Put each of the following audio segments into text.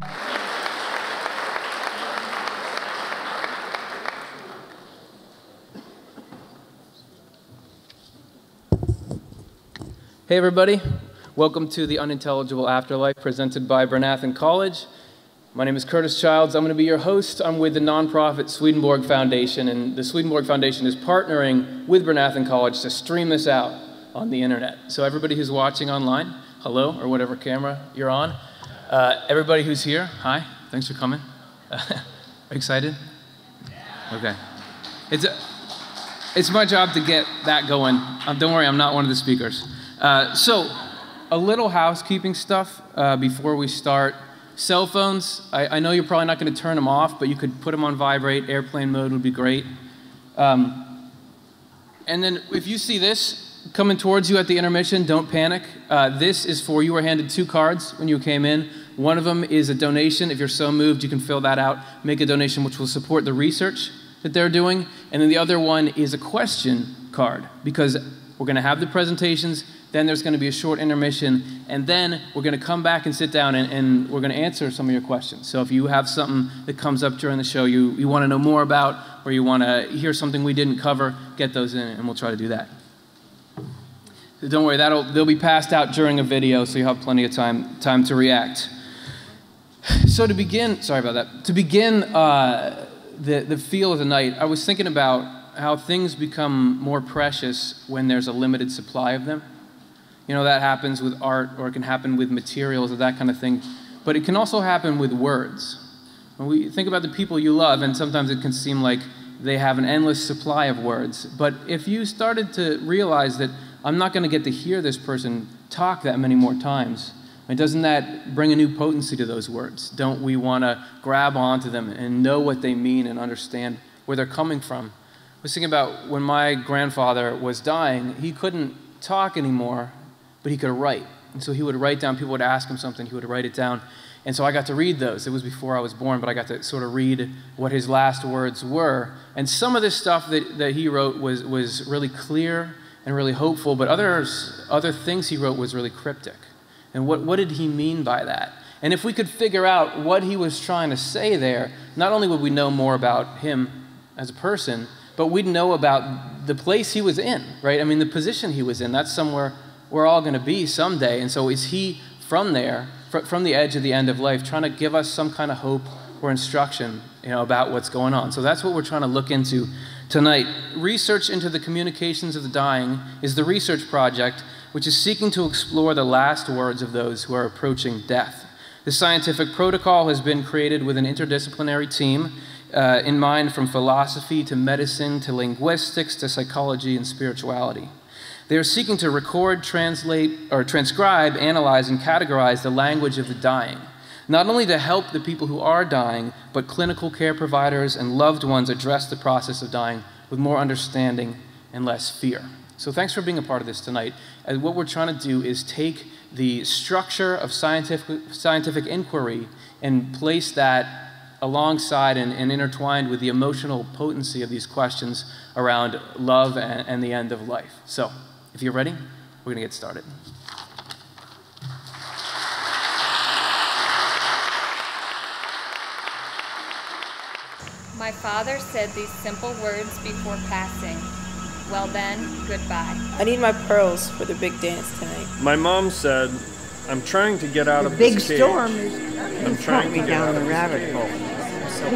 Hey everybody, welcome to the Unintelligible Afterlife presented by Bryn Athyn College. My name is Curtis Childs. I'm going to be your host. I'm with the nonprofit Swedenborg Foundation, and the Swedenborg Foundation is partnering with Bryn Athyn College to stream this out on the internet. So everybody who's watching online, hello, or whatever camera you're on. Everybody who's here, hi, thanks for coming. Are you excited? Okay. It's my job to get that going. Don't worry, I'm not one of the speakers. So, a little housekeeping stuff before we start. Cell phones, I know you're probably not going to turn them off, but you could put them on vibrate. Airplane mode would be great. And then if you see this coming towards you at the intermission, don't panic. This is for, you were handed 2 cards when you came in. One of them is a donation. If you're so moved, you can fill that out, make a donation which will support the research that they're doing. And then the other one is a question card, because we're going to have the presentations, then there's going to be a short intermission, and then we're going to come back and sit down and we're going to answer some of your questions. So if you have something that comes up during the show you want to know more about, or you want to hear something we didn't cover, get those in and we'll try to do that. So don't worry, they'll be passed out during a video, so you'll have plenty of time to react. So to begin, sorry about that, to begin the feel of the night, I was thinking about how things become more precious when there's a limited supply of them. You know, that happens with art, or it can happen with materials or that kind of thing. But it can also happen with words. When we think about the people you love, and sometimes it can seem like they have an endless supply of words. But if you started to realize that I'm not going to get to hear this person talk that many more times, doesn't that bring a new potency to those words? Don't we want to grab onto them and know what they mean and understand where they're coming from? I was thinking about when my grandfather was dying, he couldn't talk anymore, but he could write. And so he would write down, people would ask him something, he would write it down. And so I got to read those. It was before I was born, but I got to sort of read what his last words were. And some of this stuff that he wrote was really clear and really hopeful, but other things he wrote was really cryptic. And what did he mean by that? And if we could figure out what he was trying to say there, not only would we know more about him as a person, but we'd know about the place he was in, right? I mean, the position he was in. That's somewhere we're all going to be someday. And so is he from there, from the edge of the end of life, trying to give us some kind of hope or instruction, about what's going on? So that's what we're trying to look into tonight. Research into the communications of the dying is the research project, which is seeking to explore the last words of those who are approaching death. The scientific protocol has been created with an interdisciplinary team in mind, from philosophy to medicine to linguistics to psychology and spirituality. They are seeking to record, translate, or transcribe, analyze, and categorize the language of the dying, not only to help the people who are dying, but clinical care providers and loved ones address the process of dying with more understanding and less fear. So thanks for being a part of this tonight. And what we're trying to do is take the structure of scientific inquiry and place that alongside and intertwined with the emotional potency of these questions around love and the end of life. So, if you're ready, we're going to get started. My father said these simple words before passing. Well then, goodbye. I need my pearls for the big dance tonight. My mom said, I'm trying to get out of this this cage. The big storm is trying me down the rabbit hole.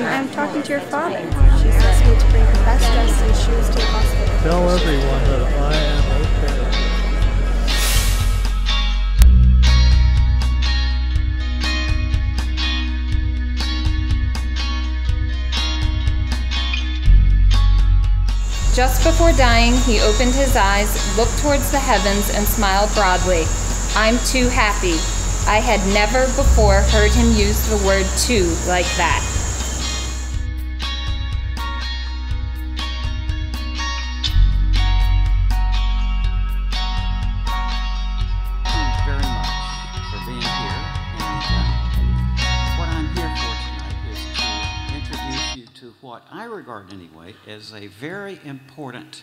I'm talking to your father. She asked me to bring her best dress and shoes to the hospital. Tell everyone that I am okay. Just before dying, he opened his eyes, looked towards the heavens, and smiled broadly. I'm too happy. I had never before heard him use the word too like that. What I regard anyway as a very important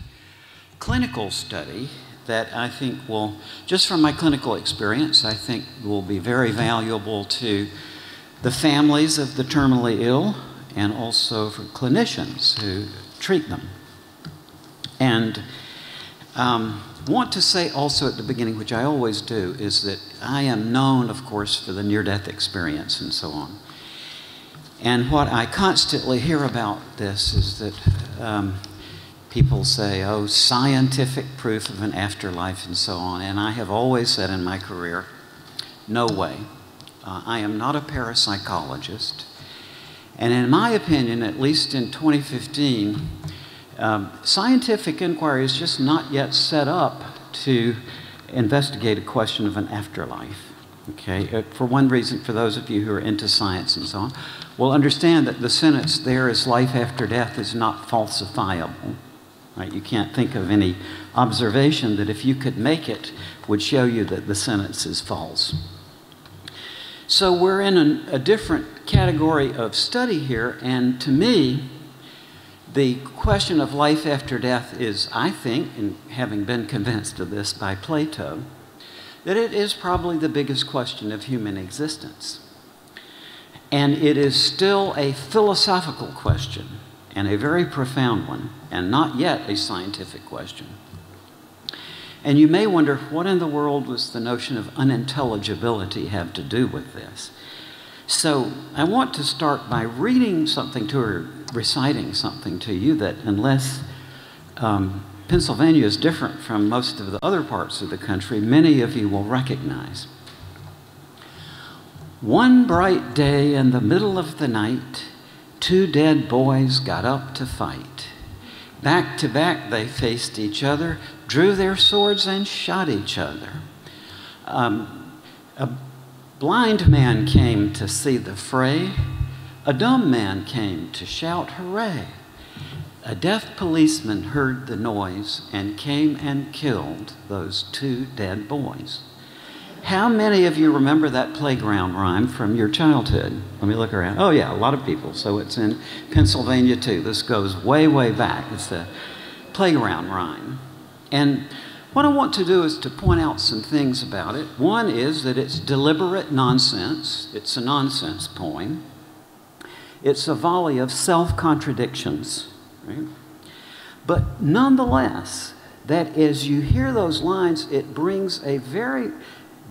clinical study that I think will, just from my clinical experience, I think will be very valuable to the families of the terminally ill, and also for clinicians who treat them. And want to say also at the beginning, which I always do, is that I am known, of course, for the near-death experience and so on. And what I constantly hear about this is that people say, oh, scientific proof of an afterlife and so on. And I have always said in my career, no way. I am not a parapsychologist. And in my opinion, at least in 2015, scientific inquiry is just not yet set up to investigate a question of an afterlife. Okay? For one reason, for those of you who are into science and so on, will understand that the sentence there is life after death is not falsifiable. Right? You can't think of any observation that if you could make it would show you that the sentence is false. So we're in a different category of study here, and to me, the question of life after death is, I think, and having been convinced of this by Plato, that it is probably the biggest question of human existence. And it is still a philosophical question, and a very profound one, and not yet a scientific question. And you may wonder, what in the world does the notion of unintelligibility have to do with this? So I want to start by reading something to her, reciting something to you that, unless Pennsylvania is different from most of the other parts of the country, many of you will recognize. One bright day in the middle of the night, two dead boys got up to fight. Back to back they faced each other, drew their swords and shot each other. A blind man came to see the fray. A dumb man came to shout hooray. A deaf policeman heard the noise and came and killed those two dead boys. How many of you remember that playground rhyme from your childhood? Let me look around. Oh yeah, a lot of people. So it's in Pennsylvania too. This goes way, way back. It's the playground rhyme. And what I want to do is to point out some things about it. One is that it's deliberate nonsense. It's a nonsense poem. It's a volley of self-contradictions, right? But nonetheless, that as you hear those lines, it brings a very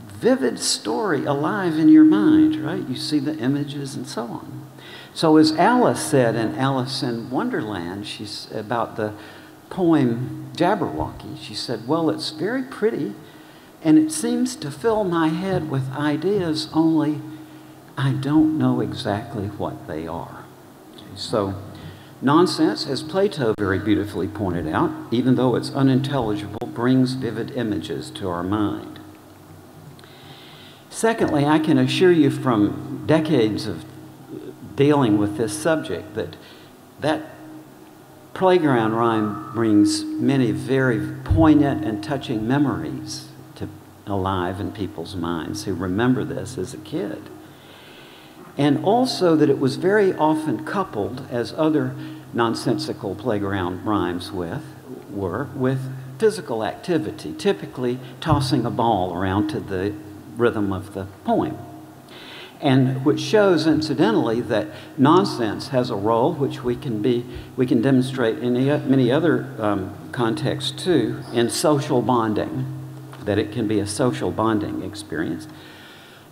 vivid story alive in your mind, right? You see the images and so on. So as Alice said in Alice in Wonderland, she's about the poem Jabberwocky, she said, well, it's very pretty, and it seems to fill my head with ideas, only I don't know exactly what they are. Okay, so nonsense, as Plato very beautifully pointed out, even though it's unintelligible, brings vivid images to our mind. Secondly, I can assure you from decades of dealing with this subject that that playground rhyme brings many very poignant and touching memories alive in people's minds who remember this as a kid. And also that it was very often coupled, as other nonsensical playground rhymes were with physical activity, typically tossing a ball around to the rhythm of the poem. And which shows, incidentally, that nonsense has a role, which we can demonstrate in many other contexts too, in social bonding, that it can be a social bonding experience.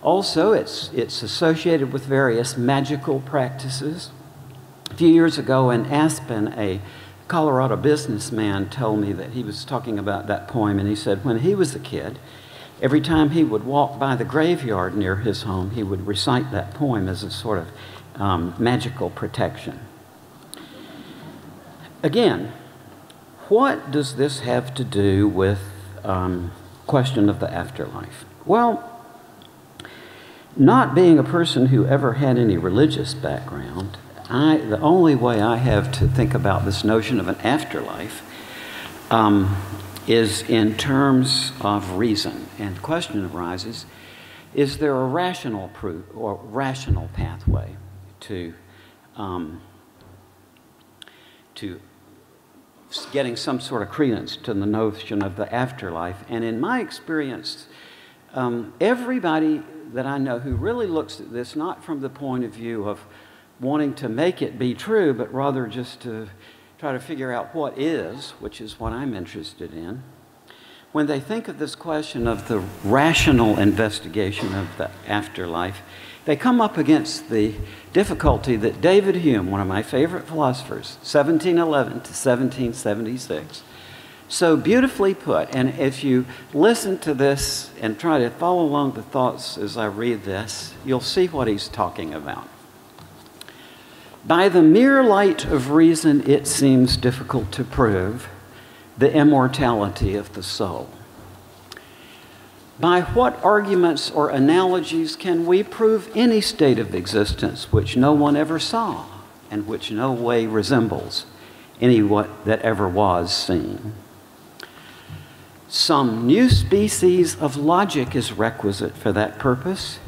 Also, it's associated with various magical practices. A few years ago in Aspen, a Colorado businessman told me that he was talking about that poem, and he said when he was a kid, every time he would walk by the graveyard near his home, he would recite that poem as a sort of magical protection. Again, what does this have to do with question of the afterlife? Well, not being a person who ever had any religious background, the only way I have to think about this notion of an afterlife is in terms of reason. And the question arises, is there a rational proof or rational pathway to getting some sort of credence to the notion of the afterlife? And in my experience, everybody that I know who really looks at this not from the point of view of wanting to make it be true, but rather just to try to figure out what is, which is what I'm interested in. When they think of this question of the rational investigation of the afterlife, they come up against the difficulty that David Hume, one of my favorite philosophers, 1711 to 1776, so beautifully put. And if you listen to this and try to follow along the thoughts as I read this, you'll see what he's talking about. By the mere light of reason, it seems difficult to prove the immortality of the soul. By what arguments or analogies can we prove any state of existence which no one ever saw and which no way resembles any what that ever was seen? Some new species of logic is requisite for that purpose,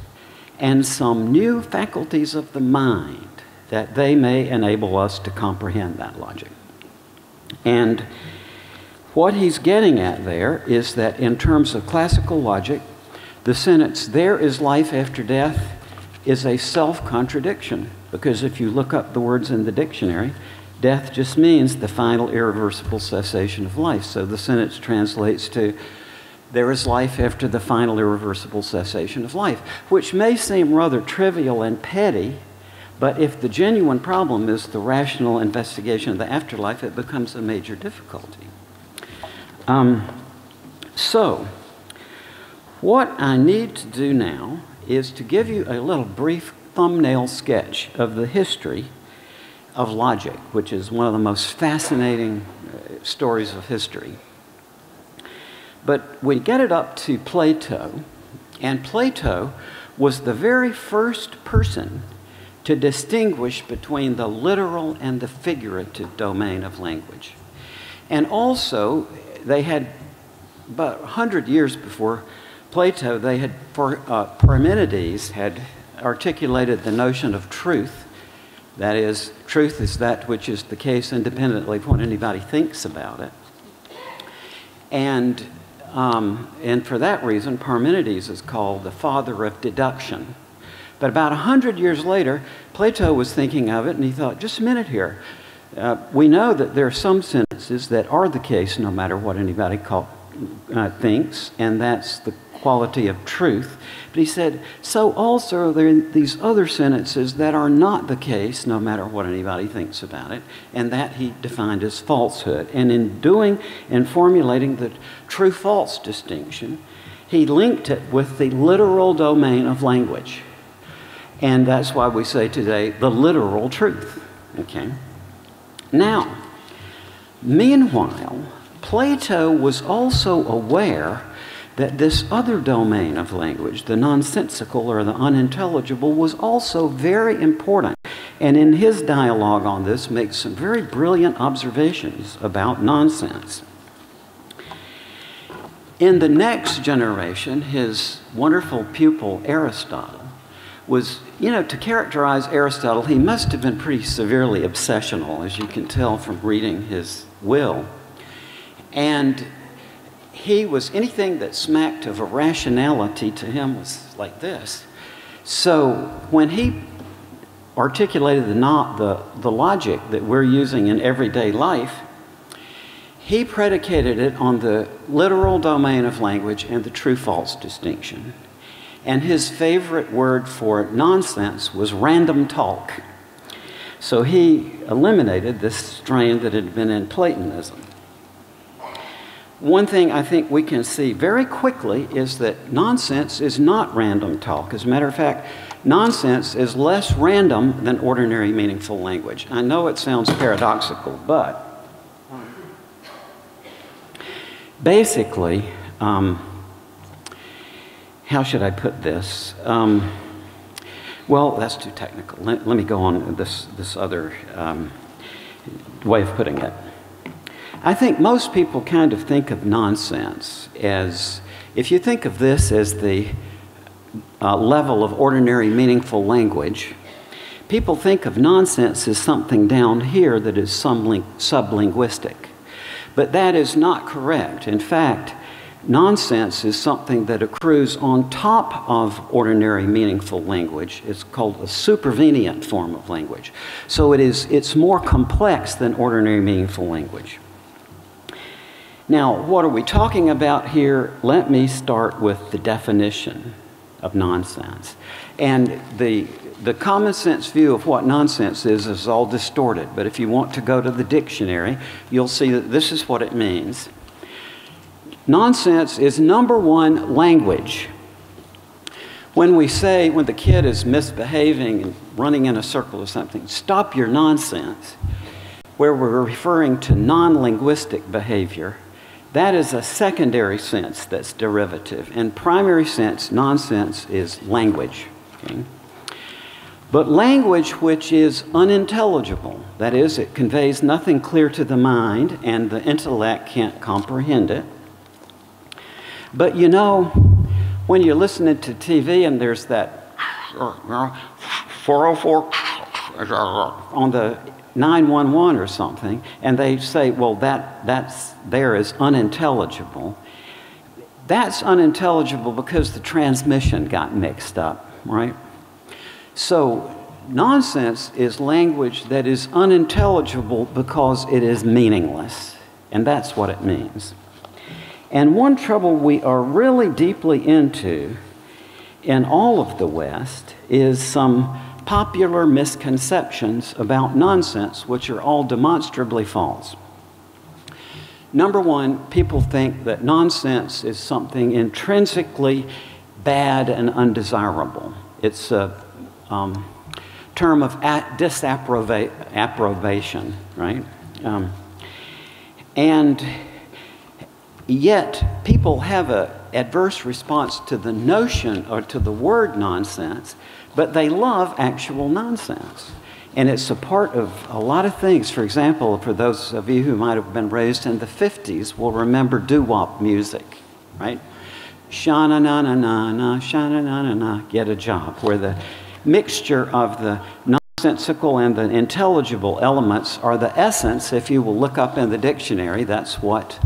and some new faculties of the mind that they may enable us to comprehend that logic. And what he's getting at there is that in terms of classical logic, the sentence, "there is life after death," is a self-contradiction, because if you look up the words in the dictionary, death just means the final irreversible cessation of life. So the sentence translates to, "there is life after the final irreversible cessation of life," which may seem rather trivial and petty, but if the genuine problem is the rational investigation of the afterlife, it becomes a major difficulty. So, what I need to do now is to give you a little brief thumbnail sketch of the history of logic, which is one of the most fascinating stories of history. But we get it up to Plato, and Plato was the very first person to distinguish between the literal and the figurative domain of language. And also, they had, about 100 years before Plato, they had, Parmenides had articulated the notion of truth. That is, truth is that which is the case independently of what anybody thinks about it. And for that reason, Parmenides is called the father of deduction. But about 100 years later, Plato was thinking of it, and he thought, just a minute here. We know that there are some sentences that are the case no matter what anybody thinks, and that's the quality of truth. But he said, so also there are these other sentences that are not the case no matter what anybody thinks about it, and that he defined as falsehood. And in formulating the true-false distinction, he linked it with the literal domain of language. And that's why we say today the literal truth, okay? Now, meanwhile, Plato was also aware that this other domain of language, the nonsensical or the unintelligible, was also very important. And in his dialogue on this, makes some very brilliant observations about nonsense. In the next generation, his wonderful pupil, Aristotle, was, to characterize Aristotle, he must have been pretty severely obsessional, as you can tell from reading his will. And he was, anything that smacked of a rationality to him was like this. So when he articulated the logic that we're using in everyday life, he predicated it on the literal domain of language and the true-false distinction. And his favorite word for nonsense was random talk. So he eliminated this strain that had been in Platonism. One thing I think we can see very quickly is that nonsense is not random talk. As a matter of fact, nonsense is less random than ordinary meaningful language. I know it sounds paradoxical, but basically, how should I put this? Well, that's too technical. Let me go on this other way of putting it. I think most people kind of think of nonsense as, if you think of this as the level of ordinary meaningful language, people think of nonsense as something down here that is sublinguistic. But that is not correct. In fact, nonsense is something that accrues on top of ordinary meaningful language. It's called a supervenient form of language. So it's more complex than ordinary meaningful language. Now, what are we talking about here? Let me start with the definition of nonsense. And the common sense view of what nonsense is all distorted. But if you want to go to the dictionary, you'll see that this is what it means. Nonsense is, number one, language. When the kid is misbehaving and running in a circle or something, stop your nonsense, where we're referring to non-linguistic behavior, that is a secondary sense that's derivative. In primary sense, nonsense is language. Okay? But language which is unintelligible, that is, it conveys nothing clear to the mind and the intellect can't comprehend it. But you know, when you're listening to TV and there's that 404 on the 911 or something, and they say, well, that's there is unintelligible. That's unintelligible because the transmission got mixed up, right? So nonsense is language that is unintelligible because it is meaningless, and that's what it means. And one trouble we are really deeply into in all of the West is some popular misconceptions about nonsense, which are all demonstrably false. Number one, people think that nonsense is something intrinsically bad and undesirable. It's a term of disapprobation, right? And yet, people have an adverse response to the notion or to the word nonsense, but they love actual nonsense. And it's a part of a lot of things. For example, for those of you who might have been raised in the 50s will remember doo-wop music, right? Sha-na-na-na-na-na, sha-na-na-na-na, get a job, where the mixture of the nonsensical and the intelligible elements are the essence. If you will look up in the dictionary, that's what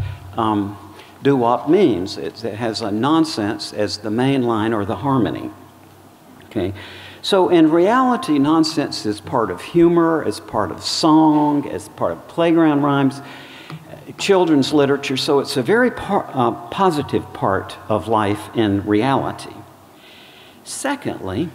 doo-wop means. It has a nonsense as the main line or the harmony. Okay, so in reality, nonsense is part of humor, it's part of song, it's part of playground rhymes, children's literature. So it's a very positive part of life in reality. Secondly,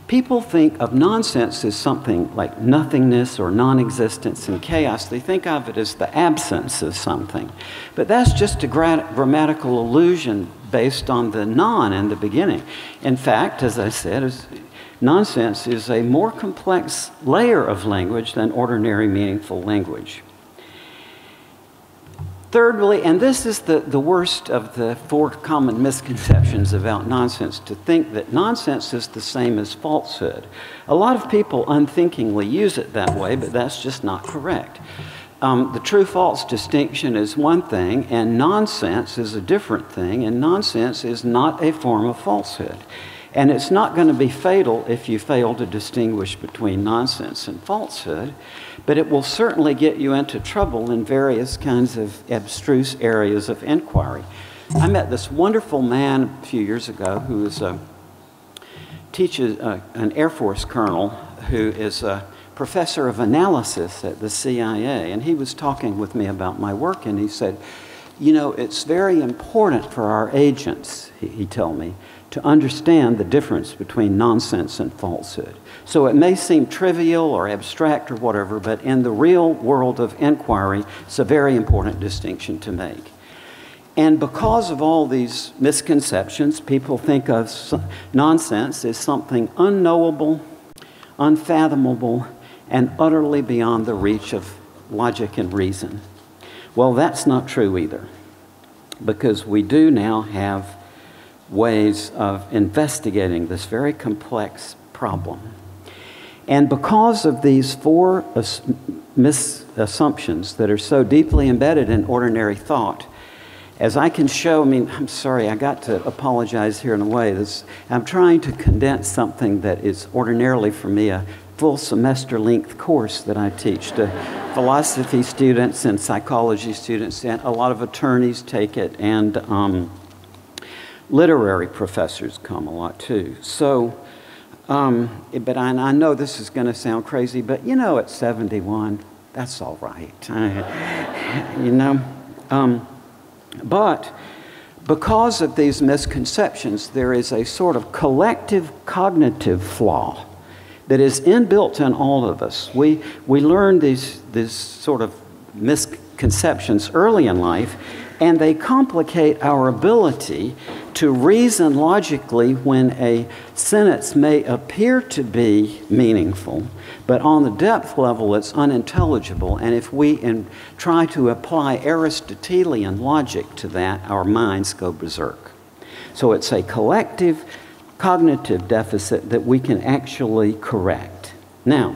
people think of nonsense as something like nothingness or non-existence and chaos. They think of it as the absence of something. But that's just a grammatical illusion based on the non in the beginning. In fact, as I said, nonsense is a more complex layer of language than ordinary meaningful language. Thirdly, and this is the worst of the four common misconceptions about nonsense, to think that nonsense is the same as falsehood. A lot of people unthinkingly use it that way, but that's just not correct. The true-false distinction is one thing, and nonsense is a different thing, and nonsense is not a form of falsehood. And it's not going to be fatal if you fail to distinguish between nonsense and falsehood, but it will certainly get you into trouble in various kinds of abstruse areas of inquiry. I met this wonderful man a few years ago who is teaches an Air Force colonel who is a professor of analysis at the CIA, and he was talking with me about my work, and he said, you know, it's very important for our agents, he told me, to understand the difference between nonsense and falsehood. So it may seem trivial or abstract or whatever, but in the real world of inquiry, it's a very important distinction to make. And because of all these misconceptions, people think of nonsense as something unknowable, unfathomable, and utterly beyond the reach of logic and reason. Well, that's not true either, because we do now have ways of investigating this very complex problem. And because of these four misassumptions that are so deeply embedded in ordinary thought, as I can show, I mean, I'm sorry, I got to apologize here in a way. I'm trying to condense something that is ordinarily for me a full semester length course that I teach to philosophy students and psychology students, and a lot of attorneys take it, and literary professors come a lot too. So, but I know this is going to sound crazy, but you know, at 71, that's all right. You know? But because of these misconceptions, there is a sort of collective cognitive flaw that is inbuilt in all of us. We learn these sort of misconceptions early in life, and they complicate our ability to reason logically when a sentence may appear to be meaningful, but on the depth level it's unintelligible. And if we try to apply Aristotelian logic to that, our minds go berserk. So it's a collective cognitive deficit that we can actually correct. Now,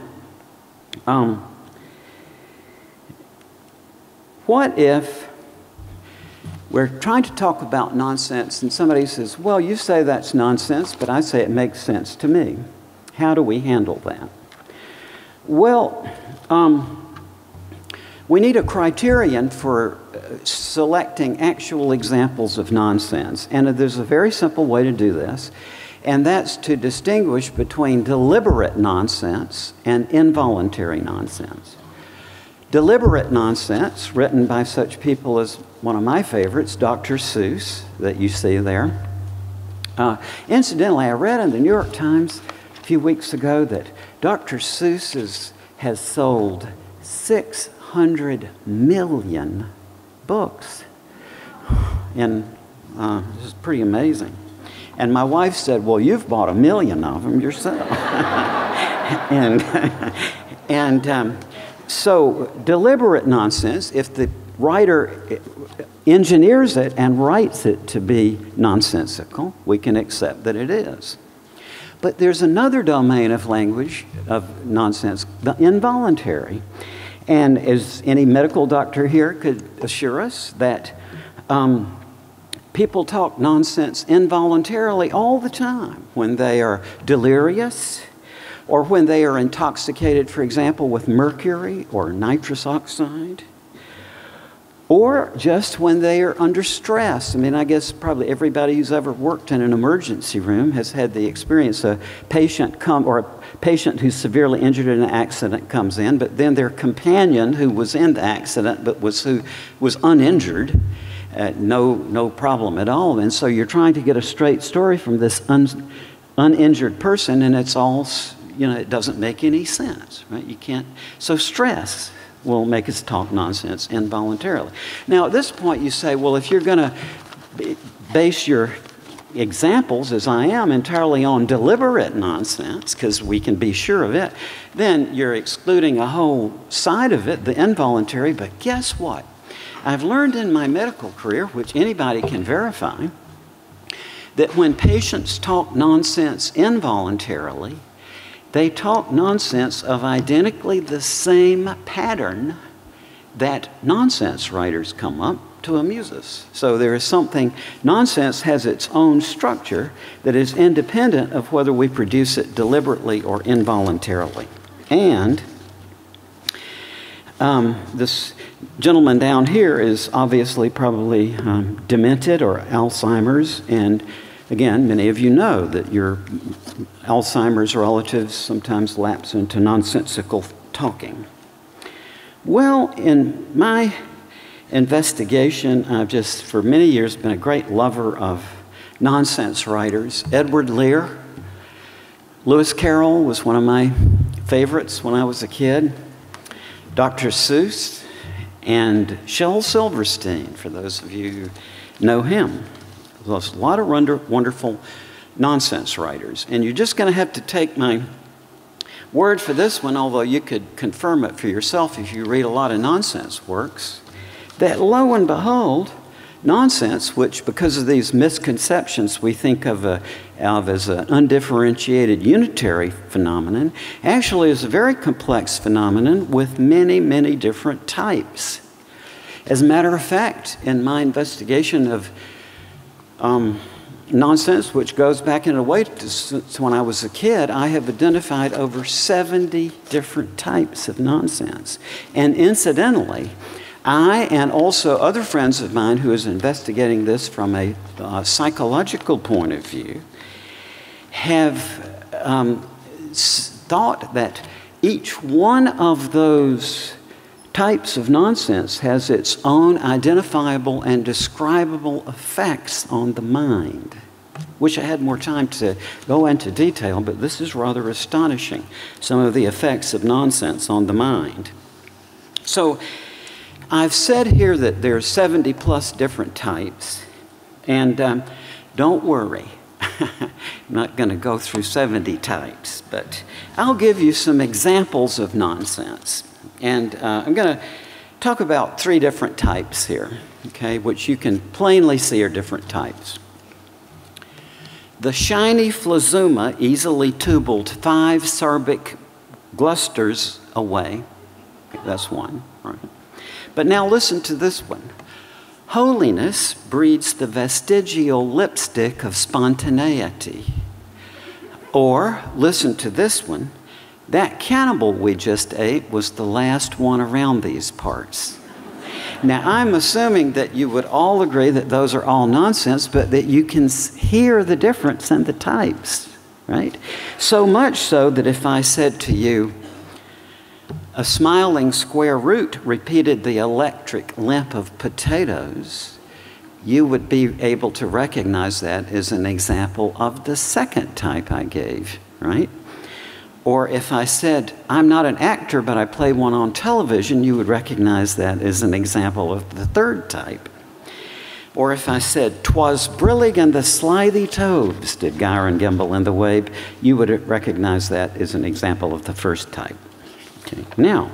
what if we're trying to talk about nonsense and somebody says, well, you say that's nonsense, but I say it makes sense to me. How do we handle that? Well, we need a criterion for selecting actual examples of nonsense. And there's a very simple way to do this, and that's to distinguish between deliberate nonsense and involuntary nonsense. Deliberate nonsense, written by such people as one of my favorites, Dr. Seuss, that you see there. Incidentally, I read in the New York Times a few weeks ago that Dr. Seuss has sold 600 million books. And this is pretty amazing. And my wife said, well, you've bought 1 million of them yourself. So deliberate nonsense, if the writer engineers it and writes it to be nonsensical, we can accept that it is. But there's another domain of language, of nonsense, the involuntary. And as any medical doctor here could assure us, that people talk nonsense involuntarily all the time when they are delirious, or when they are intoxicated, for example, with mercury or nitrous oxide, or just when they are under stress. I mean, I guess probably everybody who's ever worked in an emergency room has had the experience a patient who's severely injured in an accident comes in, but then their companion who was in the accident but was uninjured, no problem at all. And so you're trying to get a straight story from this uninjured person, and it's all, you know, it doesn't make any sense, right? You can't. So stress will make us talk nonsense involuntarily. Now, at this point, you say, well, if you're going to base your examples, as I am, entirely on deliberate nonsense, because we can be sure of it, then you're excluding a whole side of it, the involuntary. But guess what? I've learned in my medical career, which anybody can verify, that when patients talk nonsense involuntarily, they talk nonsense of identically the same pattern that nonsense writers come up to amuse us. So there is something, nonsense has its own structure that is independent of whether we produce it deliberately or involuntarily. And this gentleman down here is obviously probably demented or Alzheimer's, and again, many of you know that your Alzheimer's relatives sometimes lapse into nonsensical talking. Well, in my investigation, I've just for many years been a great lover of nonsense writers. Edward Lear, Lewis Carroll was one of my favorites when I was a kid. Dr. Seuss and Shel Silverstein, for those of you who know him. There's a lot of wonderful nonsense writers. And you're just going to have to take my word for this one, although you could confirm it for yourself if you read a lot of nonsense works, that lo and behold, nonsense, which because of these misconceptions we think of as an undifferentiated unitary phenomenon, actually is a very complex phenomenon with many, many different types. As a matter of fact, in my investigation of nonsense, which goes back in a way to when I was a kid, I have identified over 70 different types of nonsense. And incidentally, I and also other friends of mine who is investigating this from a psychological point of view have thought that each one of those types of nonsense has its own identifiable and describable effects on the mind. Wish I had more time to go into detail, but this is rather astonishing, some of the effects of nonsense on the mind. So I've said here that there are 70 plus different types, and don't worry, I'm not going to go through 70 types, but I'll give you some examples of nonsense. And I'm going to talk about 3 different types here, okay, which you can plainly see are different types. The shiny phlasuma, easily tubuled 5 sorbic glusters away. That's one, right? But now listen to this one. Holiness breeds the vestigial lipstick of spontaneity. Or, listen to this one. That cannibal we just ate was the last one around these parts. Now, I'm assuming that you would all agree that those are all nonsense, but that you can hear the difference in the types, right? So much so that if I said to you, a smiling square root repeated the electric limp of potatoes, you would be able to recognize that as an example of the second type I gave, right? Or if I said, I'm not an actor, but I play one on television, you would recognize that as an example of the third type. Or if I said, 'twas brillig and the slithy toves did gyre and gimble in the wabe, you would recognize that as an example of the first type. Okay. Now,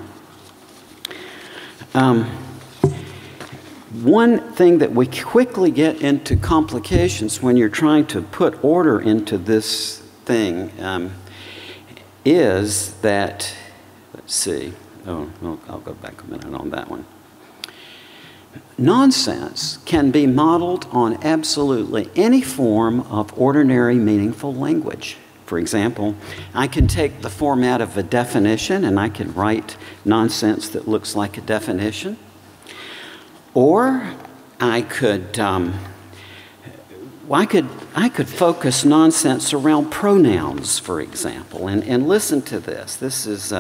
one thing that we quickly get into complications when you're trying to put order into this thing is that, let's see, I'll go back a minute on that one. Nonsense can be modeled on absolutely any form of ordinary meaningful language. For example, I can take the format of a definition and I can write nonsense that looks like a definition. Or I could focus nonsense around pronouns, for example, and listen to this. This is,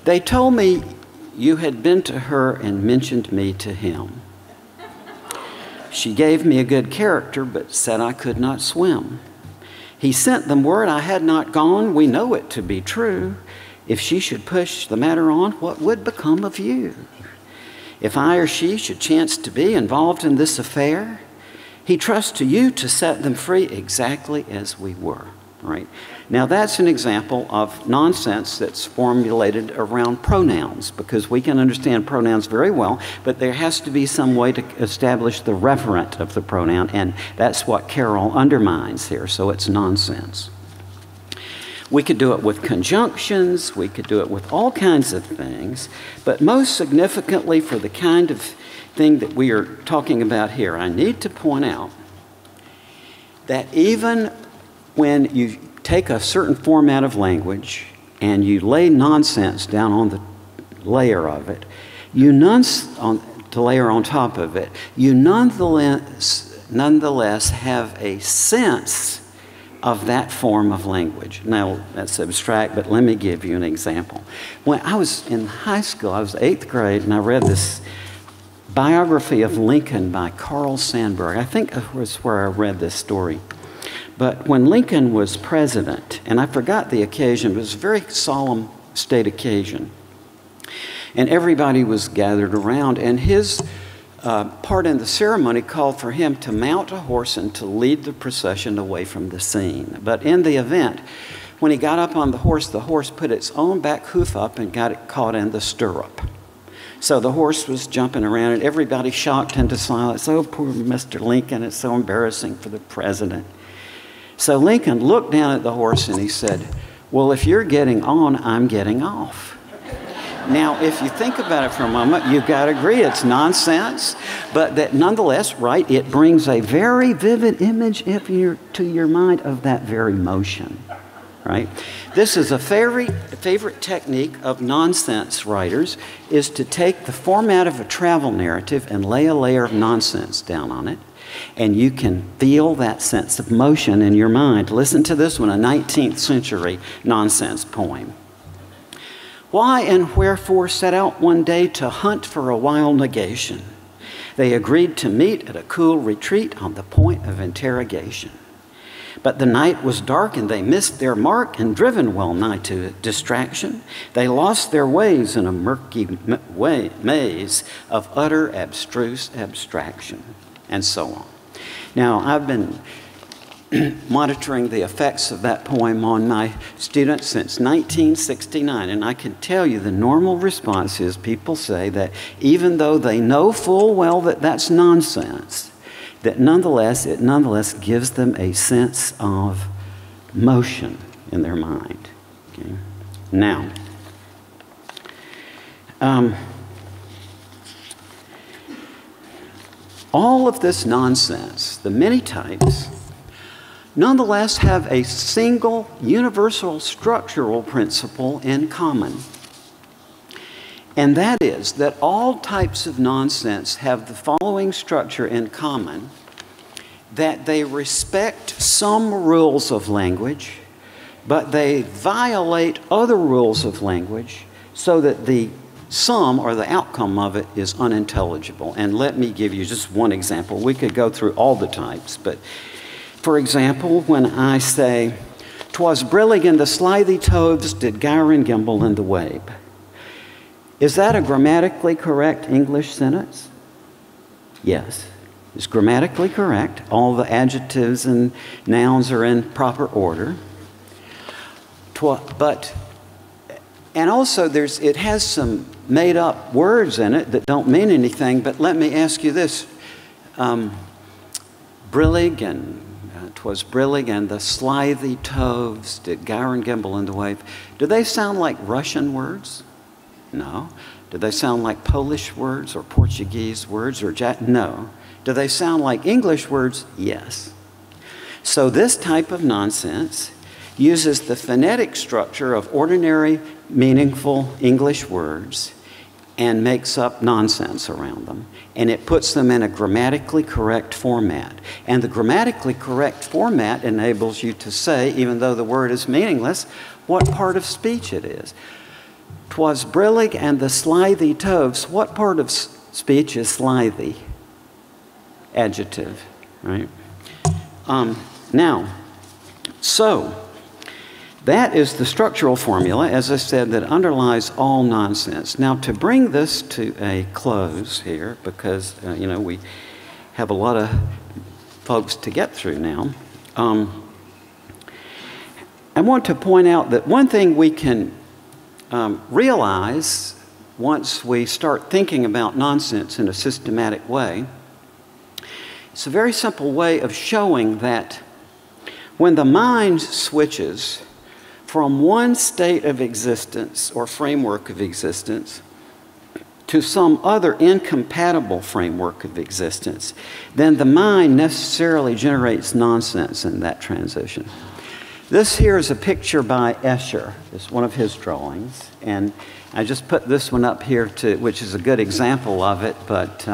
they told me you had been to her and mentioned me to him. She gave me a good character, but said I could not swim. He sent them word I had not gone. We know it to be true. If she should push the matter on, what would become of you? If I or she should chance to be involved in this affair, he trusts to you to set them free exactly as we were, right? Now that's an example of nonsense that's formulated around pronouns, because we can understand pronouns very well, but there has to be some way to establish the referent of the pronoun, and that's what Carroll undermines here, so it's nonsense. We could do it with conjunctions, we could do it with all kinds of things, but most significantly for the kind of thing that we are talking about here, I need to point out that even when you take a certain format of language and you lay nonsense down on the layer of it, to layer on top of it, you nonetheless have a sense of that form of language. Now, that's abstract, but let me give you an example. When I was in high school, I was 8th grade, and I read this biography of Lincoln by Carl Sandburg. I think that was where I read this story. But when Lincoln was president, and I forgot the occasion, but it was a very solemn state occasion, and everybody was gathered around, and his part in the ceremony called for him to mount a horse and to lead the procession away from the scene. But in the event, when he got up on the horse put its own back hoof up and got it caught in the stirrup. So the horse was jumping around, and everybody shocked into silence. Oh, poor Mr. Lincoln, it's so embarrassing for the president. So Lincoln looked down at the horse and he said, well, if you're getting on, I'm getting off. Now, if you think about it for a moment, you've got to agree it's nonsense, but that nonetheless, right, it brings a very vivid image to your mind of that very motion, right? This is a favorite technique of nonsense writers, is to take the format of a travel narrative and lay a layer of nonsense down on it, and you can feel that sense of motion in your mind. Listen to this one, a 19th century nonsense poem. Why and wherefore set out one day to hunt for a wild negation? They agreed to meet at a cool retreat on the point of interrogation. But the night was dark and they missed their mark, and driven well nigh to distraction, they lost their ways in a murky maze of utter abstruse abstraction, and so on. Now, I've been monitoring the effects of that poem on my students since 1969, and I can tell you the normal response is people say that even though they know full well that that's nonsense, that it nonetheless gives them a sense of motion in their mind. Okay? Now, all of this nonsense, the many types, nonetheless have a single universal structural principle in common. And that is that all types of nonsense have the following structure in common: that they respect some rules of language, but they violate other rules of language so that the sum or the outcome of it is unintelligible. And let me give you just one example. We could go through all the types, but for example, when I say, "'Twas brillig in the slithy toves did gyre and gimble in the wabe," is that a grammatically correct English sentence? Yes, it's grammatically correct. All the adjectives and nouns are in proper order. And also it has some made-up words in it that don't mean anything, but let me ask you this. Brillig and 'twas brillig and the slithy toves did gyre and gimble in the wave. Do they sound like Russian words? No. Do they sound like Polish words or Portuguese words or no. Do they sound like English words? Yes. So this type of nonsense uses the phonetic structure of ordinary, meaningful English words and makes up nonsense around them. And it puts them in a grammatically correct format. And the grammatically correct format enables you to say, even though the word is meaningless, what part of speech it is. "'Twas brillig and the slithy toves." What part of speech is slithy? Adjective, right? That is the structural formula, as I said, that underlies all nonsense. Now, to bring this to a close here, because, we have a lot of folks to get through now, I want to point out that one thing we can realize once we start thinking about nonsense in a systematic way, it's a very simple way of showing that when the mind switches from one state of existence or framework of existence to some other incompatible framework of existence, then the mind necessarily generates nonsense in that transition. This here is a picture by Escher. It's one of his drawings. And I just put this one up here, which is a good example of it, but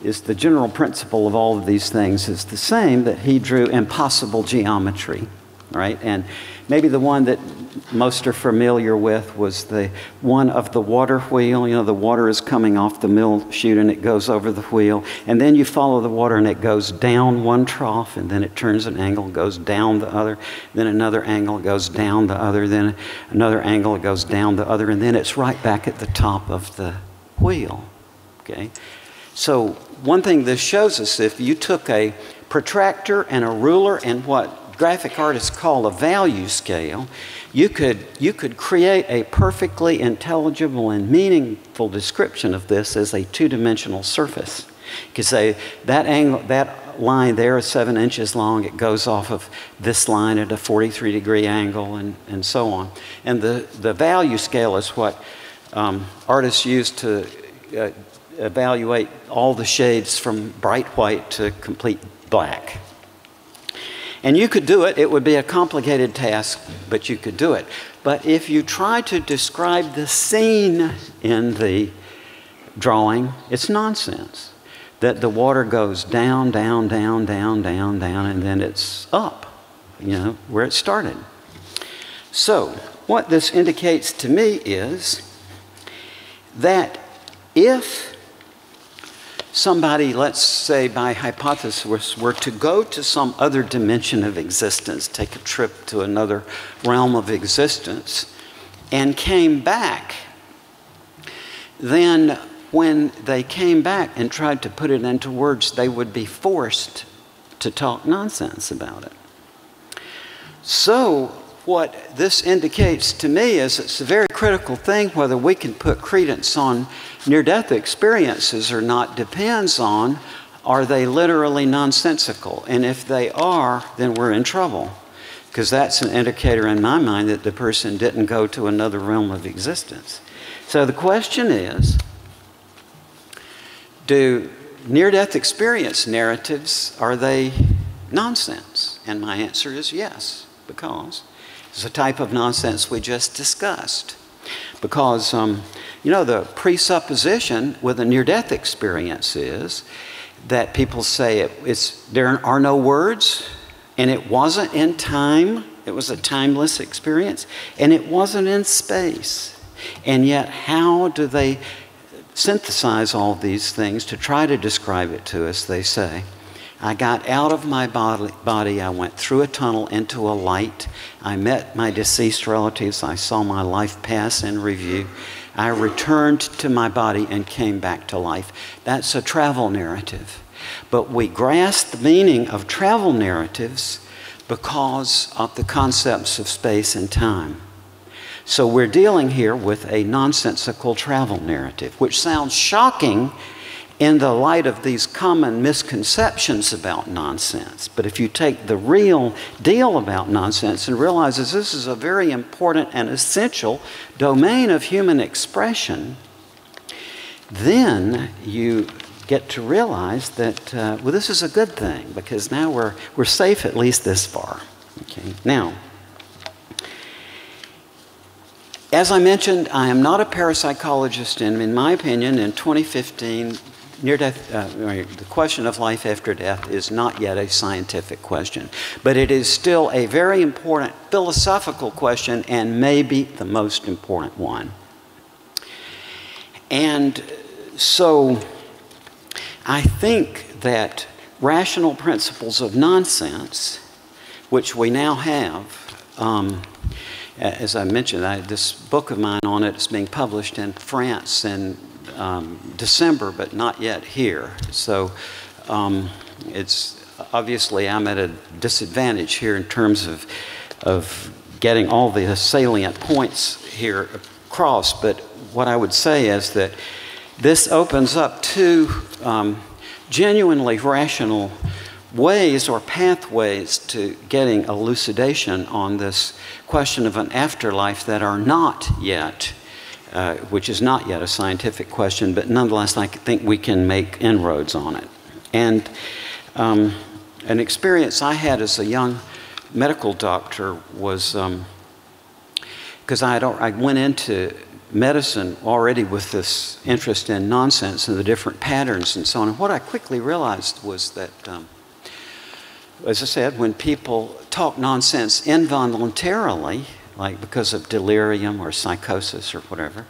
is the general principle of all of these things is the same, that he drew impossible geometry, right? And maybe the one that most are familiar with was the one of the water wheel. The water is coming off the mill chute and it goes over the wheel. And then you follow the water and it goes down one trough, and then it turns an angle, goes down the other, then another angle, goes down the other, then another angle, it goes down the other, and then it's right back at the top of the wheel, okay? So one thing this shows us, if you took a protractor and a ruler and what graphic artists call a value scale, you could create a perfectly intelligible and meaningful description of this as a two-dimensional surface. You could say that angle, that line there is 7 inches long. It goes off of this line at a 43-degree angle, and so on. And the value scale is what artists use to evaluate all the shades from bright white to complete black. And you could do it. It would be a complicated task, but you could do it. But if you try to describe the scene in the drawing, it's nonsense. That the water goes down, down, down, down, down, down, and then it's up, where it started. So what this indicates to me is that if somebody, let's say by hypothesis, were to go to some other dimension of existence, take a trip to another realm of existence, and came back, then when they came back and tried to put it into words, they would be forced to talk nonsense about it. So what this indicates to me is it's a very critical thing whether we can put credence on near-death experiences or not depends on, are they literally nonsensical? And if they are, then we're in trouble, because that's an indicator in my mind that the person didn't go to another realm of existence. So the question is, do near-death experience narratives, are they nonsense? And my answer is yes, because it's a type of nonsense we just discussed. Because, the presupposition with a near-death experience is that people say there are no words, and it wasn't in time, it was a timeless experience, and it wasn't in space. And yet, how do they synthesize all these things to try to describe it to us? They say, I got out of my body, I went through a tunnel into a light, I met my deceased relatives, I saw my life pass in review, I returned to my body and came back to life. That's a travel narrative. But we grasp the meaning of travel narratives because of the concepts of space and time. So we're dealing here with a nonsensical travel narrative, which sounds shocking in the light of these common misconceptions about nonsense. But if you take the real deal about nonsense and realize that this is a very important and essential domain of human expression, then you get to realize that, this is a good thing, because now we're safe at least this far. Okay. Now, as I mentioned, I am not a parapsychologist, and in my opinion, in 2015, the question of life after death is not yet a scientific question, but it is still a very important philosophical question, and maybe the most important one. And so I think that rational principles of nonsense, which we now have, as I mentioned, this book of mine on it is being published in France in December, but not yet here. So it's obviously I'm at a disadvantage here in terms of getting all the salient points here across. But what I would say is that this opens up two genuinely rational ways or pathways to getting elucidation on this question of an afterlife that are not yet, which is not yet a scientific question, but nonetheless I think we can make inroads on it. And an experience I had as a young medical doctor was, because I went into medicine already with this interest in nonsense and the different patterns and so on. And what I quickly realized was that, as I said, when people talk nonsense involuntarily, like because of delirium or psychosis or whatever,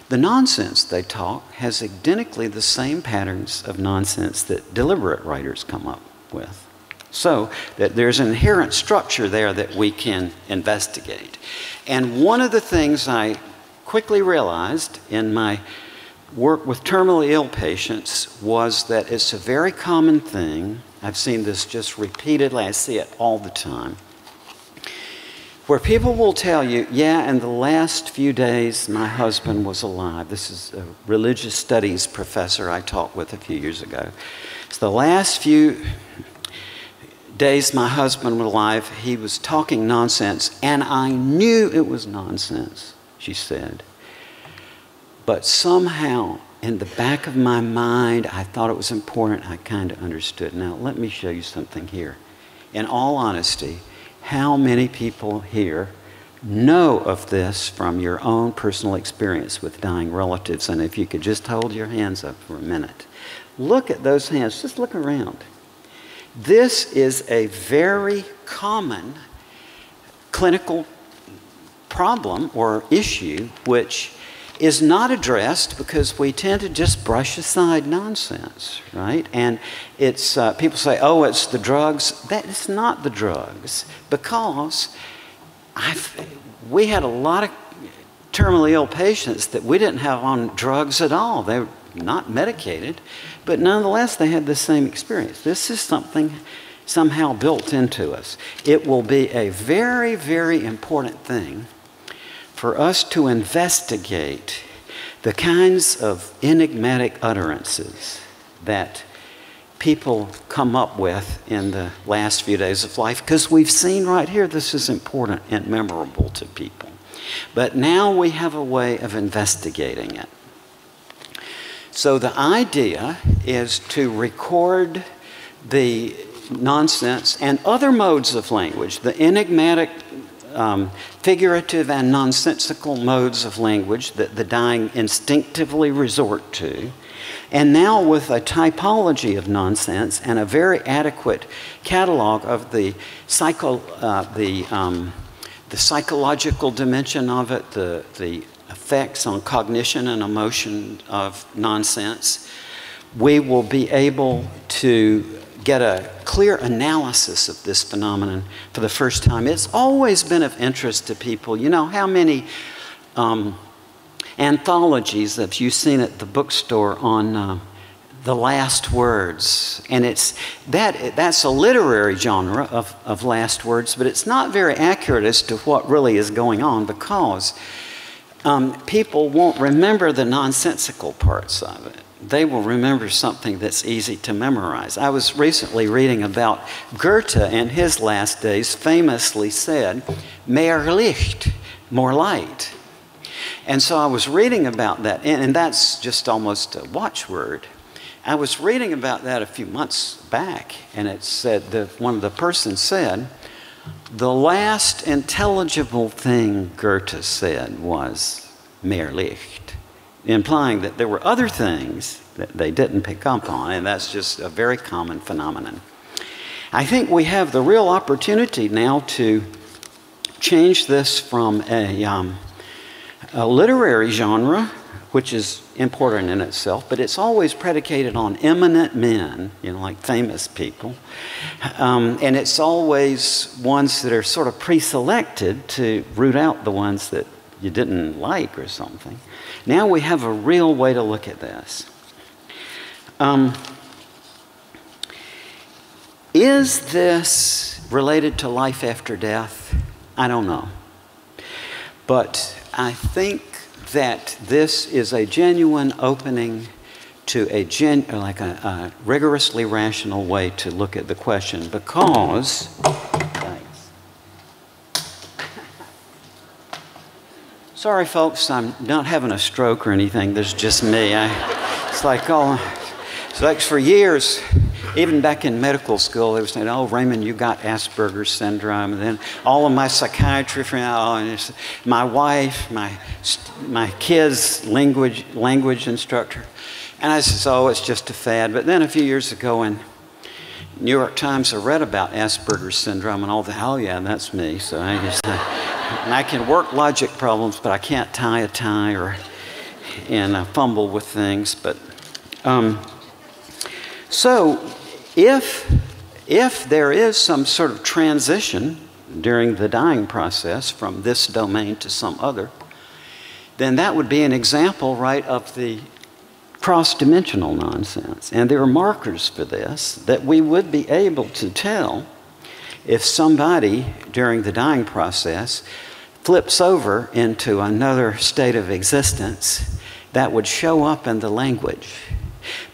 the nonsense they talk has identically the same patterns of nonsense that deliberate writers come up with. So that there's an inherent structure there that we can investigate. And one of the things I quickly realized in my work with terminally ill patients was that it's a very common thing. I've seen this just repeatedly. I see it all the time, where people will tell you, yeah, in the last few days, my husband was alive. This is a religious studies professor I talked with a few years ago. It's the last few days my husband was alive, he was talking nonsense, and I knew it was nonsense, she said. but somehow in the back of my mind, I thought it was important. I kind of understood. Now, let me show you something here. In all honesty, how many people here know of this from your own personal experience with dying relatives? And if you could just hold your hands up for a minute. Look at those hands. Just look around. This is a very common clinical problem or issue which is not addressed because we tend to just brush aside nonsense, right? And it's people say, oh, it's the drugs. That is not the drugs, because we had a lot of terminally ill patients that we didn't have on drugs at all. They were not medicated, but nonetheless they had the same experience. This is something somehow built into us. It will be a very, very important thing for us to investigate the kinds of enigmatic utterances that people come up with in the last few days of life, because we've seen right here this is important and memorable to people. But now we have a way of investigating it. So the idea is to record the nonsense and other modes of language, the enigmatic, figurative and nonsensical modes of language that the dying instinctively resort to. And now with a typology of nonsense and a very adequate catalog of the psychological dimension of it, the effects on cognition and emotion of nonsense, we will be able to get a clear analysis of this phenomenon for the first time. It's always been of interest to people. You know, how many anthologies have you seen at the bookstore on the last words? And that's a literary genre of last words, but it's not very accurate as to what really is going on, because people won't remember the nonsensical parts of it. They will remember something that's easy to memorize. I was recently reading about Goethe, and his last days famously said, "Mehr Licht," more light. And so I was reading about that, and that's just almost a watchword. I was reading about that a few months back, and it said that one of the persons said, the last intelligible thing Goethe said was "Mehr Licht," implying that there were other things that they didn't pick up on, and that's just a very common phenomenon. I think we have the real opportunity now to change this from a literary genre, which is important in itself, but it's always predicated on eminent men, you know, like famous people. And it's always ones that are sort of pre-selected to root out the ones that you didn't like or something. Now we have a real way to look at this. Is this related to life after death? I don't know. But I think that this is a genuine opening to a rigorously rational way to look at the question, because sorry folks, I'm not having a stroke or anything. There's just me. It's like, for years, even back in medical school, they were saying, "Oh, Raymond, you got Asperger's syndrome." And then all of my psychiatry friends, my wife, my kids' language instructor. And I said, "Oh, it's just a fad." But then a few years ago in New York Times, I read about Asperger's syndrome and all that. Oh, yeah, that's me. So and I can work logic problems, but I can't tie a tie and fumble with things. But so if there is some sort of transition during the dying process from this domain to some other, then that would be an example, right, of the cross-dimensional nonsense. And there are markers for this that we would be able to tell if somebody during the dying process flips over into another state of existence. That would show up in the language.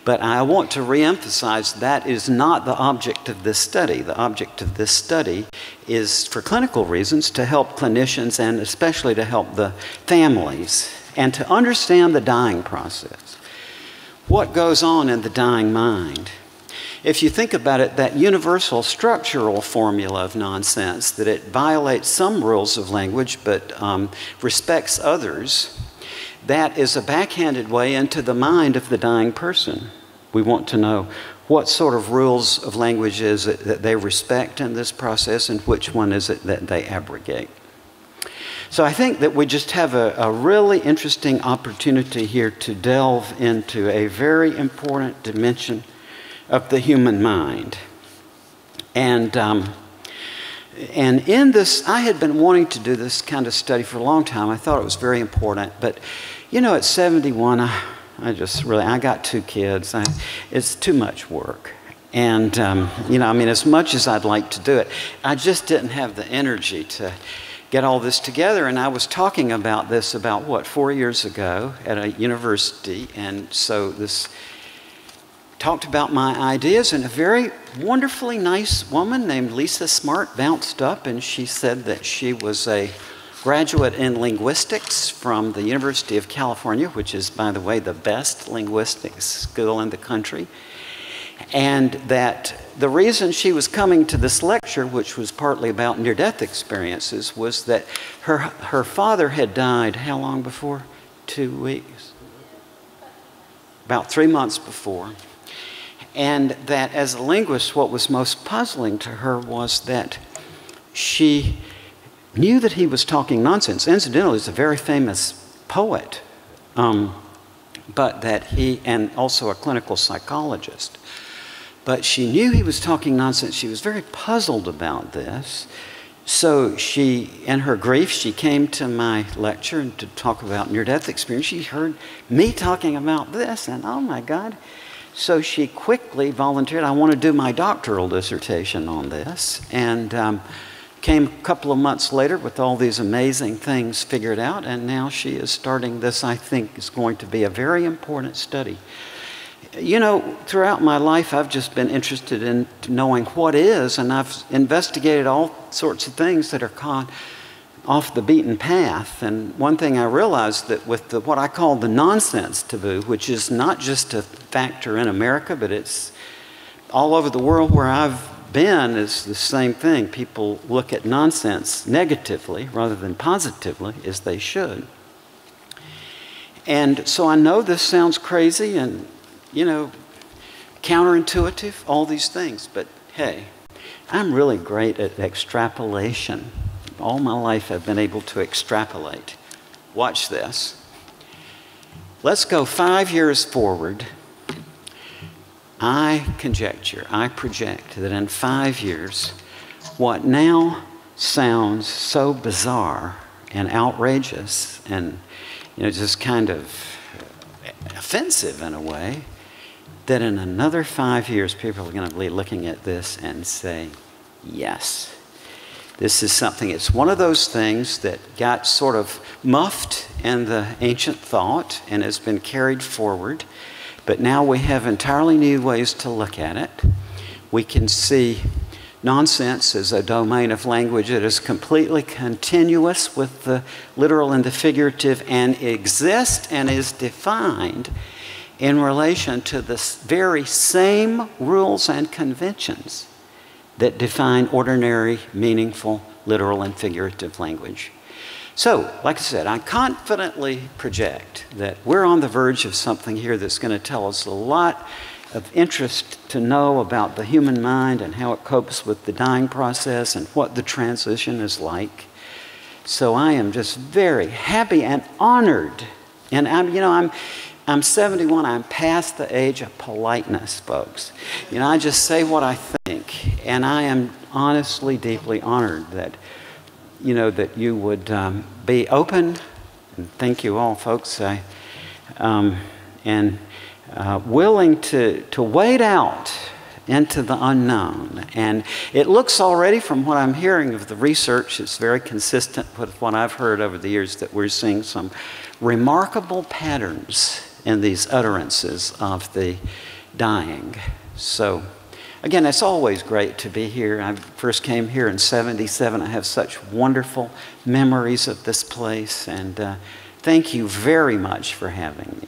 But I want to reemphasize that is not the object of this study. The object of this study is, for clinical reasons, to help clinicians and especially to help the families. and to understand the dying process. What goes on in the dying mind? If you think about it, that universal structural formula of nonsense, that it violates some rules of language but respects others, that is a backhanded way into the mind of the dying person. We want to know what sort of rules of language is it that they respect in this process and which one is it that they abrogate. So I think that we just have a really interesting opportunity here to delve into a very important dimension of the human mind. And in this, I had been wanting to do this kind of study for a long time. I thought it was very important, but you know, at 71, I got 2 kids. It's too much work. And, you know, I mean, as much as I'd like to do it, I just didn't have the energy to get all this together. And I was talking about this about, 4 years ago at a university. And so this talked about my ideas, and a very wonderfully nice woman named Lisa Smartt bounced up, and she said that she was a graduate in linguistics from the University of California, which is, by the way, the best linguistics school in the country. And that the reason she was coming to this lecture, which was partly about near-death experiences, was that her father had died, how long before? 2 weeks? About 3 months before. And that as a linguist, what was most puzzling to her was that she knew that he was talking nonsense. Incidentally, he's a very famous poet, but that he, and also a clinical psychologist. But she knew he was talking nonsense. She was very puzzled about this. So she, in her grief, she came to my lecture to talk about near-death experience. She heard me talking about this, and oh my God. So she quickly volunteered, I want to do my doctoral dissertation on this, and came a couple of months later with all these amazing things figured out, and now she is starting this, I think, is going to be a very important study. You know, throughout my life, I've just been interested in knowing what is, and I've investigated all sorts of things that are off the beaten path. And one thing I realized that with what I call the nonsense taboo, which is not just a factor in America, but it's all over the world where I've been, is the same thing. People look at nonsense negatively rather than positively, as they should. And so I know this sounds crazy and, you know, counterintuitive, all these things, but hey, I'm really great at extrapolation. All my life I've been able to extrapolate. Watch this. Let's go 5 years forward. I conjecture, I project that in 5 years, what now sounds so bizarre and outrageous and, you know, just kind of offensive in a way, that in another 5 years, people are going to be looking at this and say, yes. This is something, it's one of those things that got sort of muffed in the ancient thought and has been carried forward. But now we have entirely new ways to look at it. We can see nonsense as a domain of language that is completely continuous with the literal and the figurative and exists and is defined in relation to the very same rules and conventions that define ordinary, meaningful, literal, and figurative language. So, like I said, I confidently project that we're on the verge of something here that's going to tell us a lot of interest to know about the human mind and how it copes with the dying process and what the transition is like. So I am just very happy and honored. And I'm 71, I'm past the age of politeness, folks. You know, I just say what I think, and I am honestly deeply honored that, you know, that you would be open, and thank you all, folks, and willing to wade out into the unknown. And it looks already, from what I'm hearing of the research, it's very consistent with what I've heard over the years, that we're seeing some remarkable patterns in these utterances of the dying. So, again, it's always great to be here. I first came here in '77. I have such wonderful memories of this place, and Thank you very much for having me.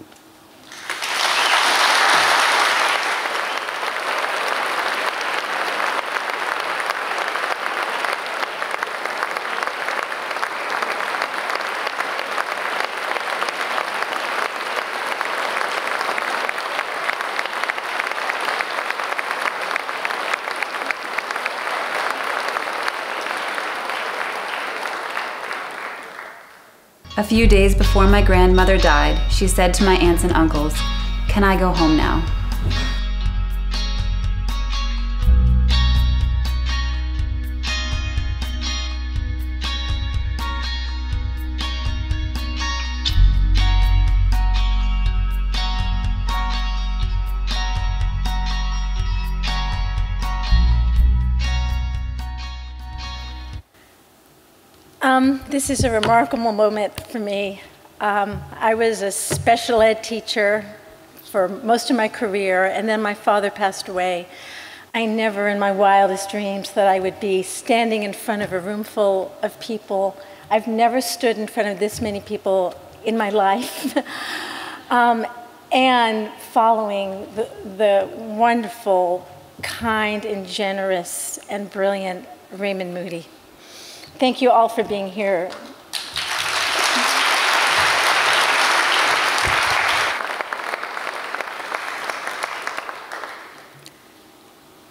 A few days before my grandmother died, she said to my aunts and uncles, "Can I go home now?" This is a remarkable moment for me. I was a special ed teacher for most of my career, and then my father passed away. I never in my wildest dreams thought I would be standing in front of a room full of people. I've never stood in front of this many people in my life. And following the wonderful, kind, and generous, and brilliant Raymond Moody. Thank you all for being here.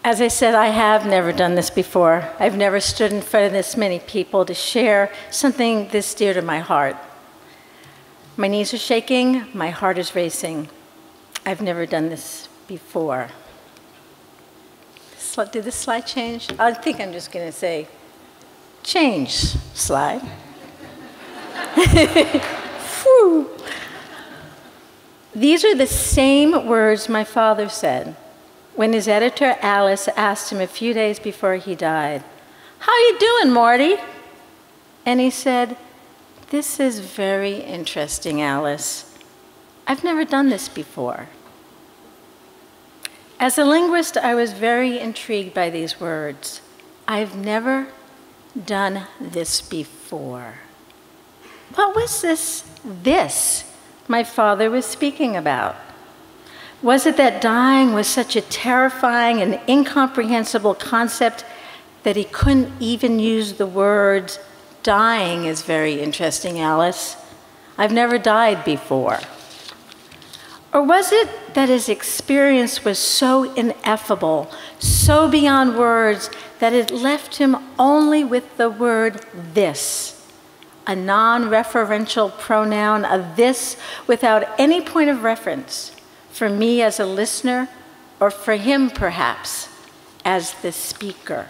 As I said, I have never done this before. I've never stood in front of this many people to share something this dear to my heart. My knees are shaking, my heart is racing. I've never done this before. Did this slide change? I think I'm just going to say, change slide. These are the same words my father said when his editor Alice asked him a few days before he died, "How you doing, Morty?" And he said, "This is very interesting, Alice. I've never done this before." As a linguist, I was very intrigued by these words. I've never done this before. What was this my father was speaking about? Was it that dying was such a terrifying and incomprehensible concept that he couldn't even use the words, "Dying is very interesting, Alice. I've never died before"? Or was it that his experience was so ineffable, so beyond words, that it left him only with the word "this," a non-referential pronoun, a "this" without any point of reference for me as a listener, or for him perhaps as the speaker?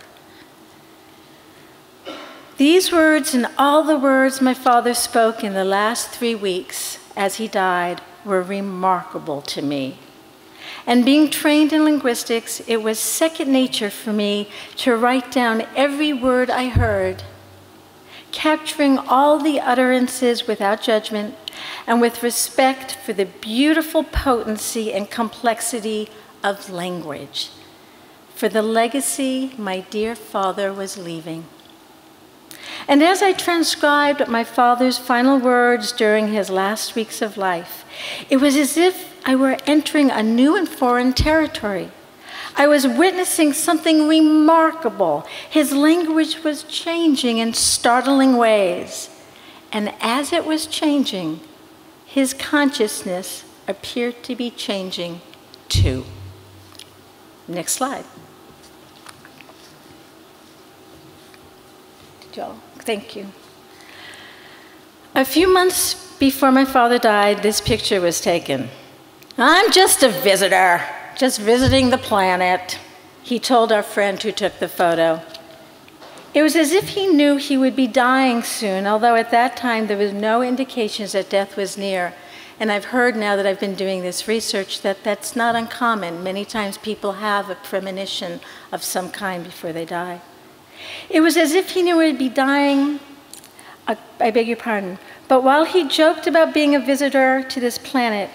These words and all the words my father spoke in the last 3 weeks as he died were remarkable to me. And being trained in linguistics, it was second nature for me to write down every word I heard, capturing all the utterances without judgment and with respect for the beautiful potency and complexity of language, for the legacy my dear father was leaving. And as I transcribed my father's final words during his last weeks of life, it was as if I were entering a new and foreign territory. I was witnessing something remarkable. His language was changing in startling ways. And as it was changing, his consciousness appeared to be changing too. Next slide. Joe, thank you. A few months before my father died, this picture was taken. "I'm just a visitor, just visiting the planet," he told our friend who took the photo. It was as if he knew he would be dying soon, although at that time there was no indications that death was near. And I've heard now that I've been doing this research that that's not uncommon. Many times people have a premonition of some kind before they die. It was as if he knew he'd be dying, I beg your pardon, but while he joked about being a visitor to this planet,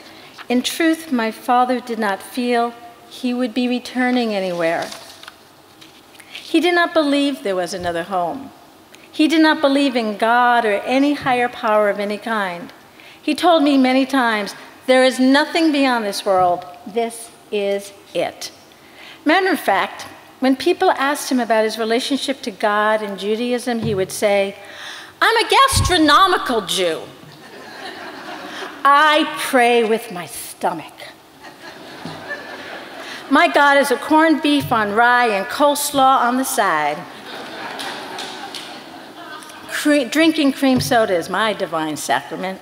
in truth, my father did not feel he would be returning anywhere. He did not believe there was another home. He did not believe in God or any higher power of any kind. He told me many times, there is nothing beyond this world. This is it. Matter of fact, when people asked him about his relationship to God and Judaism, he would say, I'm a gastronomical Jew. I pray with my stomach. My God is a corned beef on rye and coleslaw on the side. Drinking cream soda is my divine sacrament.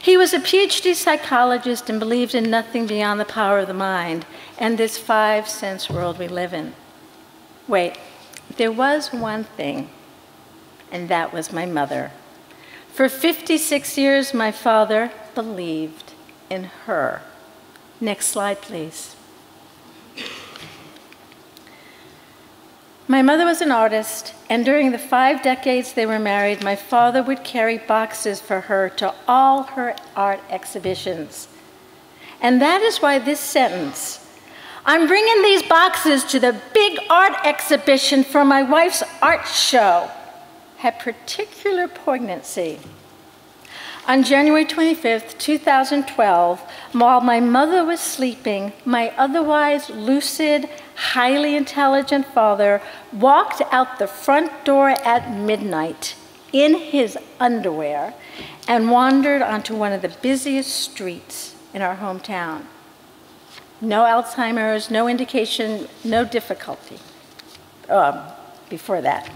He was a PhD psychologist and believed in nothing beyond the power of the mind and this five-sense world we live in. Wait, there was one thing, and that was my mother. For 56 years, my father believed in her. Next slide, please. My mother was an artist, and during the 5 decades they were married, my father would carry boxes for her to all her art exhibitions. And that is why this sentence, I'm bringing these boxes to the big art exhibition for my wife's art show, had particular poignancy. On January 25th, 2012, while my mother was sleeping, my otherwise lucid, highly intelligent father walked out the front door at midnight in his underwear and wandered onto one of the busiest streets in our hometown. No Alzheimer's, no indication, no difficulty before that.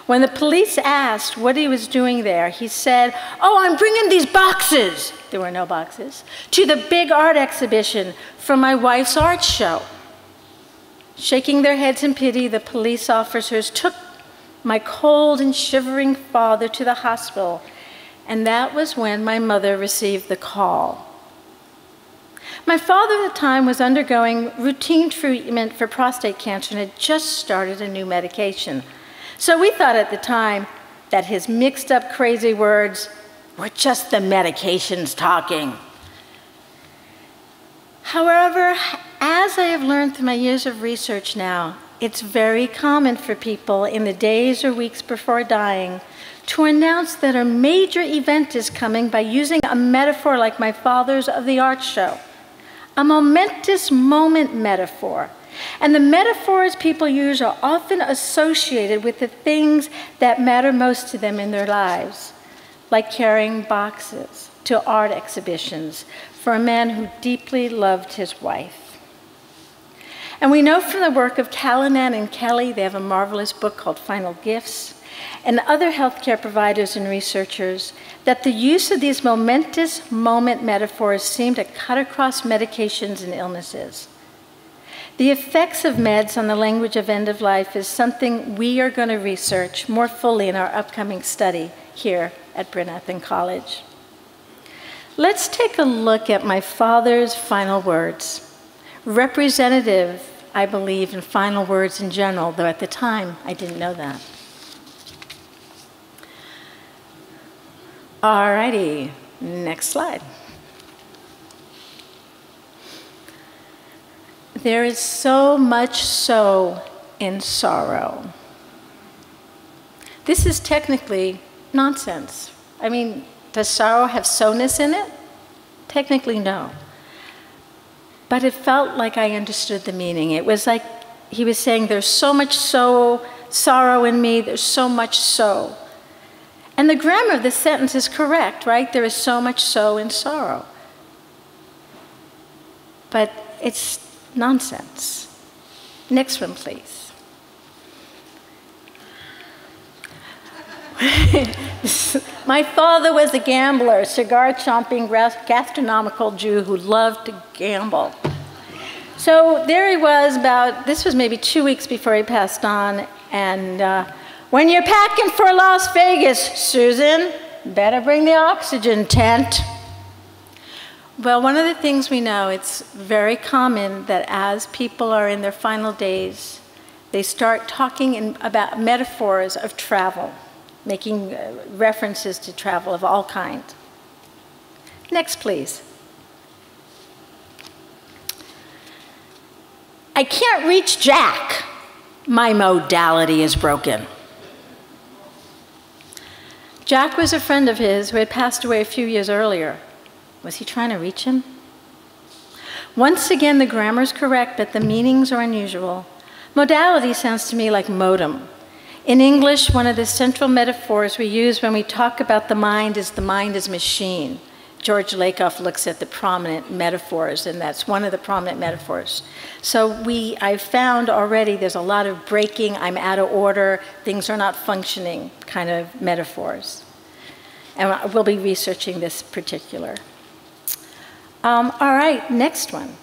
When the police asked what he was doing there, he said, oh, I'm bringing these boxes, there were no boxes, to the big art exhibition for my wife's art show. Shaking their heads in pity, the police officers took my cold and shivering father to the hospital, and that was when my mother received the call. My father at the time was undergoing routine treatment for prostate cancer and had just started a new medication. So we thought at the time that his mixed up crazy words were just the medications talking. However, as I have learned through my years of research now, it's very common for people in the days or weeks before dying to announce that a major event is coming by using a metaphor like my father's of the art show, a momentous moment metaphor. And the metaphors people use are often associated with the things that matter most to them in their lives, like carrying boxes to art exhibitions for a man who deeply loved his wife. And we know from the work of Callanan and Kelly, they have a marvelous book called Final Gifts, and other healthcare providers and researchers, that the use of these momentous moment metaphors seem to cut across medications and illnesses. The effects of meds on the language of end of life is something we are going to research more fully in our upcoming study here at Bryn Athyn College. Let's take a look at my father's final words. Representative, I believe, in final words in general, though at the time I didn't know that. All righty, next slide. There is so much so in sorrow. This is technically nonsense. I mean, does sorrow have so-ness in it? Technically, no. But it felt like I understood the meaning. It was like he was saying, there's so much sorrow in me, there's so much so. And the grammar of the sentence is correct, right? There is so much so in sorrow. But it's nonsense. Next one, please. My father was a gambler, cigar-chomping, gastronomical Jew who loved to gamble. So there he was this was maybe 2 weeks before he passed on, and when you're packing for Las Vegas, Susan, better bring the oxygen tent. Well, one of the things we know, it's very common that as people are in their final days, they start talking about metaphors of travel, making references to travel of all kinds. Next, please. I can't reach Jack. My modality is broken. Jack was a friend of his who had passed away a few years earlier. Was he trying to reach him? Once again, the grammar is correct, but the meanings are unusual. Modality sounds to me like modem. In English, one of the central metaphors we use when we talk about the mind is machine. George Lakoff looks at the prominent metaphors, and that's one of the prominent metaphors. So I've found already there's a lot of breaking, I'm out of order, things are not functioning kind of metaphors. And we'll be researching this particular. All right, next one.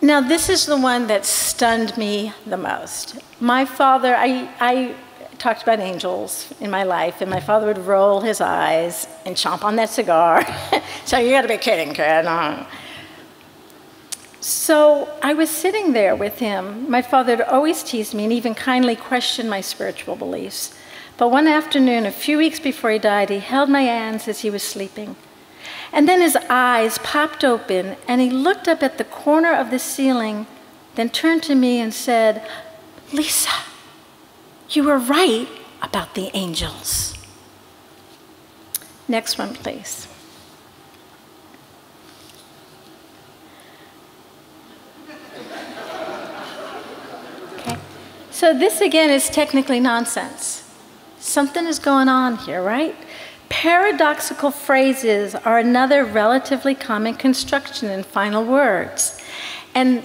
Now, this is the one that stunned me the most. My father, I talked about angels in my life, and my father would roll his eyes and chomp on that cigar. So you gotta be kidding, kid. So I was sitting there with him. My father had always teased me and even kindly questioned my spiritual beliefs. But one afternoon, a few weeks before he died, he held my hands as he was sleeping. And then his eyes popped open, and he looked up at the corner of the ceiling, then turned to me and said, "Lisa, you were right about the angels." Next one, please. Okay. So this, again, is technically nonsense. Something is going on here, right? Paradoxical phrases are another relatively common construction in final words. And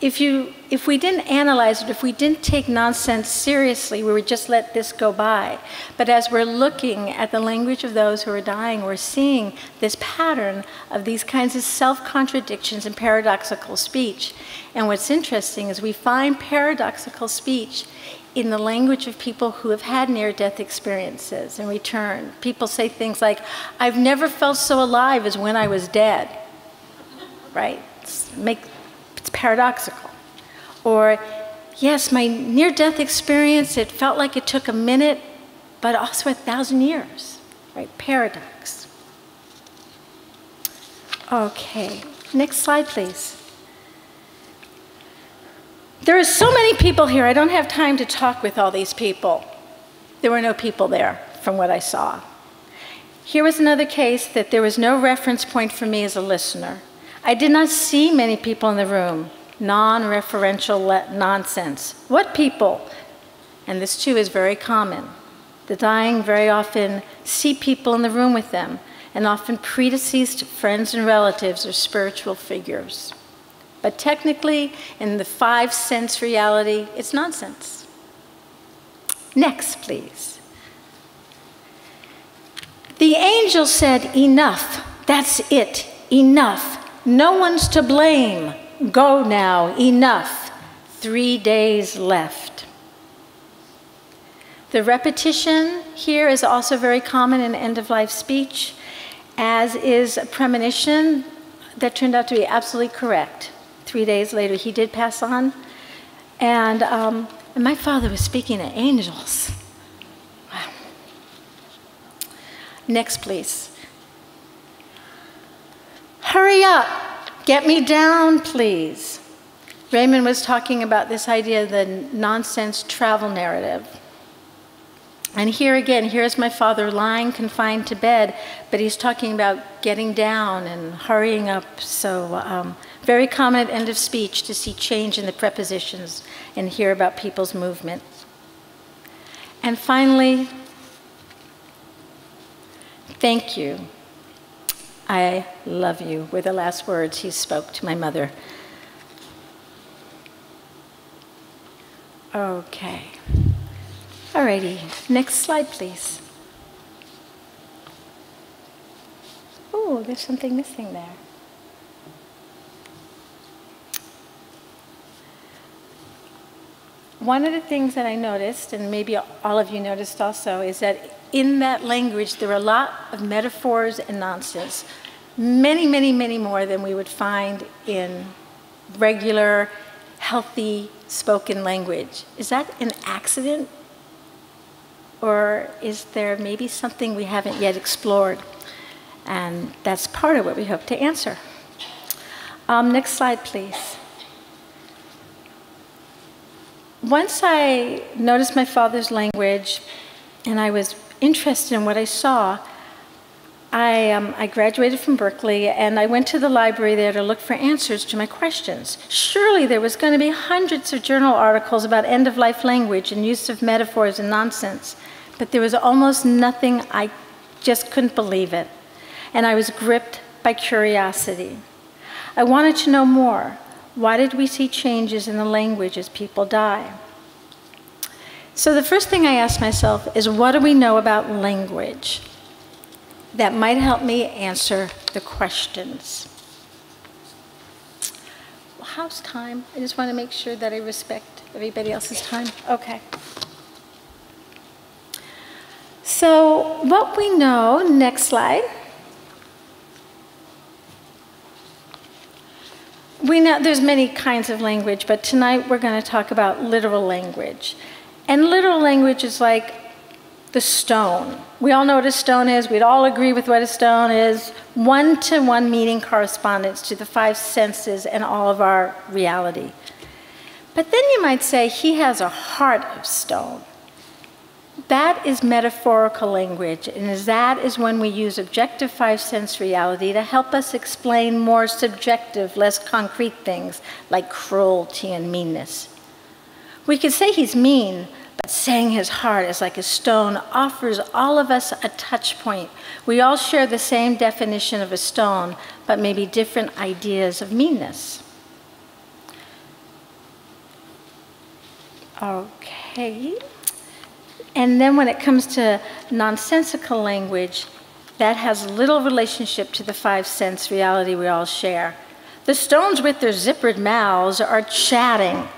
if we didn't analyze it, if we didn't take nonsense seriously, we would just let this go by. But as we're looking at the language of those who are dying, we're seeing this pattern of these kinds of self-contradictions and paradoxical speech. And what's interesting is we find paradoxical speech in the language of people who have had near-death experiences and return. People say things like, "I've never felt so alive as when I was dead," right? It's paradoxical. Or, "Yes, my near-death experience, it felt like it took a minute, but also 1,000 years," right? Paradox. Okay, next slide, please. There are so many people here, I don't have time to talk with all these people. There were no people there from what I saw. Here was another case that there was no reference point for me as a listener. I did not see many people in the room. Non-referential nonsense. What people? And this too is very common. The dying very often see people in the room with them, and often predeceased friends and relatives or spiritual figures. But technically, in the 5 sense reality, it's nonsense. Next, please. The angel said, "Enough, that's it, enough. No one's to blame. Go now, enough. 3 days left." The repetition here is also very common in end-of-life speech, as is a premonition that turned out to be absolutely correct. 3 days later, he did pass on. And my father was speaking to angels. Wow. Next, please. Hurry up. Get me down, please. Raymond was talking about this idea of the nonsense travel narrative. And here again, here's my father lying confined to bed, but he's talking about getting down and hurrying up. So very common at end of speech to see change in the prepositions and hear about people's movement. And finally, thank you. I love you were the last words he spoke to my mother. Okay. Alrighty, next slide, please. Oh, there's something missing there. One of the things that I noticed, and maybe all of you noticed also, is that in that language there are a lot of metaphors and nonsense. Many, many, many more than we would find in regular, healthy, spoken language. Is that an accident? Or is there maybe something we haven't yet explored? And that's part of what we hope to answer. Next slide, please. Once I noticed my father's language, and I was interested in what I saw. I graduated from Berkeley, and I went to the library there to look for answers to my questions. Surely there was going to be hundreds of journal articles about end-of-life language and use of metaphors and nonsense, but there was almost nothing. I just couldn't believe it, and I was gripped by curiosity. I wanted to know more. Why did we see changes in the language as people die? So the first thing I asked myself is, what do we know about language that might help me answer the questions? Well, how's time? I just want to make sure that I respect everybody else's time. Okay. So what we know, next slide. We know there's many kinds of language, but tonight we're going to talk about literal language. And literal language is like the stone. We all know what a stone is. We'd all agree with what a stone is. One-to-one meaning correspondence to the five senses and all of our reality. But then you might say, he has a heart of stone. That is metaphorical language, and that is when we use objective five-sense reality to help us explain more subjective, less concrete things like cruelty and meanness. We could say he's mean, but saying his heart is like a stone offers all of us a touch point. We all share the same definition of a stone, but maybe different ideas of meanness. Okay. And then when it comes to nonsensical language, that has little relationship to the five-sense reality we all share. The stones with their zippered mouths are chatting.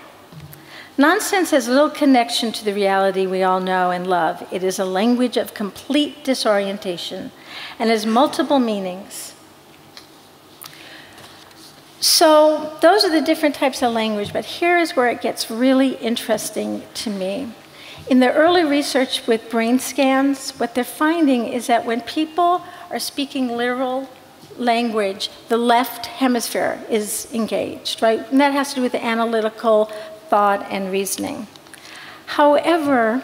Nonsense has little connection to the reality we all know and love. It is a language of complete disorientation and has multiple meanings. So those are the different types of language, but here is where it gets really interesting to me. In the early research with brain scans, what they're finding is that when people are speaking literal language, the left hemisphere is engaged, right? And that has to do with the analytical thought and reasoning. However,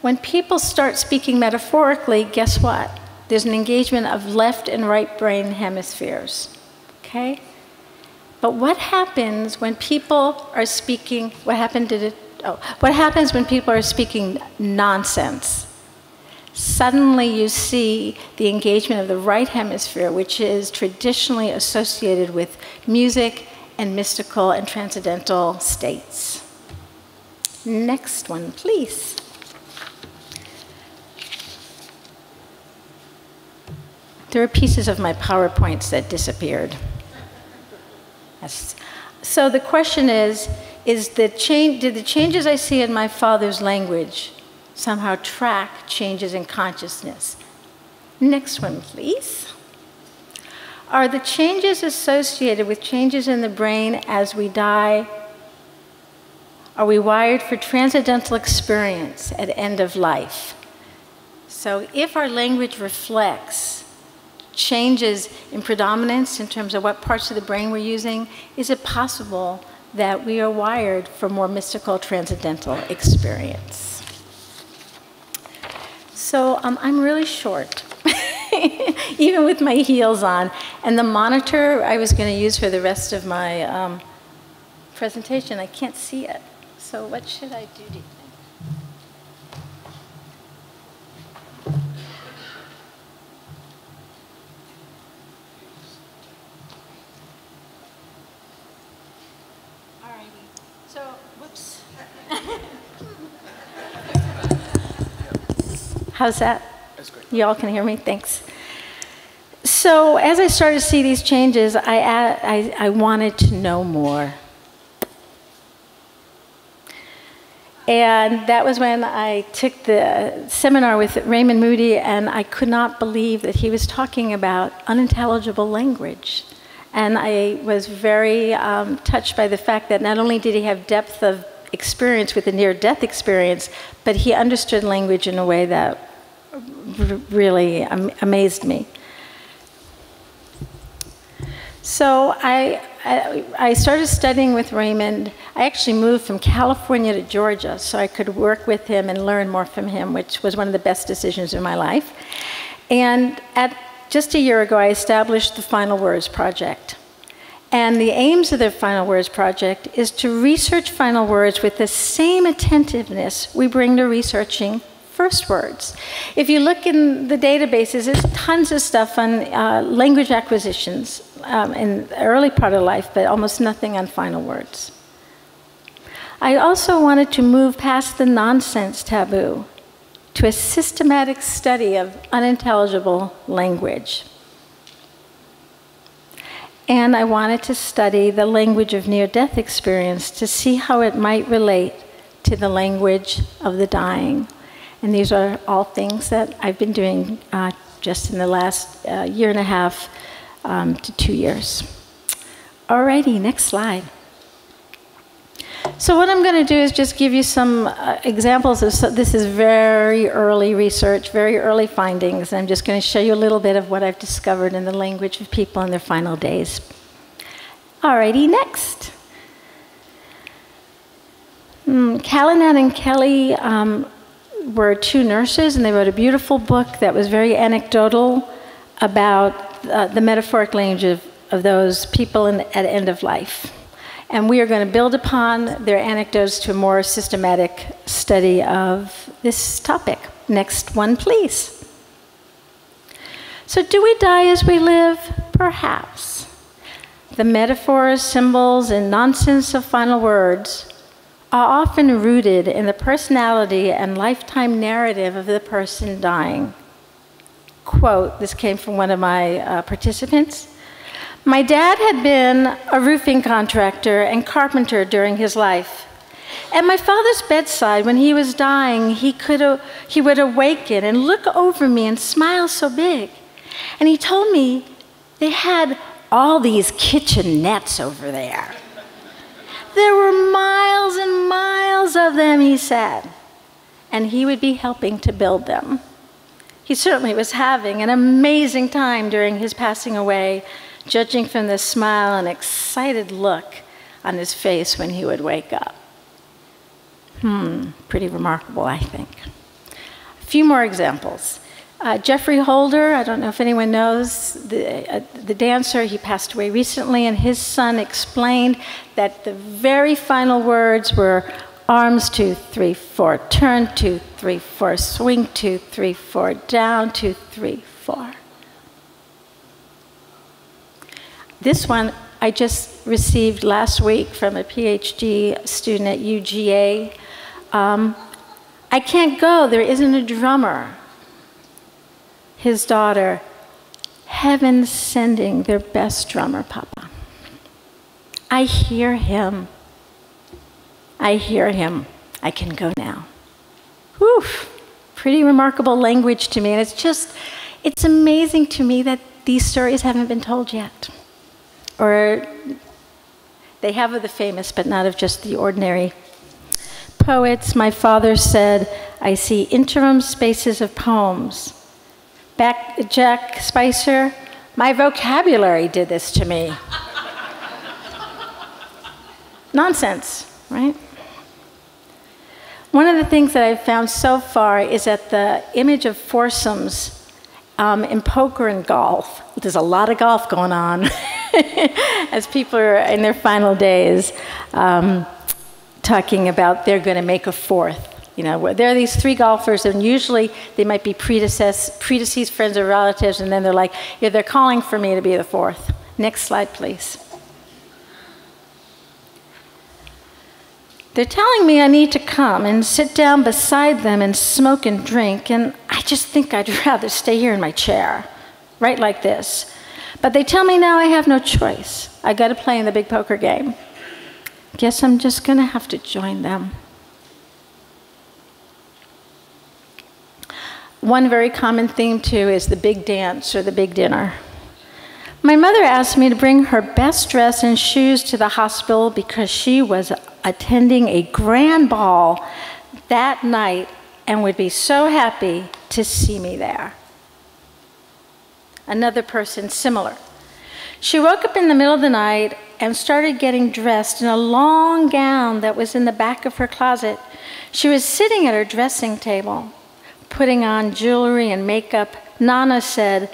when people start speaking metaphorically, guess what? There's an engagement of left and right brain hemispheres, okay? But what happens when people are speaking, what happens when people are speaking nonsense? Suddenly you see the engagement of the right hemisphere, which is traditionally associated with music and mystical and transcendental states. Next one, please. There are pieces of my PowerPoints that disappeared. Yes. So the question is did the changes I see in my father's language somehow track changes in consciousness? Next one, please. Are the changes associated with changes in the brain as we die? Are we wired for transcendental experience at end of life? So if our language reflects changes in predominance in terms of what parts of the brain we're using, is it possible that we are wired for more mystical transcendental experience? So I'm really short, even with my heels on. And the monitor I was going to use for the rest of my presentation, I can't see it. So what should I do, do you think? So, whoops. How's that? That's great. You all can hear me? Thanks. So, as I started to see these changes, I wanted to know more. And that was when I took the seminar with Raymond Moody, and I could not believe that he was talking about unintelligible language. And I was very touched by the fact that not only did he have depth of experience with the near-death experience, but he understood language in a way that really amazed me. So I started studying with Raymond. I actually moved from California to Georgia so I could work with him and learn more from him, which was one of the best decisions in my life. And just a year ago, I established the Final Words Project. And the aims of the Final Words Project is to research final words with the same attentiveness we bring to researching first words. If you look in the databases, there's tons of stuff on language acquisitions in the early part of life, but almost nothing on final words. I also wanted to move past the nonsense taboo to a systematic study of unintelligible language. And I wanted to study the language of near-death experience to see how it might relate to the language of the dying. And these are all things that I've been doing just in the last year and a half to 2 years. Alrighty, next slide. So what I'm going to do is just give you some examples of, this is very early research, very early findings. I'm just going to show you a little bit of what I've discovered in the language of people in their final days. Alrighty, next. Callanan and Kelly were two nurses, and they wrote a beautiful book that was very anecdotal about the metaphoric language of those people at the end of life. And we are going to build upon their anecdotes to a more systematic study of this topic. Next one, please. So do we die as we live? Perhaps. The metaphors, symbols, and nonsense of final words are often rooted in the personality and lifetime narrative of the person dying. Quote, this came from one of my participants. My dad had been a roofing contractor and carpenter during his life. At my father's bedside, when he was dying, he would awaken and look over me and smile so big. And he told me they had all these kitchenettes over there. There were miles and miles of them, he said, and he would be helping to build them. He certainly was having an amazing time during his passing away, judging from the smile and excited look on his face when he would wake up. Pretty remarkable, I think. A few more examples. Jeffrey Holder, I don't know if anyone knows, the dancer, he passed away recently, and his son explained that the very final words were arms 2, 3, 4, turn 2, 3, 4, swing 2, 3, 4, down 2, 3, 4. This one I just received last week from a PhD student at UGA. I can't go, there isn't a drummer. His daughter, heaven's sending their best drummer, Papa. I hear him. I hear him. I can go now. Whew, pretty remarkable language to me. And it's amazing to me that these stories haven't been told yet. Or they have of the famous, but not of just the ordinary. Poets, my father said, I see interim spaces of poems. Jack Spicer, my vocabulary did this to me. Nonsense, right? One of the things that I've found so far is that the image of foursomes in poker and golf, there's a lot of golf going on as people are in their final days talking about they're going to make a fourth. You know, there are these three golfers, and usually they might be predeceased friends or relatives, and then they're like, yeah, they're calling for me to be the fourth. Next slide, please. They're telling me I need to come and sit down beside them and smoke and drink, and I just think I'd rather stay here in my chair, right like this. But they tell me now I have no choice. I got to play in the big poker game. Guess I'm just going to have to join them. One very common theme, too, is the big dance or the big dinner. My mother asked me to bring her best dress and shoes to the hospital because she was attending a grand ball that night and would be so happy to see me there. Another person similar. She woke up in the middle of the night and started getting dressed in a long gown that was in the back of her closet. She was sitting at her dressing table, putting on jewelry and makeup. Nana said,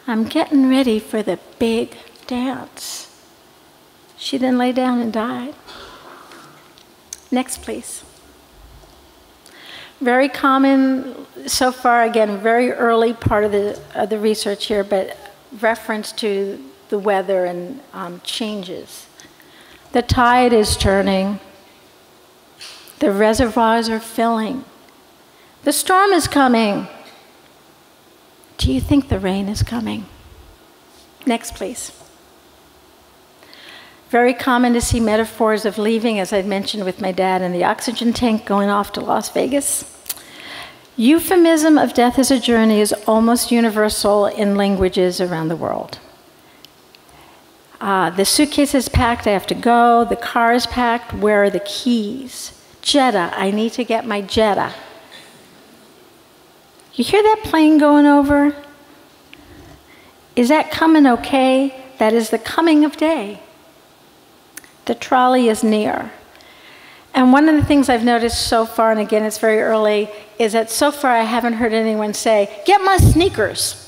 "I'm getting ready for the big dance." She then lay down and died. Next, please. Very common so far, again, very early part of the research here, but reference to the weather and changes. The tide is turning. The reservoirs are filling. The storm is coming. Do you think the rain is coming? Next, please. Very common to see metaphors of leaving, as I'd mentioned with my dad in the oxygen tank going off to Las Vegas. Euphemism of death as a journey is almost universal in languages around the world. The suitcase is packed, I have to go. The car is packed, where are the keys? Jetta, I need to get my Jetta. You hear that plane going over? Is that coming okay? That is the coming of day. The trolley is near. And one of the things I've noticed so far, and again, it's very early, is that so far I haven't heard anyone say, "Get my sneakers."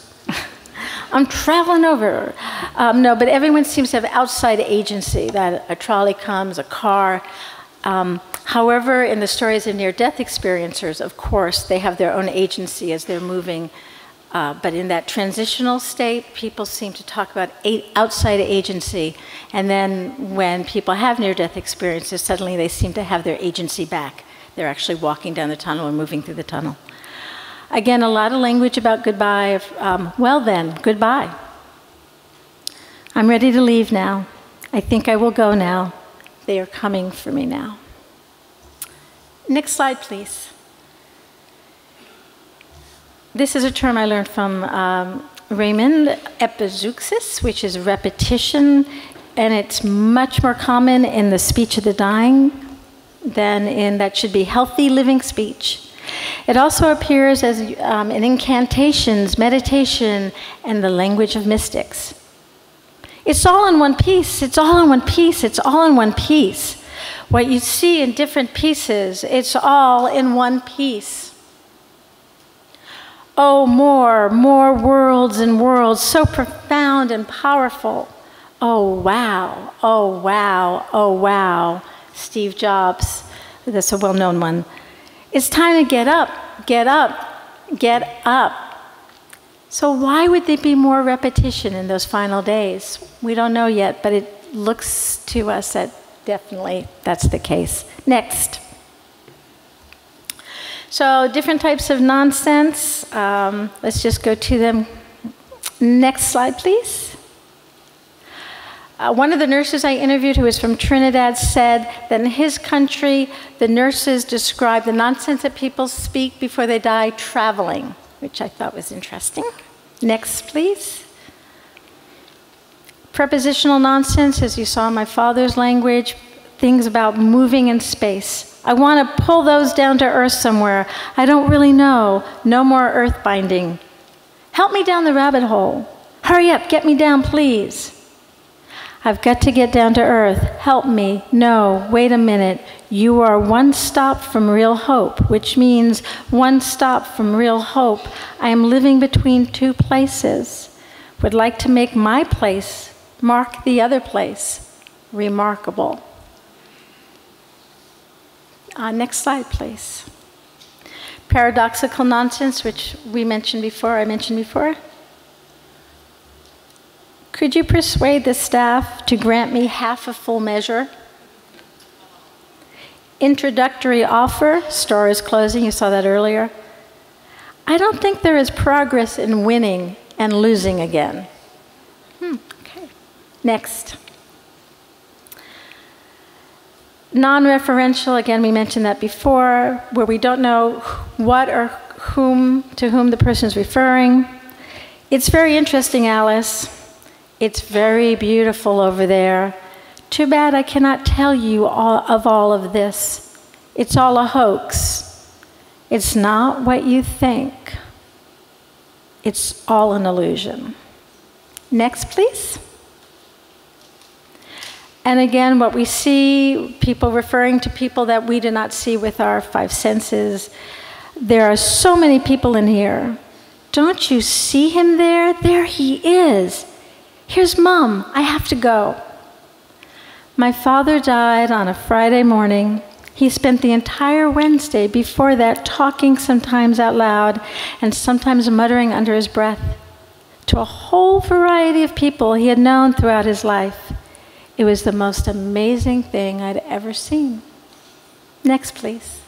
I'm traveling over. No, but everyone seems to have outside agency, that a trolley comes, a car. However, in the stories of near-death experiencers, of course, they have their own agency as they're moving. But in that transitional state, people seem to talk about outside agency. And then when people have near-death experiences, suddenly they seem to have their agency back. They're actually walking down the tunnel or moving through the tunnel. Again, a lot of language about goodbye. Well then, goodbye. I'm ready to leave now. I think I will go now. They are coming for me now. Next slide, please. This is a term I learned from Raymond, epizeuxis, which is repetition, and it's much more common in the speech of the dying than in that should be healthy living speech. It also appears as in incantations, meditation, and the language of mystics. It's all in one piece, it's all in one piece, it's all in one piece. What you see in different pieces, it's all in one piece. Oh, more worlds and worlds, so profound and powerful. Oh, wow, oh, wow, oh, wow. Steve Jobs, that's a well-known one. It's time to get up, get up, get up. So why would there be more repetition in those final days? We don't know yet, but it looks to us that definitely that's the case. Next. So different types of nonsense. Let's just go to them. Next slide, please. One of the nurses I interviewed, who was from Trinidad, said that in his country, the nurses describe the nonsense that people speak before they die traveling, which I thought was interesting. Next, please. Prepositional nonsense, as you saw in my father's language, things about moving in space. I want to pull those down to earth somewhere. I don't really know. No more earth binding. Help me down the rabbit hole. Hurry up, get me down, please. I've got to get down to earth. Help me. No, wait a minute. You are one stop from real hope, which means one stop from real hope. I am living between two places. Would like to make my place mark the other place. Remarkable. Next slide, please. Paradoxical nonsense, which I mentioned before. Could you persuade the staff to grant me half a full measure? Introductory offer, store is closing, you saw that earlier. I don't think there is progress in winning and losing again. Okay. Next. Non-referential, again, we mentioned that before, where we don't know what or to whom the person is referring. It's very interesting, Alice. It's very beautiful over there. Too bad I cannot tell you all of this. It's all a hoax. It's not what you think. It's all an illusion. Next, please. And again, what we see, people referring to people that we do not see with our five senses. There are so many people in here. Don't you see him there? There he is. Here's Mom. I have to go. My father died on a Friday morning. He spent the entire Wednesday before that talking sometimes out loud and sometimes muttering under his breath to a whole variety of people he had known throughout his life. It was the most amazing thing I'd ever seen. Next, please.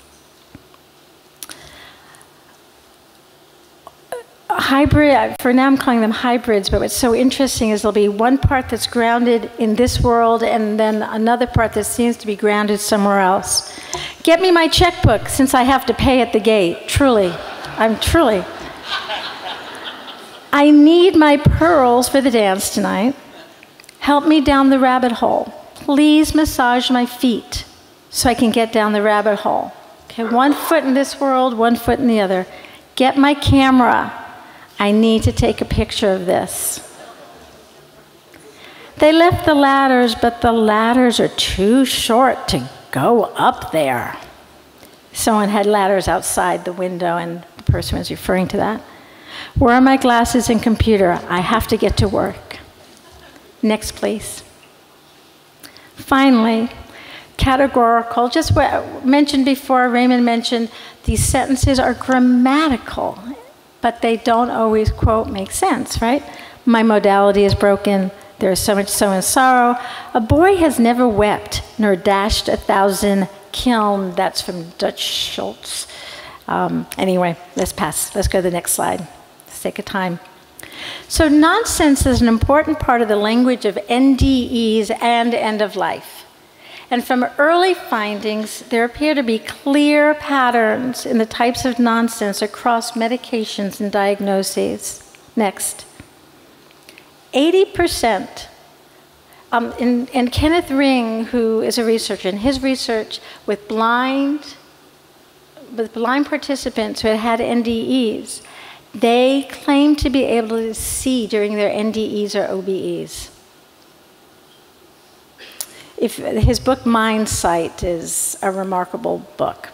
Hybrid, for now I'm calling them hybrids, but what's so interesting is there'll be one part that's grounded in this world and then another part that seems to be grounded somewhere else. Get me my checkbook since I have to pay at the gate. Truly. I need my pearls for the dance tonight. Help me down the rabbit hole. Please massage my feet so I can get down the rabbit hole. Okay, one foot in this world, one foot in the other. Get my camera. I need to take a picture of this. They left the ladders, but the ladders are too short to go up there. Someone had ladders outside the window, and the person was referring to that. Where are my glasses and computer? I have to get to work. Next, please. Finally, categorical. Just what mentioned before, Raymond mentioned, these sentences are grammatical, but they don't always, quote, make sense, right? My modality is broken. There is so much so in sorrow. A boy has never wept, nor dashed 1,000 kiln. That's from Dutch Schultz. Anyway, let's pass. Let's go to the next slide. For the sake of time. So nonsense is an important part of the language of NDEs and end of life. And from early findings, there appear to be clear patterns in the types of nonsense across medications and diagnoses. Next. 80%, and Kenneth Ring, who is a researcher, in his research with blind participants who had NDEs, they claim to be able to see during their NDEs or OBEs. His book, Mind Sight, is a remarkable book.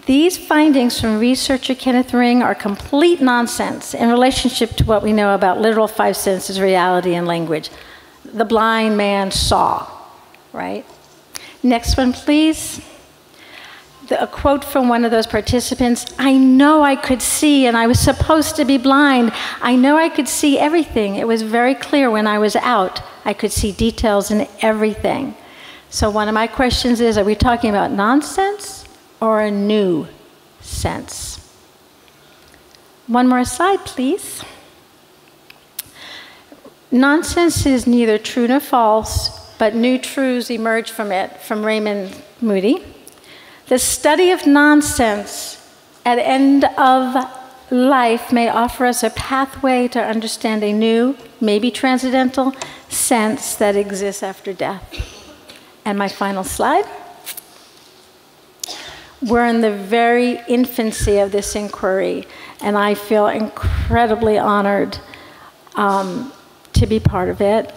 These findings from researcher Kenneth Ring are complete nonsense in relationship to what we know about literal five senses, reality, and language. The blind man saw, right? Next one, please. A quote from one of those participants, I know I could see and I was supposed to be blind. I know I could see everything. It was very clear when I was out. I could see details in everything. So one of my questions is, are we talking about nonsense or a new sense? One more slide, please. Nonsense is neither true nor false, but new truths emerge from it, from Raymond Moody. The study of nonsense at end of life may offer us a pathway to understand a new, maybe transcendental, sense that exists after death. And my final slide. We're in the very infancy of this inquiry, and I feel incredibly honored to be part of it.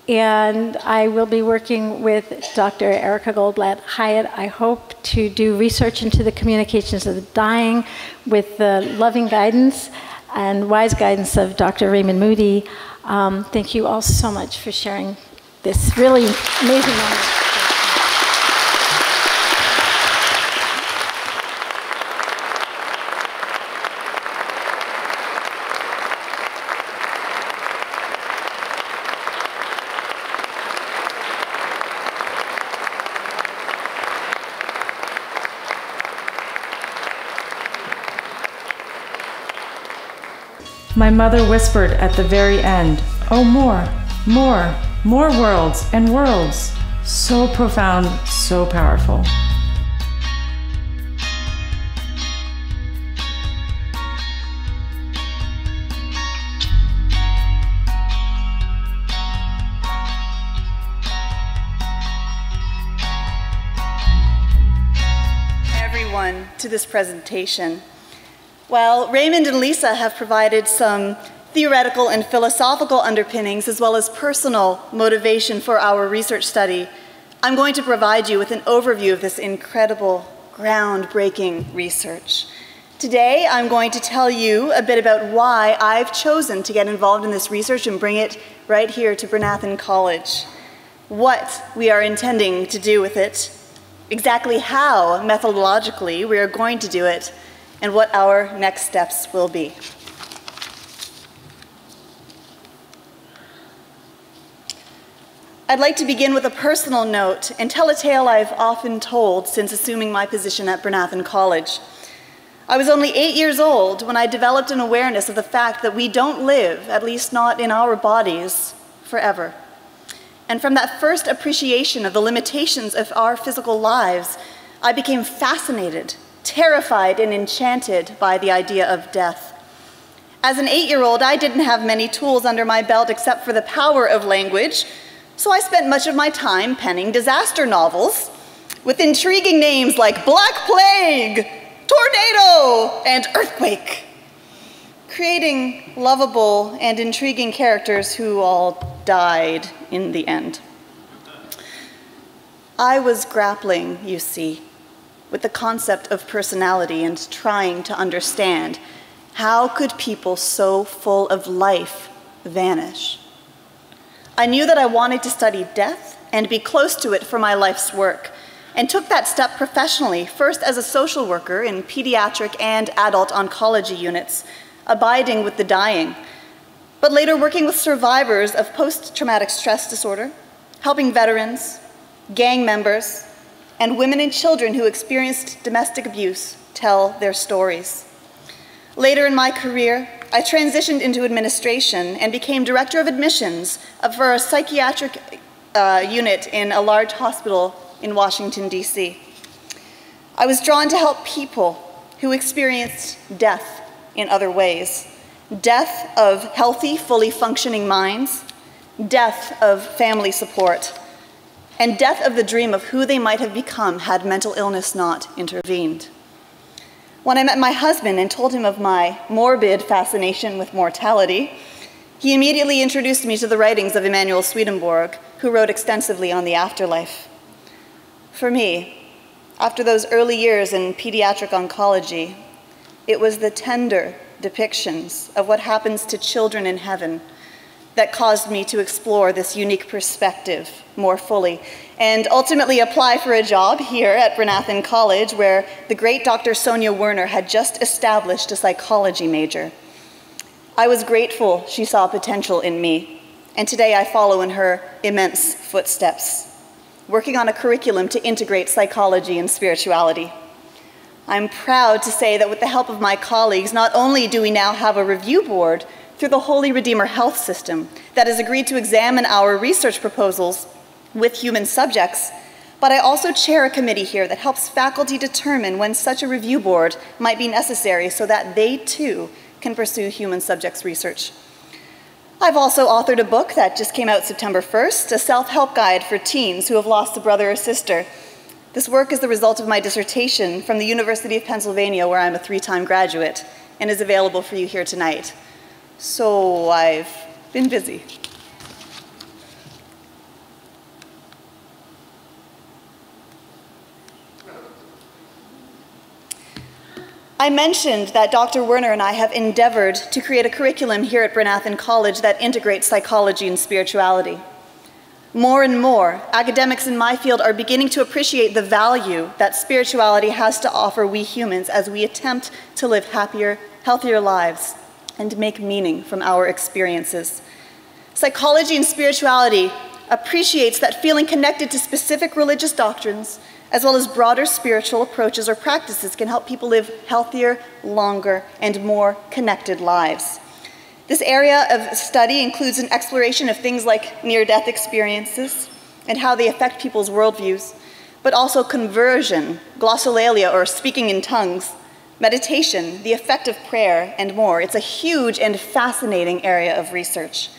And I will be working with Dr. Erica Goldblatt, Hyatt. I hope to do research into the communications of the dying with the loving guidance and wise guidance of Dr. Raymond Moody. Thank you all so much for sharing this really amazing moment. My mother whispered at the very end, oh, more, more, more worlds and worlds. So profound, so powerful. Everyone to this presentation. Well, Raymond and Lisa have provided some theoretical and philosophical underpinnings, as well as personal motivation for our research study, I'm going to provide you with an overview of this incredible, groundbreaking research. Today, I'm going to tell you a bit about why I've chosen to get involved in this research and bring it right here to Bryn Athyn College, what we are intending to do with it, exactly how, methodologically, we are going to do it, and what our next steps will be. I'd like to begin with a personal note and tell a tale I've often told since assuming my position at Bryn Athyn College. I was only 8 years old when I developed an awareness of the fact that we don't live, at least not in our bodies, forever. And from that first appreciation of the limitations of our physical lives, I became fascinated, terrified, and enchanted by the idea of death. As an 8-year-old, I didn't have many tools under my belt except for the power of language, so I spent much of my time penning disaster novels with intriguing names like Black Plague, Tornado, and Earthquake, creating lovable and intriguing characters who all died in the end. I was grappling, you see, with the concept of personality and trying to understand how could people so full of life vanish. I knew that I wanted to study death and be close to it for my life's work, and took that step professionally, first as a social worker in pediatric and adult oncology units, abiding with the dying, but later working with survivors of post-traumatic stress disorder, helping veterans, gang members, and women and children who experienced domestic abuse tell their stories. Later in my career, I transitioned into administration and became director of admissions for a psychiatric unit in a large hospital in Washington, D.C. I was drawn to help people who experienced death in other ways. Death of healthy, fully functioning minds, death of family support, and death of the dream of who they might have become had mental illness not intervened. When I met my husband and told him of my morbid fascination with mortality, he immediately introduced me to the writings of Emanuel Swedenborg, who wrote extensively on the afterlife. For me, after those early years in pediatric oncology, it was the tender depictions of what happens to children in heaven that caused me to explore this unique perspective more fully and ultimately apply for a job here at Bryn Athyn College, where the great Dr. Sonia Werner had just established a psychology major. I was grateful she saw potential in me, and today I follow in her immense footsteps, working on a curriculum to integrate psychology and spirituality. I'm proud to say that with the help of my colleagues, not only do we now have a review board through the Holy Redeemer Health System that has agreed to examine our research proposals with human subjects, but I also chair a committee here that helps faculty determine when such a review board might be necessary so that they too can pursue human subjects research. I've also authored a book that just came out September 1st, a self-help guide for teens who have lost a brother or sister. This work is the result of my dissertation from the University of Pennsylvania, where I'm a 3-time graduate, and is available for you here tonight. So I've been busy. I mentioned that Dr. Werner and I have endeavored to create a curriculum here at Bryn Athyn College that integrates psychology and spirituality. More and more, academics in my field are beginning to appreciate the value that spirituality has to offer we humans as we attempt to live happier, healthier lives and make meaning from our experiences. Psychology and spirituality appreciates that feeling connected to specific religious doctrines, as well as broader spiritual approaches or practices, can help people live healthier, longer, and more connected lives. This area of study includes an exploration of things like near-death experiences and how they affect people's worldviews, but also conversion, glossolalia, or speaking in tongues, meditation, the effect of prayer, and more. It's a huge and fascinating area of research.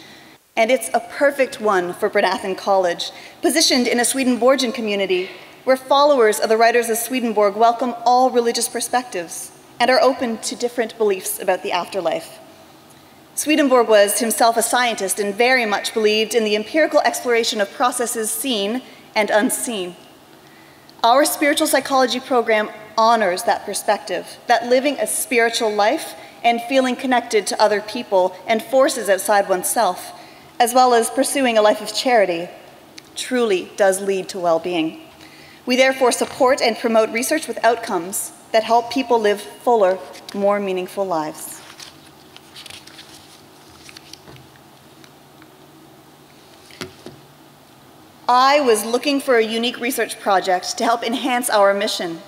And it's a perfect one for Bryn Athyn College, positioned in a Swedenborgian community where followers of the writers of Swedenborg welcome all religious perspectives and are open to different beliefs about the afterlife. Swedenborg was himself a scientist and very much believed in the empirical exploration of processes seen and unseen. Our spiritual psychology program honors that perspective, that living a spiritual life and feeling connected to other people and forces outside oneself, as well as pursuing a life of charity, truly does lead to well-being. We therefore support and promote research with outcomes that help people live fuller, more meaningful lives. I was looking for a unique research project to help enhance our mission,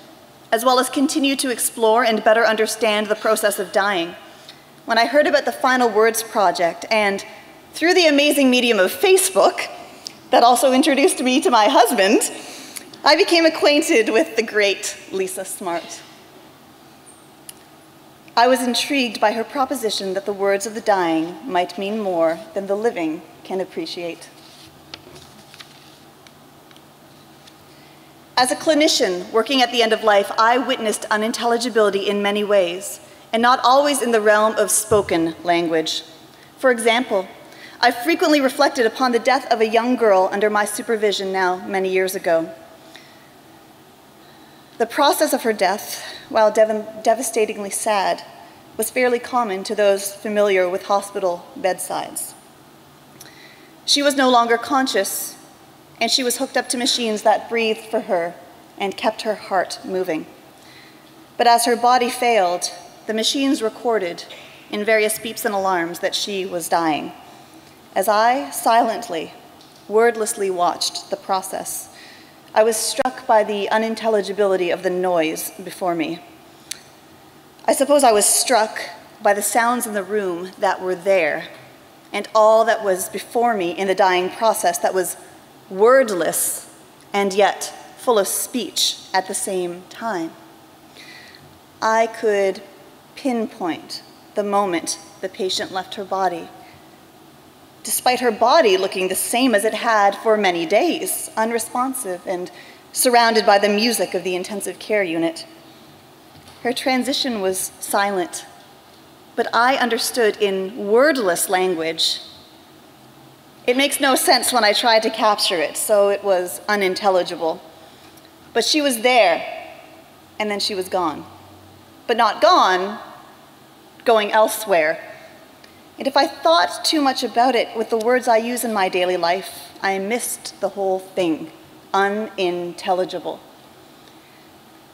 as well as continue to explore and better understand the process of dying, when I heard about the Final Words Project, and through the amazing medium of Facebook, that also introduced me to my husband, I became acquainted with the great Lisa Smartt. I was intrigued by her proposition that the words of the dying might mean more than the living can appreciate. As a clinician working at the end of life, I witnessed unintelligibility in many ways, and not always in the realm of spoken language. For example, I frequently reflected upon the death of a young girl under my supervision now many years ago. The process of her death, while devastatingly sad, was fairly common to those familiar with hospital bedsides. She was no longer conscious, and she was hooked up to machines that breathed for her and kept her heart moving. But as her body failed, the machines recorded in various beeps and alarms that she was dying. As I silently, wordlessly watched the process, I was struck by the unintelligibility of the noise before me. I suppose I was struck by the sounds in the room that were there, and all that was before me in the dying process that was wordless and yet full of speech at the same time. I could pinpoint the moment the patient left her body, despite her body looking the same as it had for many days, unresponsive and surrounded by the music of the intensive care unit. Her transition was silent, but I understood in wordless language. It makes no sense when I tried to capture it, so it was unintelligible. But she was there, and then she was gone. But not gone, going elsewhere. And if I thought too much about it with the words I use in my daily life, I missed the whole thing, unintelligible.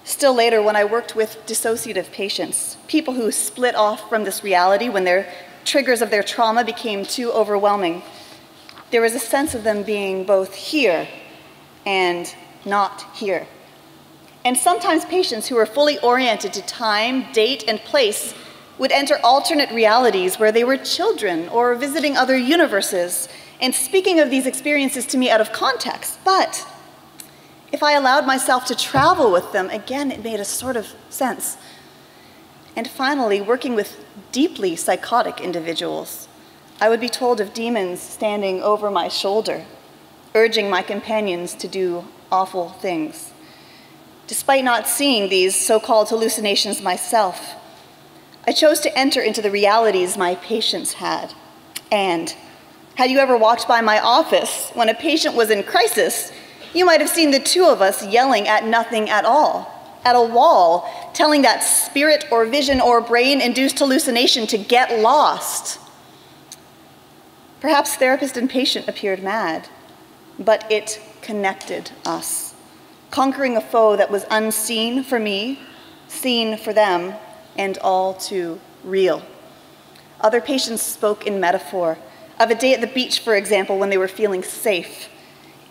Still later, when I worked with dissociative patients, people who split off from this reality when their triggers of their trauma became too overwhelming, there was a sense of them being both here and not here. And sometimes patients who were fully oriented to time, date, and place would enter alternate realities where they were children or visiting other universes and speaking of these experiences to me out of context. But if I allowed myself to travel with them, again, it made a sort of sense. And finally, working with deeply psychotic individuals, I would be told of demons standing over my shoulder, urging my companions to do awful things. Despite not seeing these so-called hallucinations myself, I chose to enter into the realities my patients had. And had you ever walked by my office when a patient was in crisis, you might have seen the two of us yelling at nothing at all, at a wall, telling that spirit or vision or brain-induced hallucination to get lost. Perhaps therapist and patient appeared mad, but it connected us, conquering a foe that was unseen for me, seen for them, and all too real. Other patients spoke in metaphor, of a day at the beach, for example, when they were feeling safe.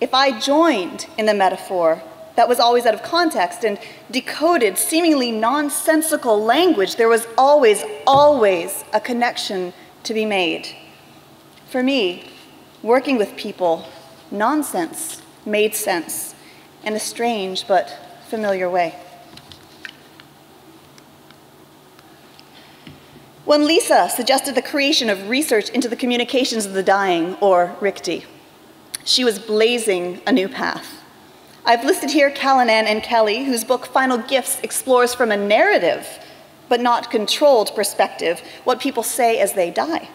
If I joined in the metaphor, that was always out of context and decoded seemingly nonsensical language, there was always a connection to be made. For me, working with people, nonsense made sense in a strange but familiar way. When Lisa suggested the creation of research into the communications of the dying, or RICTI, she was blazing a new path. I've listed here Callanan and Kelly, whose book Final Gifts explores from a narrative, but not controlled perspective, what people say as they die.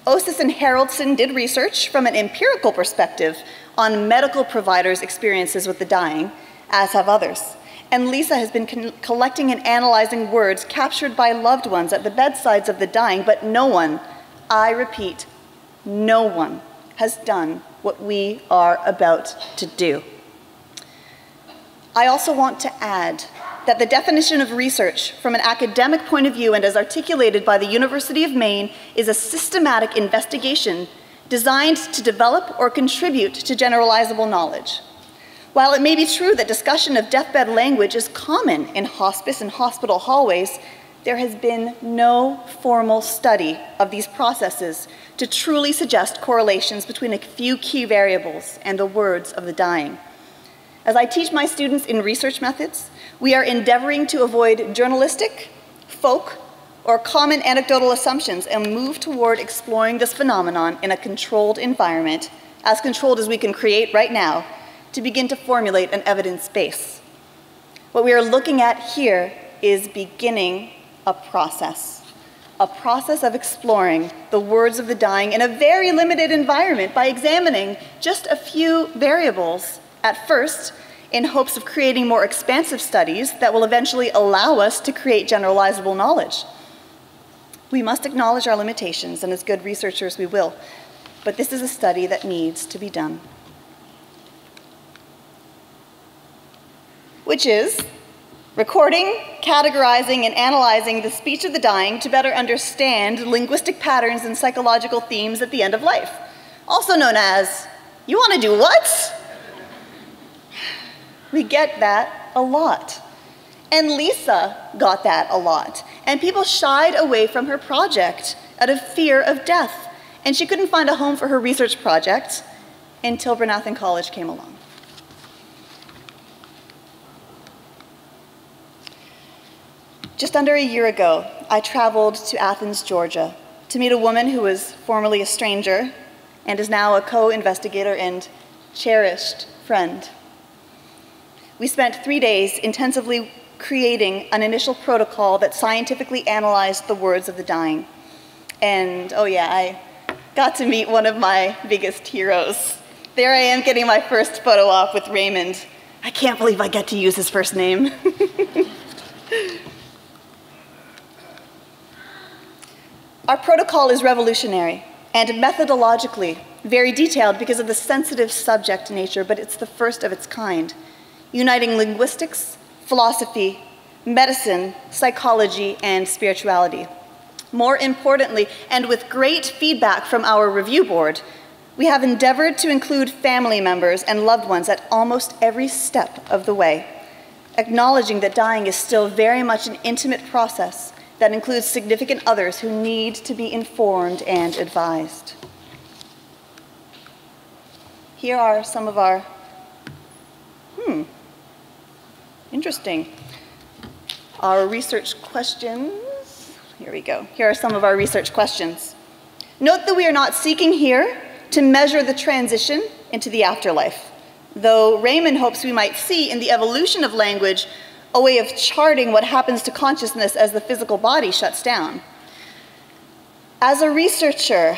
Osis and Haraldson did research from an empirical perspective on medical providers' experiences with the dying, as have others. And Lisa has been collecting and analyzing words captured by loved ones at the bedsides of the dying, but no one, I repeat, no one has done what we are about to do. I also want to add that the definition of research from an academic point of view and as articulated by the University of Maine is a systematic investigation designed to develop or contribute to generalizable knowledge. While it may be true that discussion of deathbed language is common in hospice and hospital hallways, there has been no formal study of these processes to truly suggest correlations between a few key variables and the words of the dying. As I teach my students in research methods, we are endeavoring to avoid journalistic, folk, or common anecdotal assumptions and move toward exploring this phenomenon in a controlled environment, as controlled as we can create right now, to begin to formulate an evidence base. What we are looking at here is beginning a process of exploring the words of the dying in a very limited environment by examining just a few variables at first, in hopes of creating more expansive studies that will eventually allow us to create generalizable knowledge. We must acknowledge our limitations, and as good researchers we will, but this is a study that needs to be done. Which is recording, categorizing, and analyzing the speech of the dying to better understand linguistic patterns and psychological themes at the end of life, also known as, you want to do what? We get that a lot. And Lisa got that a lot. And people shied away from her project out of fear of death. And she couldn't find a home for her research project until Bryn Athyn College came along. Just under a year ago, I traveled to Athens, Georgia, to meet a woman who was formerly a stranger and is now a co-investigator and cherished friend. We spent 3 days intensively creating an initial protocol that scientifically analyzed the words of the dying. And oh yeah, I got to meet one of my biggest heroes. There I am getting my first photo op with Raymond. I can't believe I get to use his first name. Our protocol is revolutionary and methodologically very detailed because of the sensitive subject nature, but it's the first of its kind, uniting linguistics, philosophy, medicine, psychology, and spirituality. More importantly, and with great feedback from our review board, we have endeavored to include family members and loved ones at almost every step of the way, acknowledging that dying is still very much an intimate process that includes significant others who need to be informed and advised. Here are some of our, interesting. Our research questions. Here we go. Here are some of our research questions. Note that we are not seeking here to measure the transition into the afterlife, though Raymond hopes we might see in the evolution of language a way of charting what happens to consciousness as the physical body shuts down. As a researcher,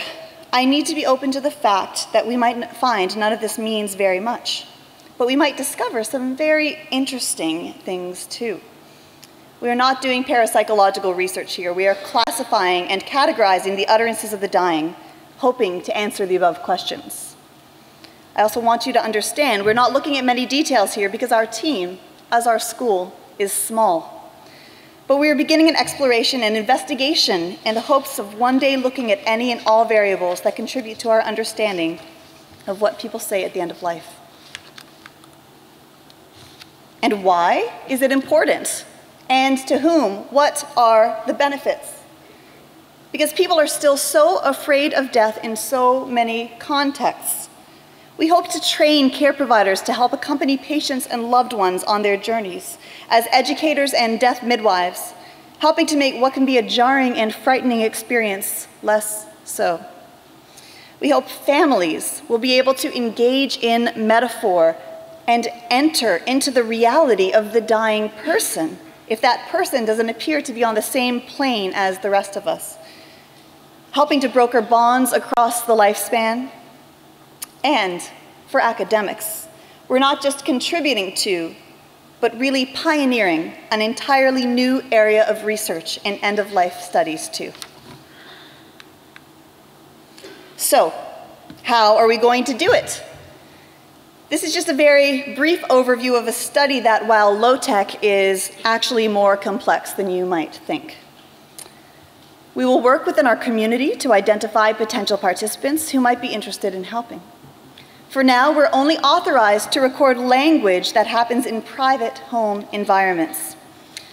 I need to be open to the fact that we might find none of this means very much, but we might discover some very interesting things too. We are not doing parapsychological research here. We are classifying and categorizing the utterances of the dying, hoping to answer the above questions. I also want you to understand we're not looking at many details here because our team, as our school, is small. But we are beginning an exploration and investigation in the hopes of one day looking at any and all variables that contribute to our understanding of what people say at the end of life. And why is it important? And to whom? What are the benefits? Because people are still so afraid of death in so many contexts. We hope to train care providers to help accompany patients and loved ones on their journeys, as educators and death midwives, helping to make what can be a jarring and frightening experience less so. We hope families will be able to engage in metaphor and enter into the reality of the dying person, if that person doesn't appear to be on the same plane as the rest of us. helping to broker bonds across the lifespan. And for academics, we're not just contributing to, but really pioneering an entirely new area of research in end-of-life studies too. So, how are we going to do it? This is just a very brief overview of a study that, while low-tech, is actually more complex than you might think. We will work within our community to identify potential participants who might be interested in helping. For now, we're only authorized to record language that happens in private home environments.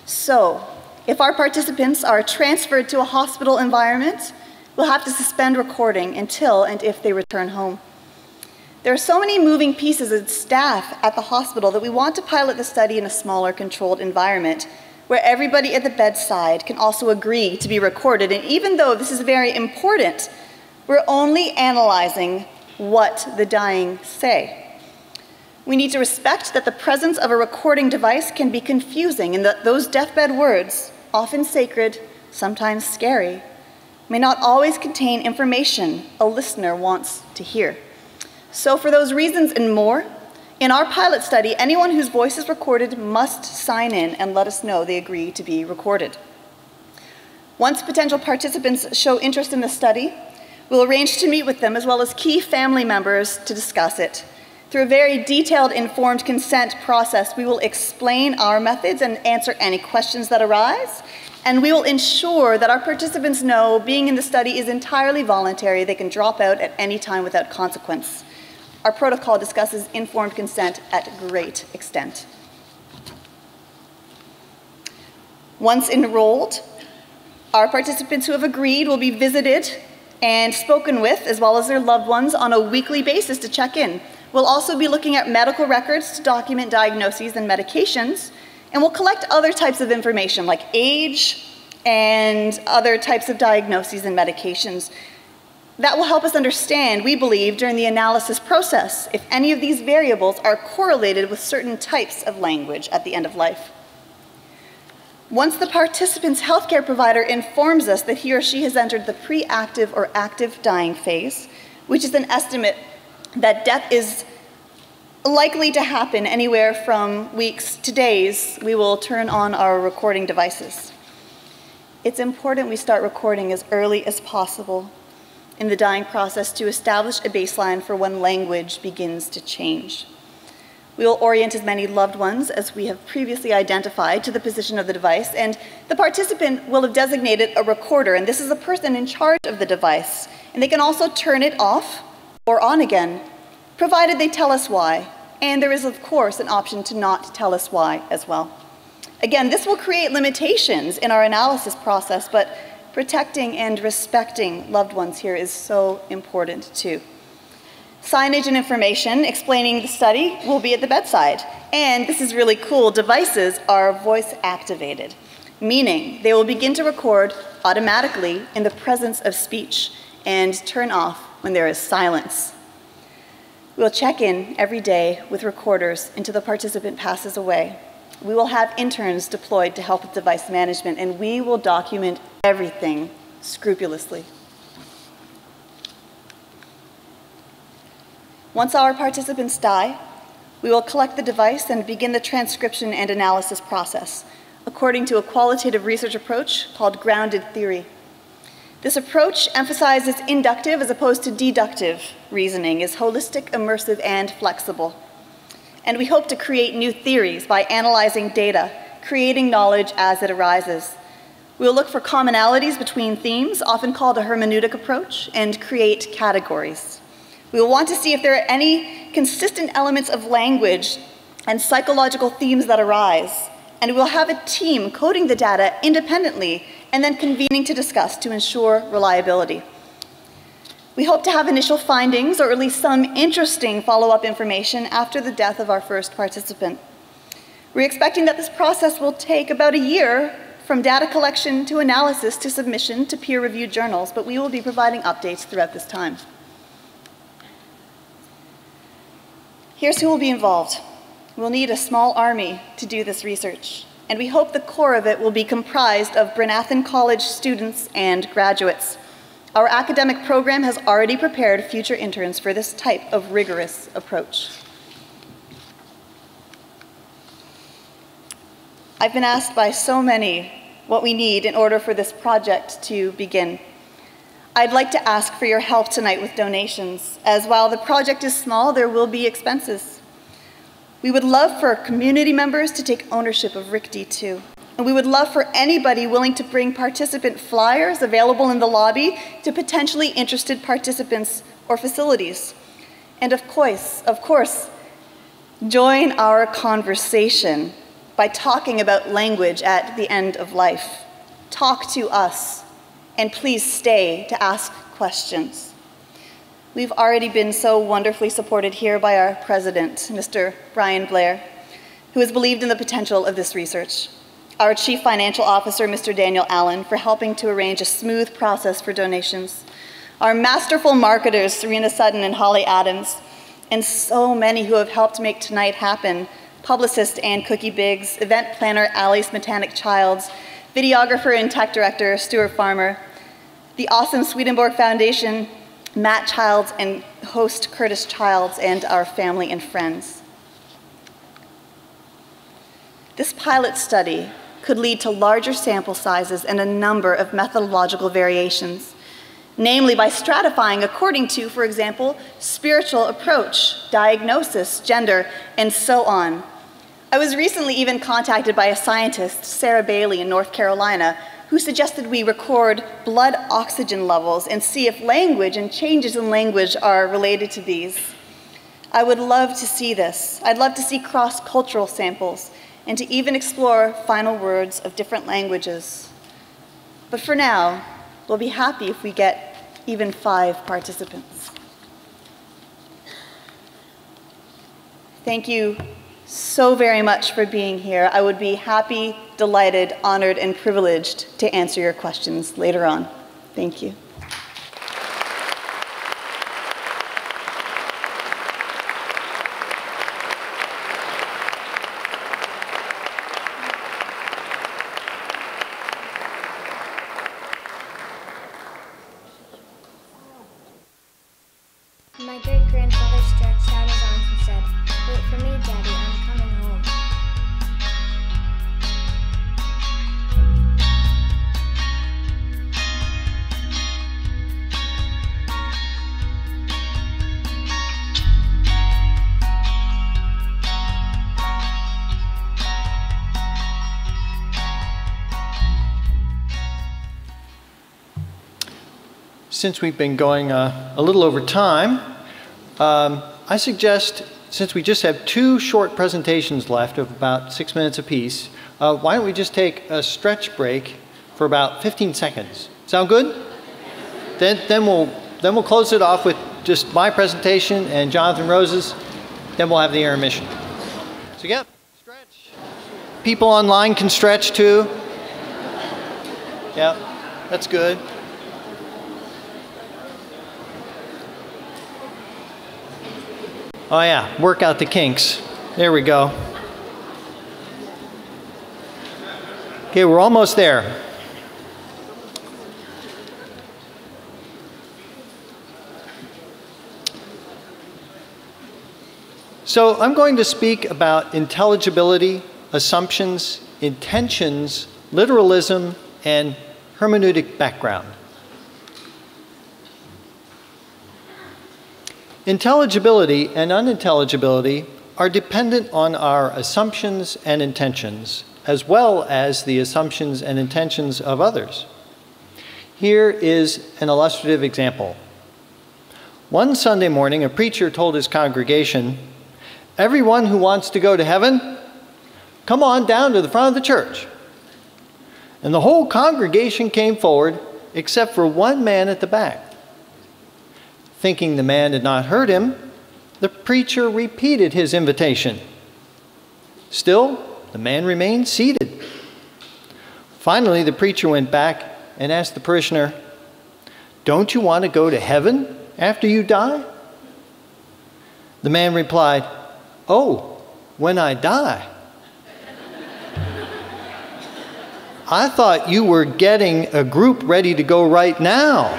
So, if our participants are transferred to a hospital environment, we'll have to suspend recording until and if they return home. There are so many moving pieces and staff at the hospital that we want to pilot the study in a smaller, controlled environment where everybody at the bedside can also agree to be recorded. And even though this is very important, we're only analyzing what the dying say. We need to respect that the presence of a recording device can be confusing and that those deathbed words, often sacred, sometimes scary, may not always contain information a listener wants to hear. So for those reasons and more, in our pilot study, anyone whose voice is recorded must sign in and let us know they agree to be recorded. Once potential participants show interest in the study, we'll arrange to meet with them as well as key family members to discuss it. Through a very detailed, informed consent process, we will explain our methods and answer any questions that arise, and we will ensure that our participants know being in the study is entirely voluntary. They can drop out at any time without consequence. Our protocol discusses informed consent at great extent. Once enrolled, our participants who have agreed will be visited and spoken with, as well as their loved ones, on a weekly basis to check in. We'll also be looking at medical records to document diagnoses and medications, and we'll collect other types of information like age and other types of diagnoses and medications. That will help us understand, we believe, during the analysis process, if any of these variables are correlated with certain types of language at the end of life. Once the participant's healthcare provider informs us that he or she has entered the pre-active or active dying phase, which is an estimate that death is likely to happen anywhere from weeks to days, we will turn on our recording devices. It's important we start recording as early as possible in the dying process to establish a baseline for when language begins to change. We will orient as many loved ones as we have previously identified to the position of the device, and the participant will have designated a recorder, and this is a person in charge of the device, and they can also turn it off or on again, provided they tell us why, and there is, of course, an option to not tell us why as well. Again, this will create limitations in our analysis process, but protecting and respecting loved ones here is so important too. Signage and information explaining the study will be at the bedside. And this is really cool, devices are voice activated, meaning they will begin to record automatically in the presence of speech and turn off when there is silence. We'll check in every day with recorders until the participant passes away. We will have interns deployed to help with device management, and we will document everything scrupulously. Once our participants die, we will collect the device and begin the transcription and analysis process, according to a qualitative research approach called grounded theory. This approach emphasizes inductive as opposed to deductive reasoning, is holistic, immersive, and flexible. And we hope to create new theories by analyzing data, creating knowledge as it arises. We'll look for commonalities between themes, often called a hermeneutic approach, and create categories. We will want to see if there are any consistent elements of language and psychological themes that arise, and we'll have a team coding the data independently and then convening to discuss to ensure reliability. We hope to have initial findings, or at least some interesting follow-up information after the death of our first participant. We're expecting that this process will take about a year from data collection to analysis to submission to peer-reviewed journals, but we will be providing updates throughout this time. Here's who will be involved. We'll need a small army to do this research, and we hope the core of it will be comprised of Bryn Athyn College students and graduates. Our academic program has already prepared future interns for this type of rigorous approach. I've been asked by so many what we need in order for this project to begin. I'd like to ask for your help tonight with donations, as while the project is small, there will be expenses. We would love for community members to take ownership of RICD too. And we would love for anybody willing to bring participant flyers available in the lobby to potentially interested participants or facilities. And of course, join our conversation by talking about language at the end of life. Talk to us, and please stay to ask questions. We've already been so wonderfully supported here by our president, Mr. Brian Blair, who has believed in the potential of this research. Our Chief Financial Officer, Mr. Daniel Allen, for helping to arrange a smooth process for donations. Our masterful marketers, Serena Sutton and Holly Adams, and so many who have helped make tonight happen. Publicist Ann Cookie Biggs, event planner Allie Smetanic-Childs, videographer and tech director Stuart Farmer, the awesome Swedenborg Foundation, Matt Childs, and host Curtis Childs, and our family and friends. This pilot study could lead to larger sample sizes and a number of methodological variations, namely by stratifying according to, for example, spiritual approach, diagnosis, gender, and so on. I was recently even contacted by a scientist, Sarah Bailey in North Carolina, who suggested we record blood oxygen levels and see if language and changes in language are related to these. I would love to see this. I'd love to see cross-cultural samples and to even explore final words of different languages. But for now, we'll be happy if we get even 5 participants. Thank you so very much for being here. I would be happy, delighted, honored, and privileged to answer your questions later on. Thank you. My great-grandfather stretched out his arms and said, "Wait for me, Daddy, I'm coming home." Since we've been going a little over time, I suggest, since we just have 2 short presentations left of about 6 minutes apiece, why don't we just take a stretch break for about 15 seconds? Sound good? Then we'll close it off with just my presentation and Jonathan Rose's. Then we'll have the intermission. So yeah, stretch. People online can stretch too. Yeah, that's good. Oh yeah, work out the kinks. There we go. Okay, we're almost there. So I'm going to speak about intelligibility, assumptions, intentions, literalism, and hermeneutic background. Intelligibility and unintelligibility are dependent on our assumptions and intentions, as well as the assumptions and intentions of others. Here is an illustrative example. One Sunday morning, a preacher told his congregation, "Everyone who wants to go to heaven, come on down to the front of the church." And the whole congregation came forward, except for one man at the back. Thinking the man had not heard him, the preacher repeated his invitation. Still, the man remained seated. Finally, the preacher went back and asked the parishioner, "Don't you want to go to heaven after you die?" The man replied, "Oh, when I die." "I thought you were getting a group ready to go right now."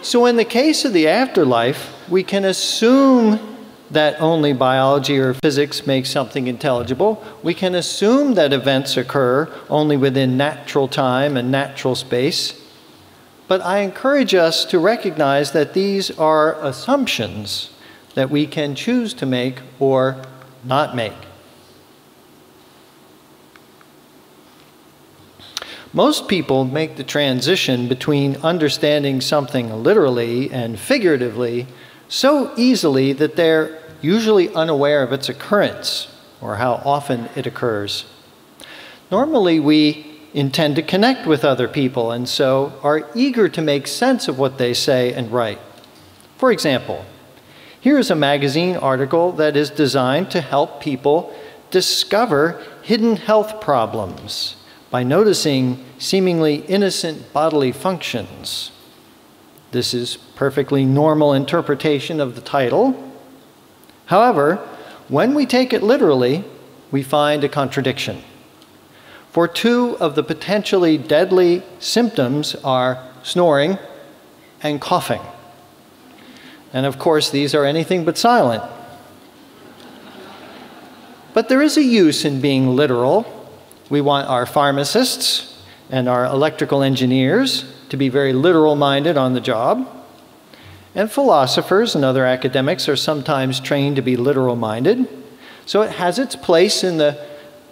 So in the case of the afterlife, we can assume that only biology or physics makes something intelligible. We can assume that events occur only within natural time and natural space. But I encourage us to recognize that these are assumptions that we can choose to make or not make. Most people make the transition between understanding something literally and figuratively so easily that they're usually unaware of its occurrence or how often it occurs. Normally, we intend to connect with other people and so are eager to make sense of what they say and write. For example, here is a magazine article that is designed to help people discover hidden health problems by noticing seemingly innocent bodily functions. This is perfectly normal interpretation of the title. However, when we take it literally, we find a contradiction. For two of the potentially deadly symptoms are snoring and coughing. And of course, these are anything but silent. But there is a use in being literal. We want our pharmacists and our electrical engineers to be very literal-minded on the job. And philosophers and other academics are sometimes trained to be literal-minded. So it has its place in the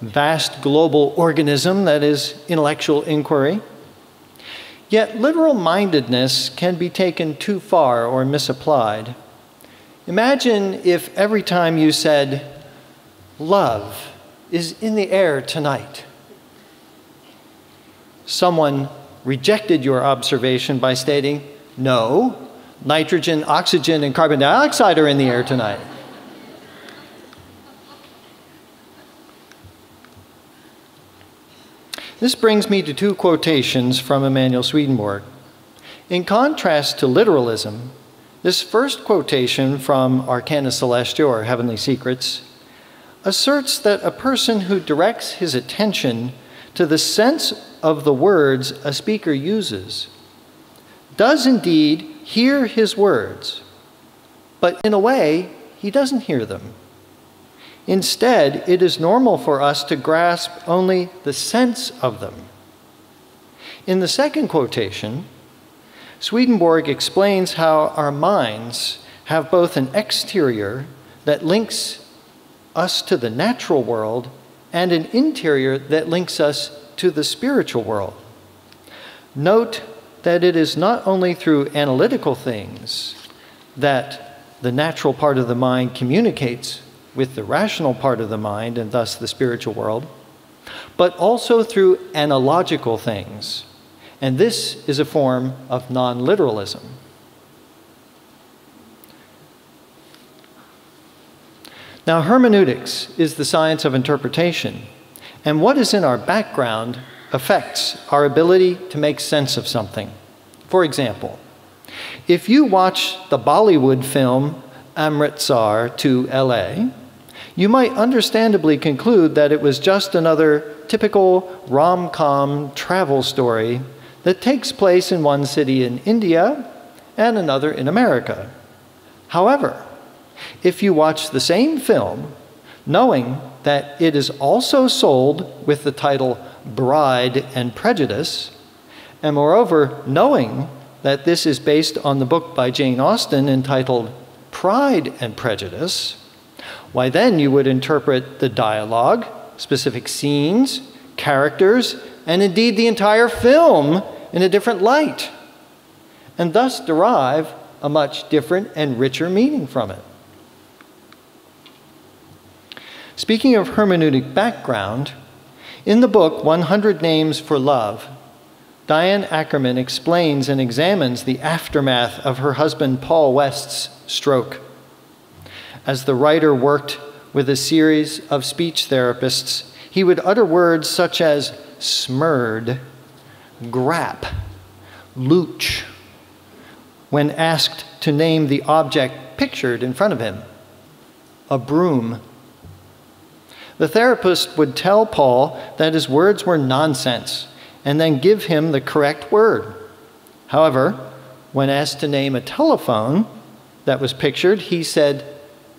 vast global organism that is intellectual inquiry. Yet literal-mindedness can be taken too far or misapplied. Imagine if every time you said, "Love is in the air tonight," someone rejected your observation by stating, "No, nitrogen, oxygen, and carbon dioxide are in the air tonight." This brings me to two quotations from Emanuel Swedenborg. In contrast to literalism, this first quotation from Arcana Celestia, or Heavenly Secrets, asserts that a person who directs his attention to the sense of the words a speaker uses does indeed hear his words, but in a way, he doesn't hear them. Instead, it is normal for us to grasp only the sense of them. In the second quotation, Swedenborg explains how our minds have both an exterior that links us to the natural world and an interior that links us to the spiritual world. Note that it is not only through analytical things that the natural part of the mind communicates with the rational part of the mind, and thus the spiritual world, but also through analogical things. And this is a form of non-literalism. Now, hermeneutics is the science of interpretation, and what is in our background affects our ability to make sense of something. For example, if you watch the Bollywood film Amritsar to LA, you might understandably conclude that it was just another typical rom-com travel story that takes place in one city in India and another in America. However, if you watch the same film, knowing that it is also sold with the title Bride and Prejudice, and moreover, knowing that this is based on the book by Jane Austen entitled Pride and Prejudice, why then you would interpret the dialogue, specific scenes, characters, and indeed the entire film in a different light, and thus derive a much different and richer meaning from it. Speaking of hermeneutic background, in the book 100 Names for Love, Diane Ackerman explains and examines the aftermath of her husband Paul West's stroke. As the writer worked with a series of speech therapists, he would utter words such as smurd, grap, looch, when asked to name the object pictured in front of him, a broom. The therapist would tell Paul that his words were nonsense and then give him the correct word. However, when asked to name a telephone that was pictured, he said,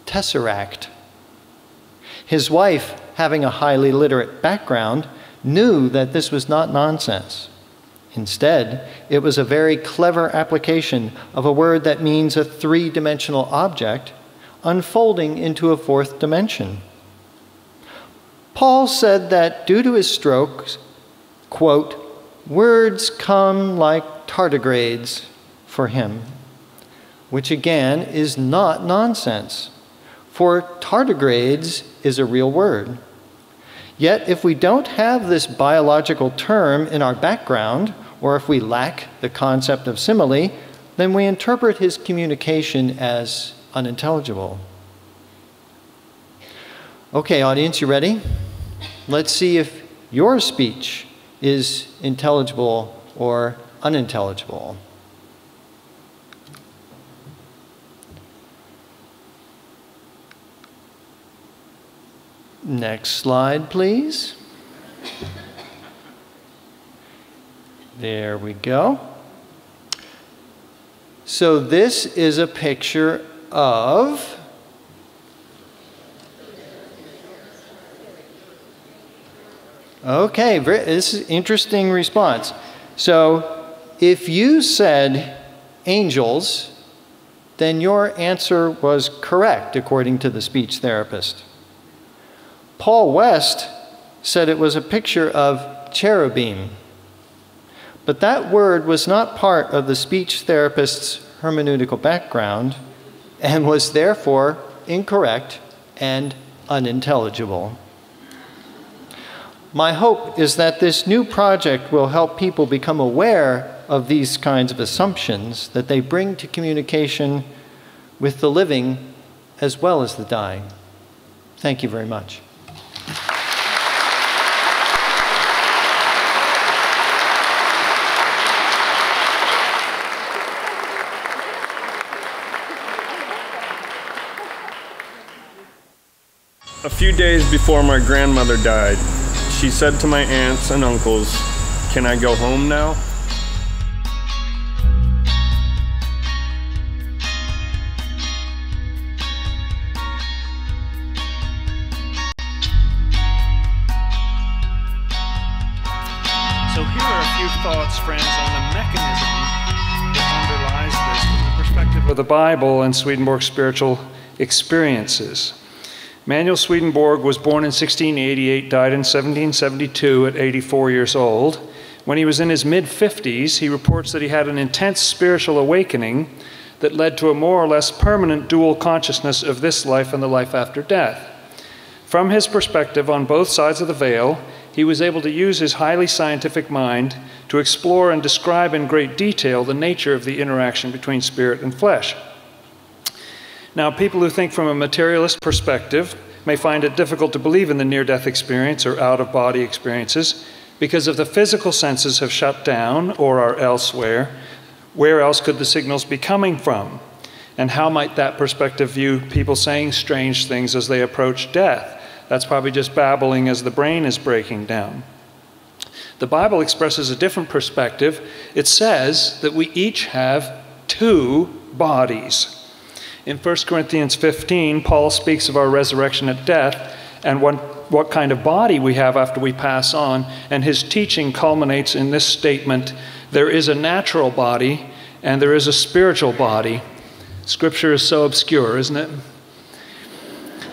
tesseract. His wife, having a highly literate background, knew that this was not nonsense. Instead, it was a very clever application of a word that means a three-dimensional object unfolding into a fourth dimension. Paul said that due to his strokes, quote, words come like tardigrades for him, which again is not nonsense, for tardigrades is a real word. Yet if we don't have this biological term in our background, or if we lack the concept of simile, then we interpret his communication as unintelligible. Okay, audience, you ready? Let's see if your speech is intelligible or unintelligible. Next slide, please. There we go. So this is a picture of okay, this is an interesting response. So if you said angels, then your answer was correct according to the speech therapist. Paul West said it was a picture of cherubim. But that word was not part of the speech therapist's hermeneutical background and was therefore incorrect and unintelligible. My hope is that this new project will help people become aware of these kinds of assumptions that they bring to communication with the living as well as the dying. Thank you very much. A few days before my grandmother died, she said to my aunts and uncles, "Can I go home now?" So here are a few thoughts, friends, on the mechanism that underlies this from the perspective of the Bible and Swedenborg's spiritual experiences. Emanuel Swedenborg was born in 1688, died in 1772 at 84 years old. When he was in his mid-50s, he reports that he had an intense spiritual awakening that led to a more or less permanent dual consciousness of this life and the life after death. From his perspective on both sides of the veil, he was able to use his highly scientific mind to explore and describe in great detail the nature of the interaction between spirit and flesh. Now, people who think from a materialist perspective may find it difficult to believe in the near-death experience or out-of-body experiences because if the physical senses have shut down or are elsewhere, where else could the signals be coming from? And how might that perspective view people saying strange things as they approach death? That's probably just babbling as the brain is breaking down. The Bible expresses a different perspective. It says that we each have two bodies. In 1 Corinthians 15, Paul speaks of our resurrection at death and what kind of body we have after we pass on, and his teaching culminates in this statement: there is a natural body and there is a spiritual body. Scripture is so obscure, isn't it?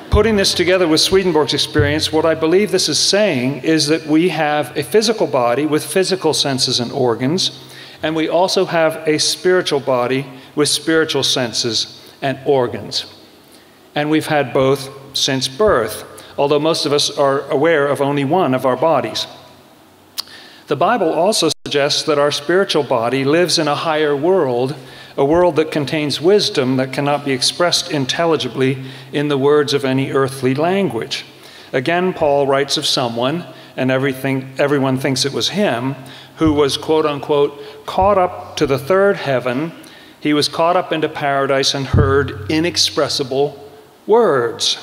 Putting this together with Swedenborg's experience, what I believe this is saying is that we have a physical body with physical senses and organs, and we also have a spiritual body with spiritual senses and organs. And we've had both since birth, although most of us are aware of only one of our bodies. The Bible also suggests that our spiritual body lives in a higher world, a world that contains wisdom that cannot be expressed intelligibly in the words of any earthly language. Again, Paul writes of someone, and everyone thinks it was him, who was, quote unquote, caught up to the third heaven. He was caught up into paradise and heard inexpressible words.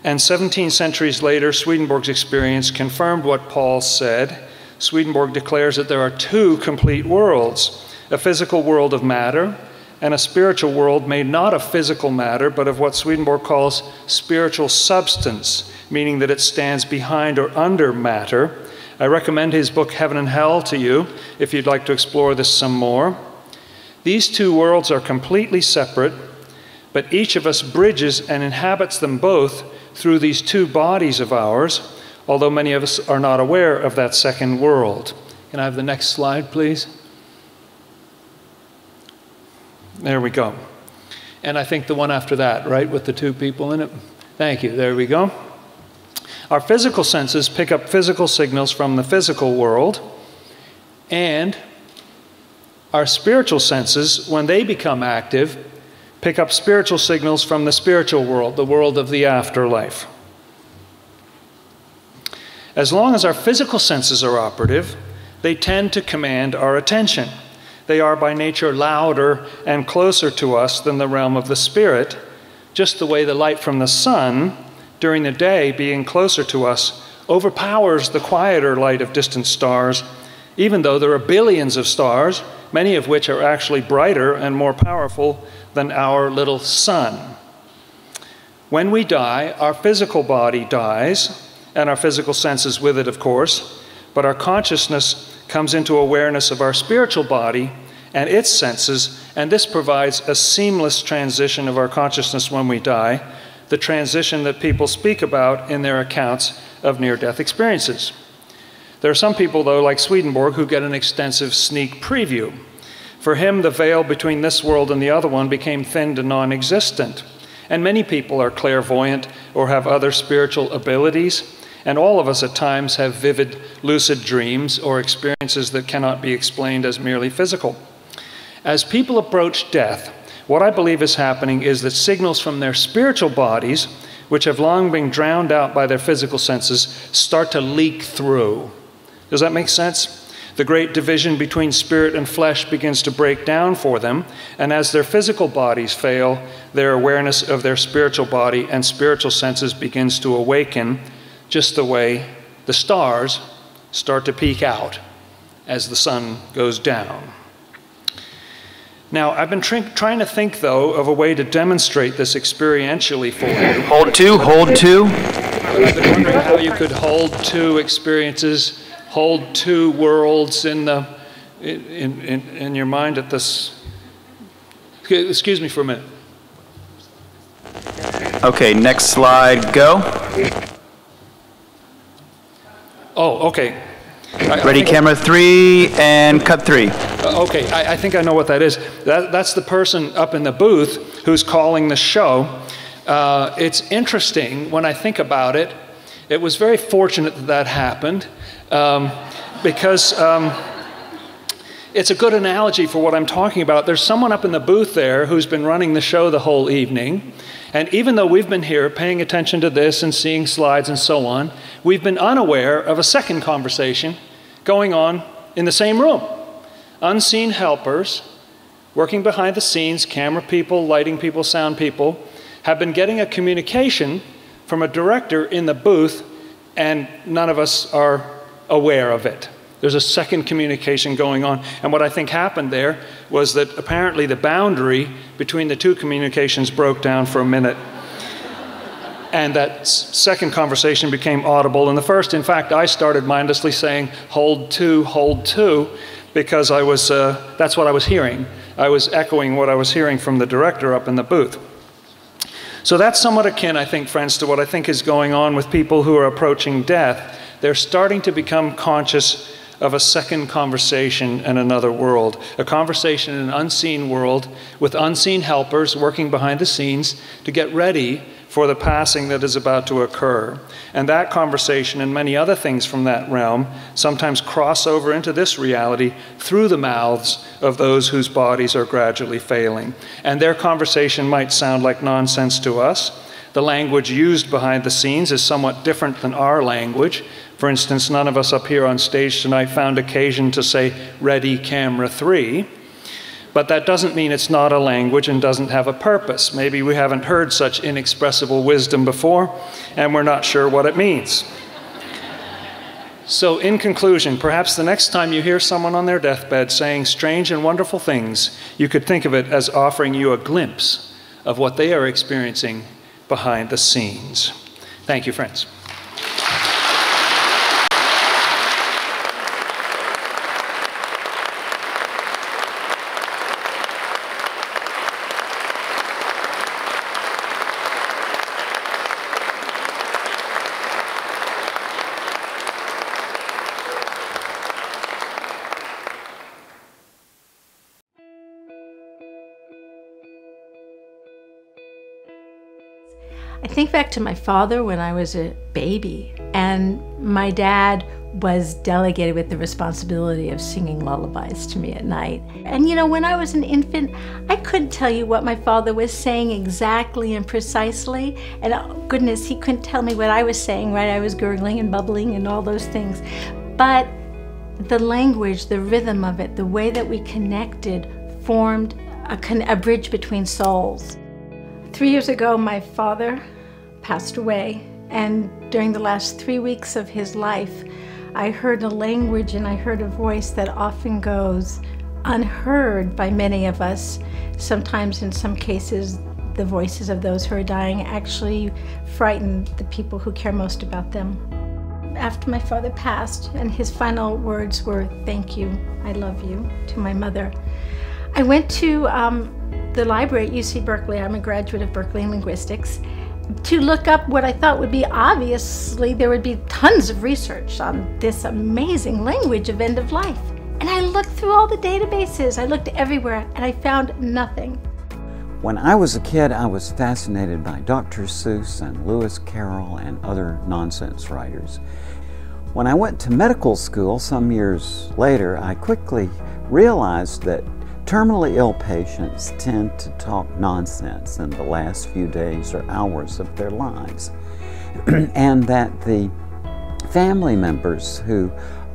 And 17 centuries later, Swedenborg's experience confirmed what Paul said. Swedenborg declares that there are two complete worlds. a physical world of matter, and a spiritual world made not of physical matter, but of what Swedenborg calls spiritual substance, meaning that it stands behind or under matter. I recommend his book, Heaven and Hell, to you, if you'd like to explore this some more. These two worlds are completely separate, but each of us bridges and inhabits them both through these two bodies of ours, although many of us are not aware of that second world. Can I have the next slide, please? There we go. And I think the one after that, right, with the two people in it? Thank you. There we go. Our physical senses pick up physical signals from the physical world, and our spiritual senses, when they become active, pick up spiritual signals from the spiritual world, the world of the afterlife. As long as our physical senses are operative, they tend to command our attention. They are by nature louder and closer to us than the realm of the spirit, just the way the light from the sun, during the day being closer to us, overpowers the quieter light of distant stars, even though there are billions of stars, many of which are actually brighter and more powerful than our little sun. When we die, our physical body dies, and our physical senses with it, of course, but our consciousness comes into awareness of our spiritual body and its senses, and this provides a seamless transition of our consciousness when we die, the transition that people speak about in their accounts of near-death experiences. There are some people, though, like Swedenborg, who get an extensive sneak preview. For him, the veil between this world and the other one became thinned and non-existent. And many people are clairvoyant or have other spiritual abilities, and all of us at times have vivid, lucid dreams or experiences that cannot be explained as merely physical. As people approach death, what I believe is happening is that signals from their spiritual bodies, which have long been drowned out by their physical senses, start to leak through. Does that make sense? The great division between spirit and flesh begins to break down for them, and as their physical bodies fail, their awareness of their spiritual body and spiritual senses begins to awaken, just the way the stars start to peek out as the sun goes down. Now, I've been trying to think, though, of a way to demonstrate this experientially for you. Hold two, hold two. I've been wondering how you could hold two experiences, hold two worlds in your mind at this. Excuse me for a minute. Okay, next slide, go. Oh, okay. Ready, camera 3, and cut 3. Okay, I think I know what that is. That's the person up in the booth who's calling the show. It's interesting when I think about it. It was very fortunate that that happened because it's a good analogy for what I'm talking about. There's someone up in the booth there who's been running the show the whole evening. And even though we've been here paying attention to this and seeing slides and so on, we've been unaware of a second conversation going on in the same room. Unseen helpers, working behind the scenes, camera people, lighting people, sound people, have been getting a communication from a director in the booth, and none of us are aware of it. There's a second communication going on, and what I think happened there was that apparently the boundary between the two communications broke down for a minute, and that second conversation became audible. And the first, in fact, I started mindlessly saying, hold two, because I was, that's what I was hearing. I was echoing what I was hearing from the director up in the booth. So that's somewhat akin, I think, friends, to what I think is going on with people who are approaching death. They're starting to become conscious of a second conversation in another world, a conversation in an unseen world with unseen helpers working behind the scenes to get ready for the passing that is about to occur. And that conversation and many other things from that realm sometimes cross over into this reality through the mouths of those whose bodies are gradually failing. And their conversation might sound like nonsense to us. The language used behind the scenes is somewhat different than our language. For instance, none of us up here on stage tonight found occasion to say, ready, camera 3. But that doesn't mean it's not a language and doesn't have a purpose. Maybe we haven't heard such inexpressible wisdom before, and we're not sure what it means. So in conclusion, perhaps the next time you hear someone on their deathbed saying strange and wonderful things, you could think of it as offering you a glimpse of what they are experiencing behind the scenes. Thank you, friends. I think back to my father when I was a baby, and my dad was delegated with the responsibility of singing lullabies to me at night. And you know, when I was an infant, I couldn't tell you what my father was saying exactly and precisely, and oh goodness, he couldn't tell me what I was saying, right? I was gurgling and bubbling and all those things. But the language, the rhythm of it, the way that we connected formed a bridge between souls. 3 years ago, my father passed away, and during the last 3 weeks of his life, I heard a language and I heard a voice that often goes unheard by many of us. Sometimes, in some cases, the voices of those who are dying actually frighten the people who care most about them. After my father passed, and his final words were, "Thank you, I love you," to my mother, I went to the library at UC Berkeley. I'm a graduate of Berkeley in linguistics, to look up what I thought would be obviously there would be tons of research on this amazing language of end of life. And I looked through all the databases, I looked everywhere, and I found nothing. When I was a kid, I was fascinated by Dr. Seuss and Lewis Carroll and other nonsense writers. When I went to medical school some years later, I quickly realized that terminally ill patients tend to talk nonsense in the last few days or hours of their lives, and that the family members who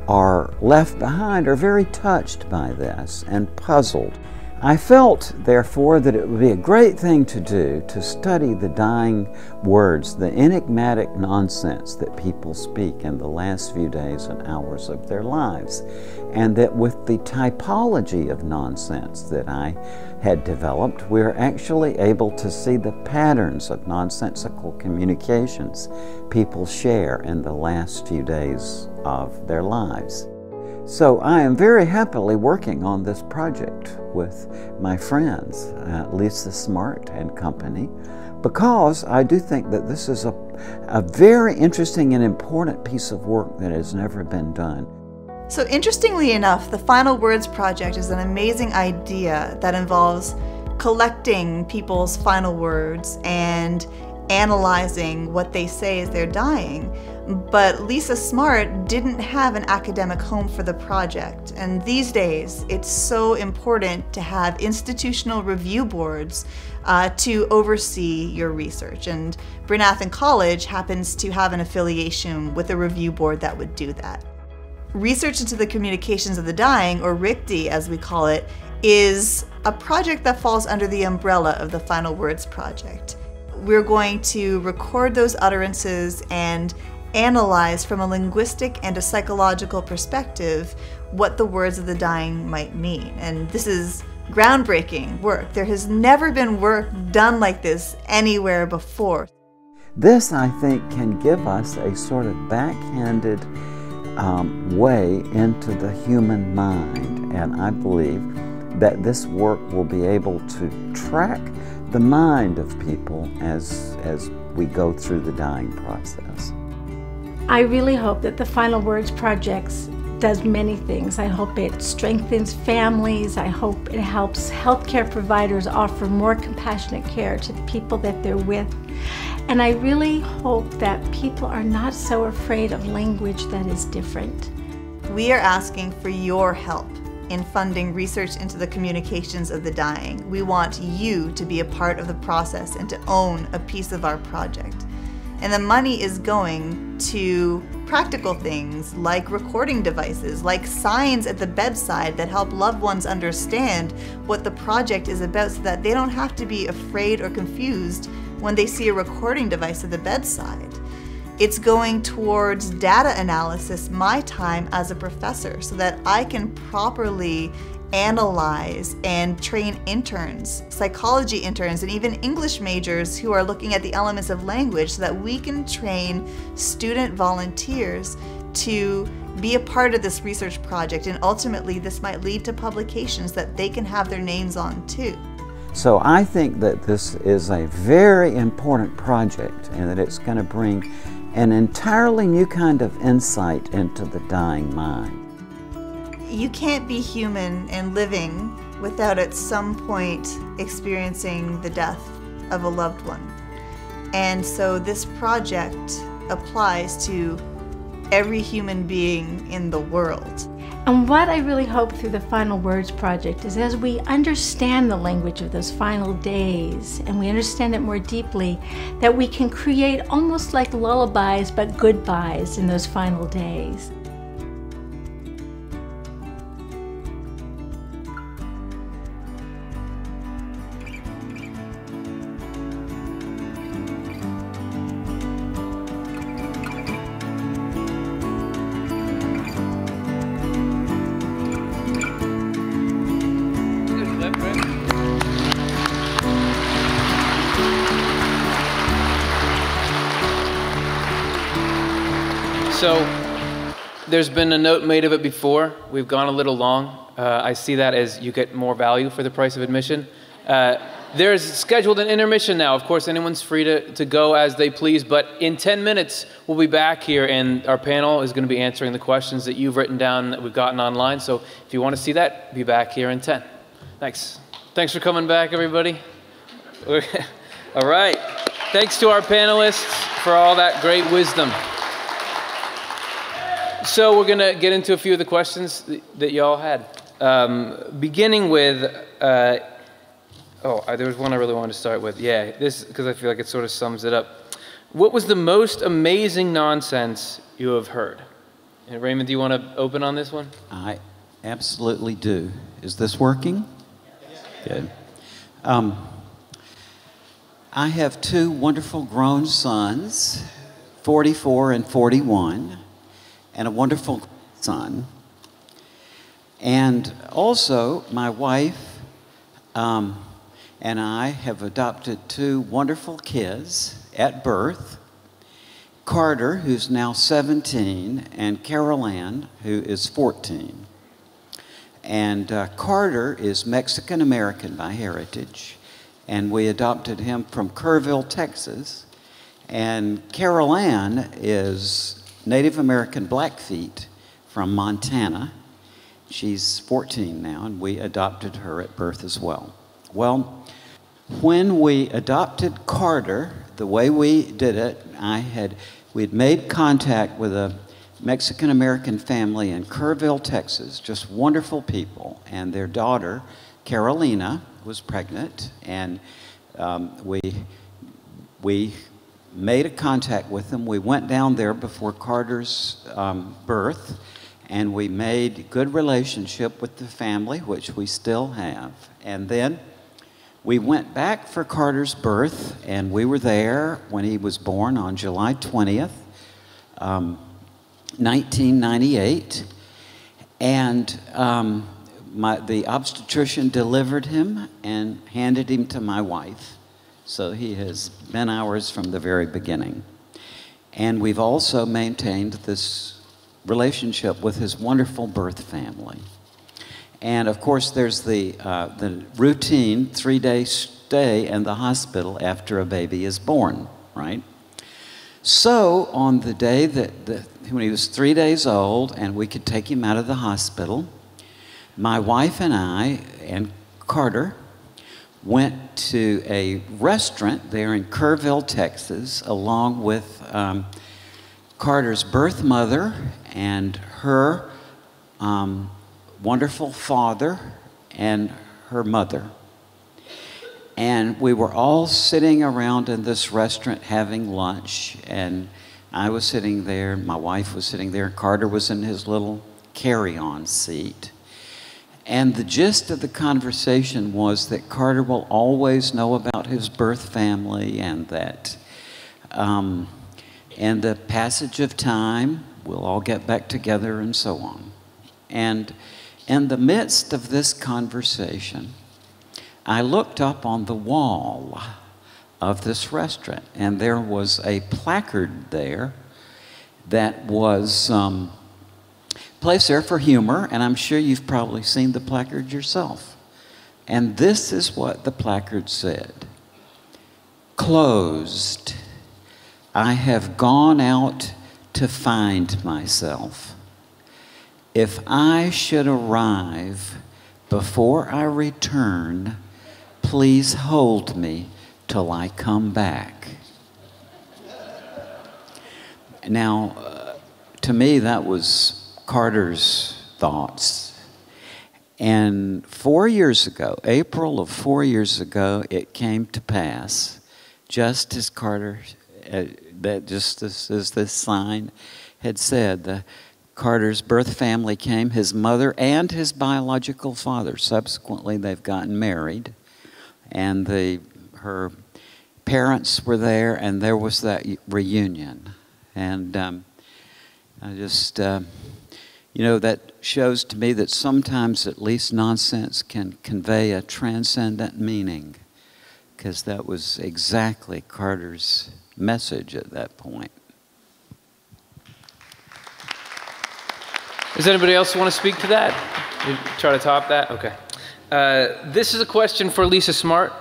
are left behind are very touched by this and puzzled. I felt, therefore, that it would be a great thing to do to study the dying words, the enigmatic nonsense that people speak in the last few days and hours of their lives, and that with the typology of nonsense that I had developed, we're actually able to see the patterns of nonsensical communications people share in the last few days of their lives. So I am very happily working on this project with my friends, Lisa Smartt and company, because I do think that this is a very interesting and important piece of work that has never been done. So interestingly enough, the Final Words Project is an amazing idea that involves collecting people's final words and analyzing what they say as they're dying. But Lisa Smartt didn't have an academic home for the project, and these days it's so important to have institutional review boards to oversee your research, and Bryn Athyn College happens to have an affiliation with a review board that would do that. Research into the Communications of the Dying, or RICD as we call it, is a project that falls under the umbrella of the Final Words Project. We're going to record those utterances and analyze from a linguistic and a psychological perspective what the words of the dying might mean. And this is groundbreaking work. There has never been work done like this anywhere before. This, I think, can give us a sort of backhanded way into the human mind, and I believe that this work will be able to track the mind of people as we go through the dying process. I really hope that the Final Words Project does many things. I hope it strengthens families. I hope it helps healthcare providers offer more compassionate care to the people that they're with. And I really hope that people are not so afraid of language that is different. We are asking for your help in funding research into the communications of the dying. We want you to be a part of the process and to own a piece of our project. And the money is going to practical things like recording devices, like signs at the bedside that help loved ones understand what the project is about so that they don't have to be afraid or confused when they see a recording device at the bedside. It's going towards data analysis, my time as a professor, so that I can properly analyze and train interns, psychology interns, and even English majors who are looking at the elements of language, so that we can train student volunteers to be a part of this research project. And ultimately, this might lead to publications that they can have their names on too. So I think that this is a very important project and that it's going to bring an entirely new kind of insight into the dying mind. You can't be human and living without at some point experiencing the death of a loved one. And so this project applies to every human being in the world. And what I really hope through the Final Words Project is, as we understand the language of those final days and we understand it more deeply, that we can create almost like lullabies but goodbyes in those final days. So there's been a note made of it before. We've gone a little long. I see that as you get more value for the price of admission. There's scheduled an intermission now. Of course, anyone's free to go as they please, but in 10 minutes, we'll be back here, and our panel is going to be answering the questions that you've written down that we've gotten online. So if you want to see that, be back here in 10. Thanks. Thanks for coming back, everybody. All right. Thanks to our panelists for all that great wisdom. So we're going to get into a few of the questions that y'all had. Beginning with, there was one I really wanted to start with. Yeah, this, because I feel like it sort of sums it up. What was the most amazing nonsense you have heard? And Raymond, do you want to open on this one? I absolutely do. Is this working? Good. I have two wonderful grown sons, 44 and 41. And a wonderful son. And also, my wife and I have adopted two wonderful kids at birth. Carter, who's now 17, and Carol Ann, who is 14. And Carter is Mexican-American by heritage, and we adopted him from Kerrville, Texas. And Carol Ann is Native American Blackfeet from Montana. She's 14 now, and we adopted her at birth as well. Well, when we adopted Carter, the way we did it, we'd made contact with a Mexican-American family in Kerrville, Texas, just wonderful people, and their daughter, Carolina, was pregnant, and we made a contact with them. We went down there before Carter's birth, and we made good relationship with the family, which we still have. And then we went back for Carter's birth, and we were there when he was born on July 20th, 1998. And the obstetrician delivered him and handed him to my wife. So he has been ours from the very beginning. And we've also maintained this relationship with his wonderful birth family. And of course, there's the routine 3-day stay in the hospital after a baby is born, right? So on the day when he was 3 days old and we could take him out of the hospital, my wife and I and Carter went to a restaurant there in Kerrville, Texas, along with Carter's birth mother and her wonderful father and her mother. And we were all sitting around in this restaurant having lunch, and I was sitting there, my wife was sitting there, Carter was in his little carry-on seat. And the gist of the conversation was that Carter will always know about his birth family, and that And the passage of time, we'll all get back together and so on. And in the midst of this conversation, I looked up on the wall of this restaurant, and there was a placard there that was placed there for humor, and I'm sure you've probably seen the placard yourself. And this is what the placard said. Closed. I have gone out to find myself. If I should arrive before I return, please hold me till I come back. Now, to me, that was Carter's thoughts. And 4 years ago, April of 4 years ago, it came to pass, just as Carter, just as this sign had said. Carter's birth family came, his mother and his biological father. Subsequently, they've gotten married, and her parents were there, and there was that reunion. And I just, that shows to me that sometimes at least nonsense can convey a transcendent meaning, because that was exactly Carter's message at that point. Does anybody else want to speak to that? You try to top that? Okay. This is a question for Lisa Smartt.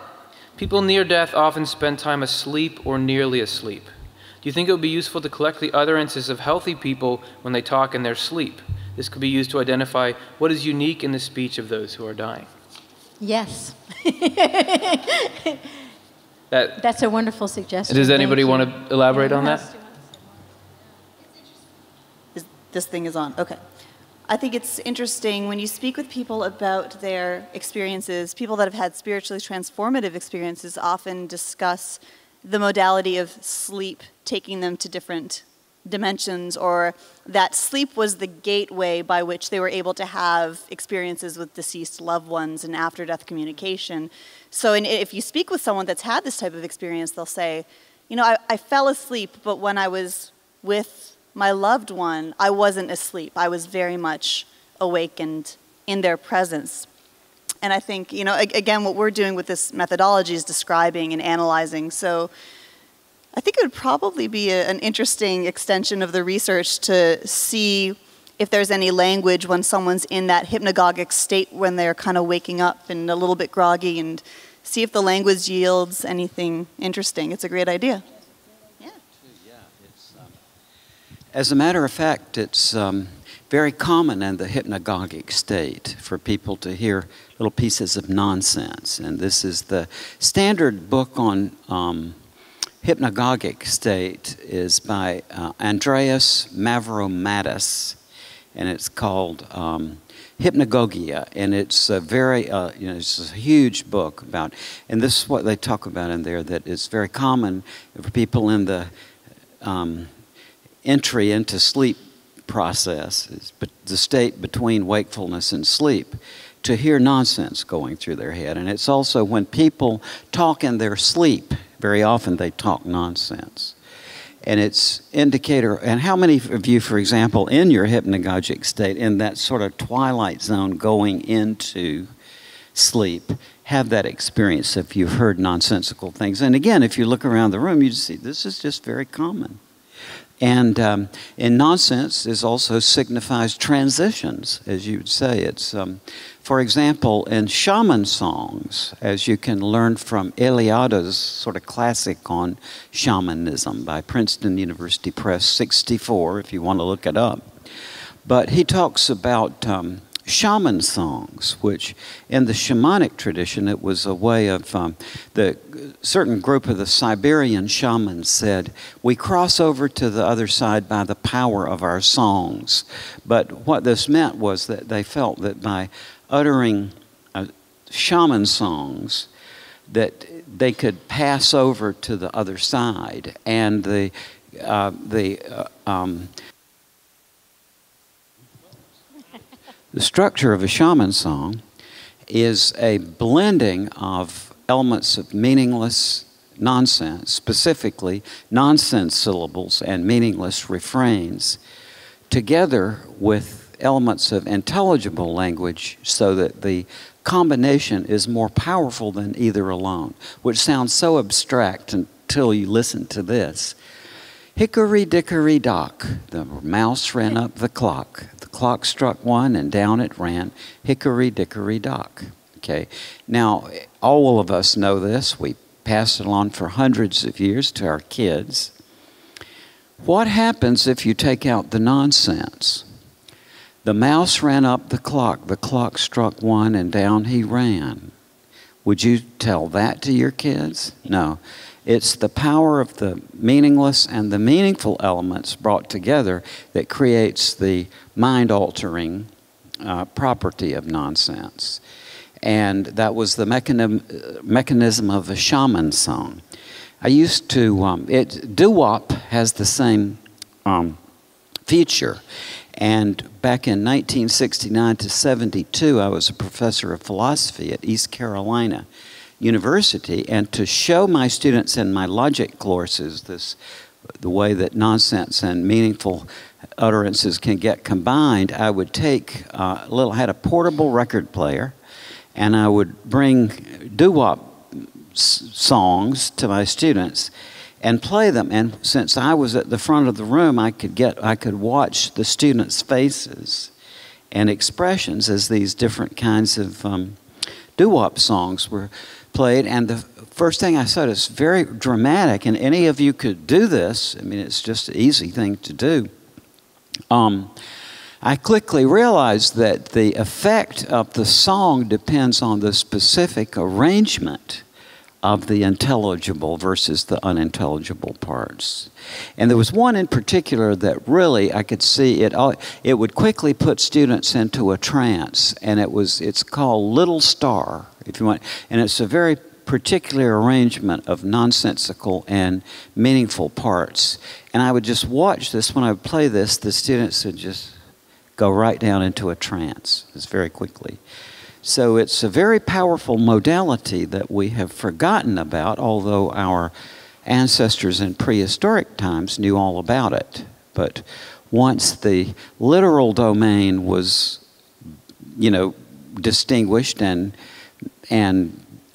People near death often spend time asleep or nearly asleep. Do you think it would be useful to collect the utterances of healthy people when they talk in their sleep? This could be used to identify what is unique in the speech of those who are dying. Yes. That, That's a wonderful suggestion. Does anybody want to elaborate on that? This thing is on. Okay. I think it's interesting when you speak with people about their experiences. People that have had spiritually transformative experiences often discuss the modality of sleep taking them to different dimensions, or that sleep was the gateway by which they were able to have experiences with deceased loved ones and after-death communication. So if you speak with someone that's had this type of experience, they'll say, I fell asleep, but when I was with my loved one, I wasn't asleep. I was very much awakened in their presence. And I think, again, what we're doing with this methodology is describing and analyzing. So I think it would probably be an interesting extension of the research to see if there's any language when someone's in that hypnagogic state when they're kind of waking up and a little bit groggy, and see if the language yields anything interesting. It's a great idea. As a matter of fact, it's very common in the hypnagogic state for people to hear little pieces of nonsense. And this is the standard book on hypnagogic state is by Andreas Mavromatis, and it's called Hypnagogia. And it's a very, it's a huge book about, and this is what they talk about in there, that it's very common for people in the entry into sleep process, but the state between wakefulness and sleep, to hear nonsense going through their head. And it's also when people talk in their sleep, very often they talk nonsense. And it's indicator, and how many of you, for example, in your hypnagogic state, in that sort of twilight zone going into sleep, have that experience if you've heard nonsensical things? And again, if you look around the room, you see this is just very common. And in nonsense is also signifies transitions, as you would say. It's, for example, in shaman songs, as you can learn from Eliada's sort of classic on shamanism by Princeton University Press, 1964, if you want to look it up. But he talks about shaman songs, which in the shamanic tradition, it was a way of the certain group of the Siberian shamans said, we cross over to the other side by the power of our songs. But what this meant was that they felt that by uttering shaman songs, that they could pass over to the other side. And the structure of a shaman song is a blending of elements of meaningless nonsense, specifically nonsense syllables and meaningless refrains, together with elements of intelligible language so that the combination is more powerful than either alone, which sounds so abstract until you listen to this. Hickory dickory dock, the mouse ran up the clock. The clock struck 1 and down it ran. Hickory dickory dock. Okay. Now, all of us know this. We pass it on for hundreds of years to our kids. What happens if you take out the nonsense? The mouse ran up the clock struck 1 and down he ran. Would you tell that to your kids? No. It's the power of the meaningless and the meaningful elements brought together that creates the mind-altering property of nonsense. And that was the mechanism of the shaman song. I used to, doo-wop has the same feature. And back in 1969 to 72, I was a professor of philosophy at East Carolina University, and to show my students in my logic courses the way that nonsense and meaningful utterances can get combined, I would take had a portable record player, and I would bring doo-wop songs to my students and play them. And since I was at the front of the room, I could watch the students' faces and expressions as these different kinds of doo-wop songs were played. And the first thing I said, it's very dramatic, and any of you could do this. I mean, it's just an easy thing to do. I quickly realized that the effect of the song depends on the specific arrangement of the intelligible versus the unintelligible parts. And there was one in particular that really I could see it would quickly put students into a trance, and it's called Little Star, if you want, and it's a very particular arrangement of nonsensical and meaningful parts. And I would just watch this. When I would play this, the students would just go right down into a trance just very quickly. So it's a very powerful modality that we have forgotten about, although our ancestors in prehistoric times knew all about it. But once the literal domain was, distinguished and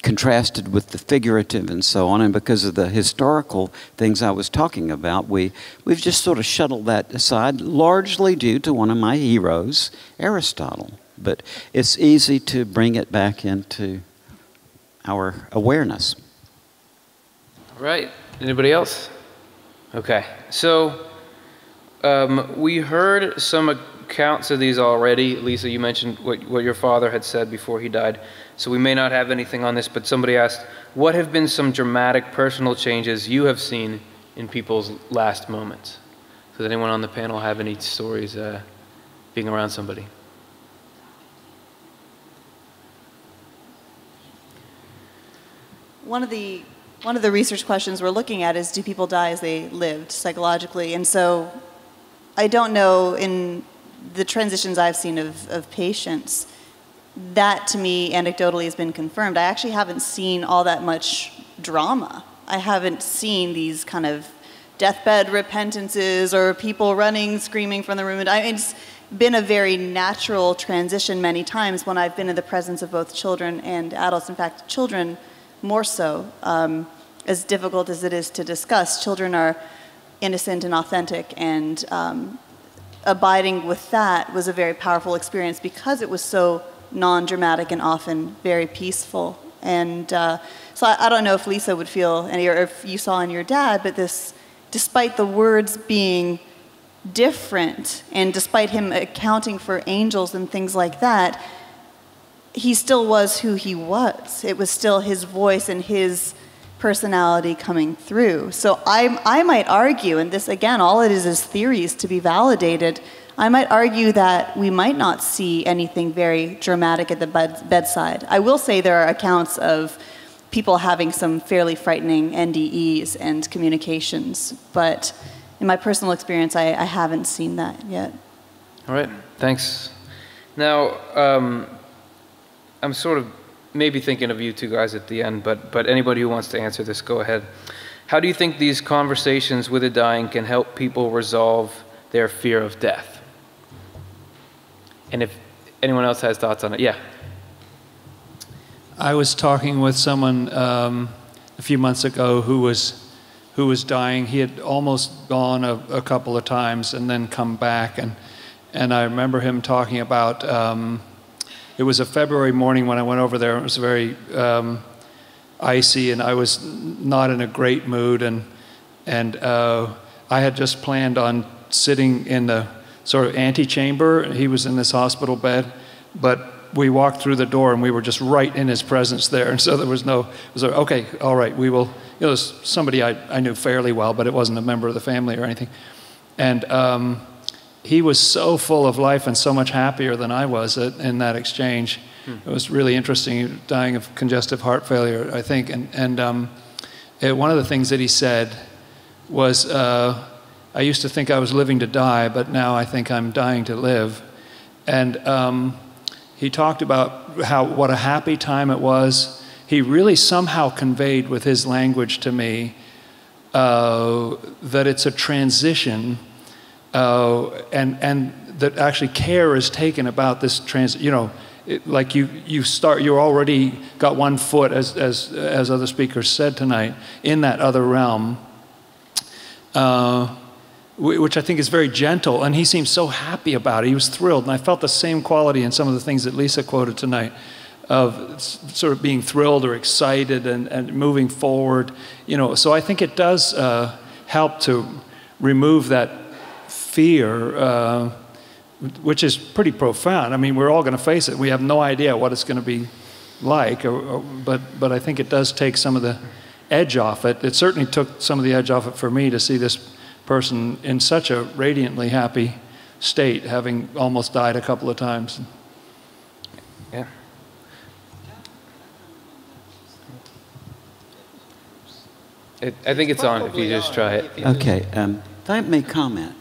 contrasted with the figurative and so on, and because of the historical things I was talking about, we've just sort of shuttled that aside, largely due to one of my heroes, Aristotle. But it's easy to bring it back into our awareness. All right. Anybody else? Okay. So we heard some accounts of these already. Lisa, you mentioned what your father had said before he died. So we may not have anything on this, but somebody asked, what have been some dramatic personal changes you have seen in people's last moments? Does anyone on the panel have any stories being around somebody? One of the research questions we're looking at is, do people die as they lived psychologically? And so I don't know, in the transitions I've seen of patients, that to me anecdotally has been confirmed. I actually haven't seen all that much drama. I haven't seen these kind of deathbed repentances or people running, screaming from the room. It's been a very natural transition many times when I've been in the presence of both children and adults. In fact, children more so, as difficult as it is to discuss. Children are innocent and authentic, and abiding with that was a very powerful experience because it was so non-dramatic and often very peaceful. And so I don't know if Lisa would feel any, or if you saw in your dad, but this, despite the words being different, and despite him accounting for angels and things like that, he still was who he was. It was still his voice and his personality coming through. So I might argue, and this again, all it is theories to be validated, I might argue that we might not see anything very dramatic at the bedside. I will say there are accounts of people having some fairly frightening NDEs and communications, but in my personal experience, I haven't seen that yet. All right, thanks. Now, I'm sort of maybe thinking of you two guys at the end, but anybody who wants to answer this, go ahead. How do you think these conversations with the dying can help people resolve their fear of death? And if anyone else has thoughts on it, yeah. I was talking with someone a few months ago who was dying. He had almost gone a couple of times and then come back, and I remember him talking about. It was a February morning when I went over there. It was very icy, and I was not in a great mood, and I had just planned on sitting in the sort of antechamber. He was in this hospital bed, but we walked through the door and we were just right in his presence there, and so there was no, it was like, okay, all right, we will, it was somebody I knew fairly well, but it wasn't a member of the family or anything. And he was so full of life and so much happier than I was in that exchange. It was really interesting. He was dying of congestive heart failure, I think, and one of the things that he said was, I used to think I was living to die, but now I think I'm dying to live. And he talked about what a happy time it was. He really somehow conveyed with his language to me that it's a transition, and that actually care is taken about this like you're already got one foot, as other speakers said tonight, in that other realm, which I think is very gentle, and he seemed so happy about it. He was thrilled, and I felt the same quality in some of the things that Lisa quoted tonight, of sort of being thrilled or excited and moving forward. So I think it does help to remove that fear, which is pretty profound. I mean, we're all going to face it. We have no idea what it's going to be like, but I think it does take some of the edge off it. It certainly took some of the edge off it for me to see this person in such a radiantly happy state, having almost died a couple of times. Yeah. I think it's on if you just try it. Okay, if I may comment.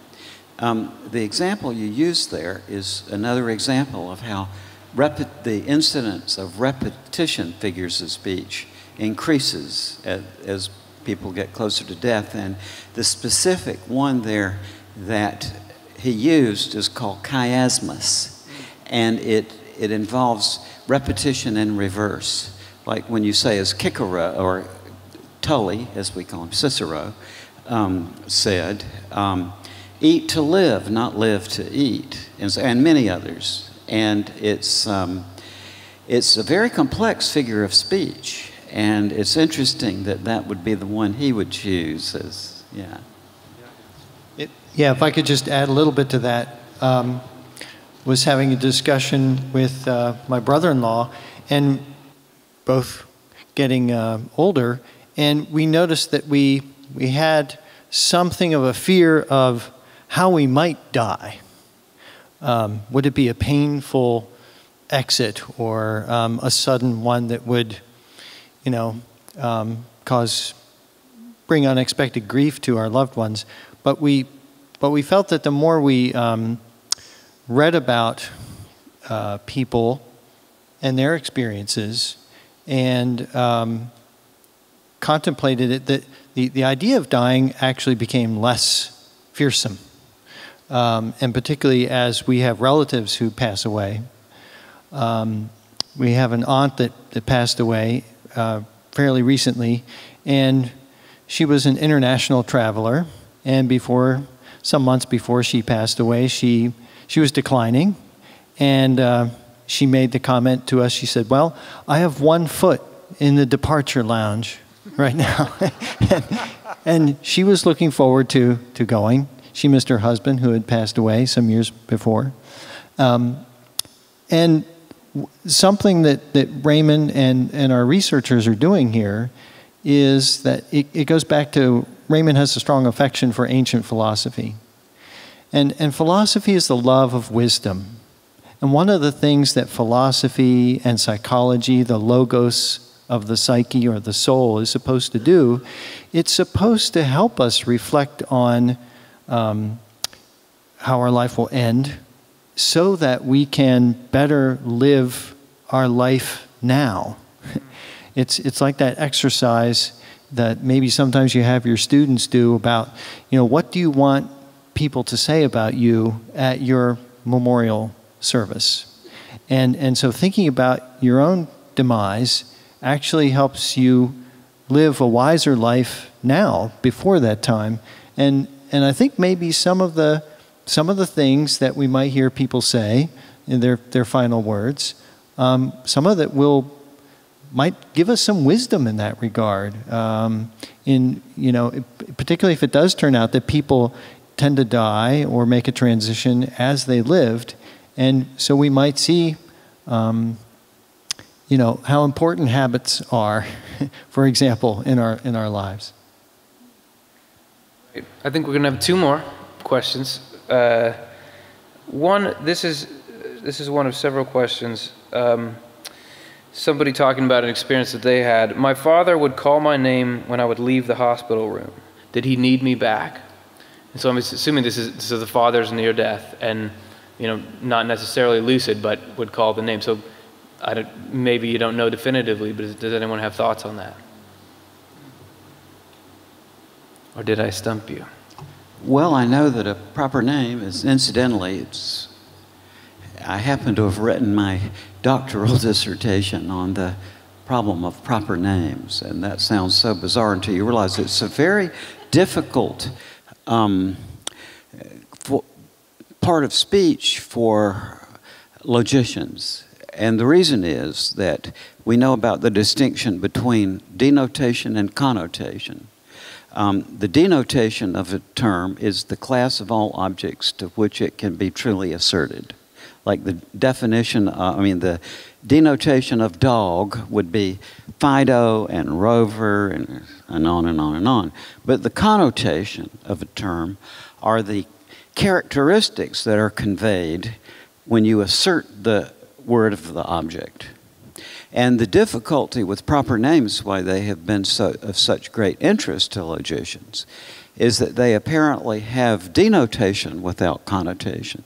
The example you used there is another example of how the incidence of repetition figures of speech increases as people get closer to death. And the specific one there that he used is called chiasmus, and it involves repetition in reverse. Like when you say, as Cicero, or Tully, as we call him, Cicero, said, eat to live, not live to eat, and many others. And it's a very complex figure of speech, and it's interesting that would be the one he would choose as, yeah. Yeah, if I could just add a little bit to that. Was having a discussion with my brother-in-law, and both getting older, and we noticed that we had something of a fear of how we might die. Would it be a painful exit, or a sudden one that would, bring unexpected grief to our loved ones? But we felt that the more we read about people and their experiences and contemplated it, that the idea of dying actually became less fearsome. And particularly as we have relatives who pass away. We have an aunt that passed away fairly recently, and she was an international traveler, and some months before she passed away, she was declining, and she made the comment to us. She said, well, I have one foot in the departure lounge right now. and she was looking forward to going. She missed her husband, who had passed away some years before. And something that Raymond and our researchers are doing here is that it goes back to, Raymond has a strong affection for ancient philosophy. And philosophy is the love of wisdom. And one of the things that philosophy and psychology, the logos of the psyche or the soul, is supposed to do, it's supposed to help us reflect on how our life will end, so that we can better live our life now. it's like that exercise that maybe sometimes you have your students do about, what do you want people to say about you at your memorial service? And so thinking about your own demise actually helps you live a wiser life now, before that time. And I think maybe some of the things that we might hear people say in their final words, some of that might give us some wisdom in that regard. Particularly if it does turn out that people tend to die or make a transition as they lived, and so we might see, how important habits are, for example, in our lives. I think we're going to have 2 more questions. One, this is one of several questions. Somebody talking about an experience that they had. My father would call my name when I would leave the hospital room. Did he need me back? And so I'm assuming this is the father's near death, and not necessarily lucid, but would call the name. So maybe you don't know definitively, but does anyone have thoughts on that? Or did I stump you? Well, I know that a proper name is, incidentally, I happen to have written my doctoral dissertation on the problem of proper names, and that sounds so bizarre until you realize it's a very difficult part of speech for logicians. And the reason is that we know about the distinction between denotation and connotation. The denotation of a term is the class of all objects to which it can be truly asserted. Like the definition, the denotation of dog would be Fido and Rover and on and on and on. But the connotation of a term are the characteristics that are conveyed when you assert the word of the object. And the difficulty with proper names, why they have been of such great interest to logicians, is that they apparently have denotation without connotation.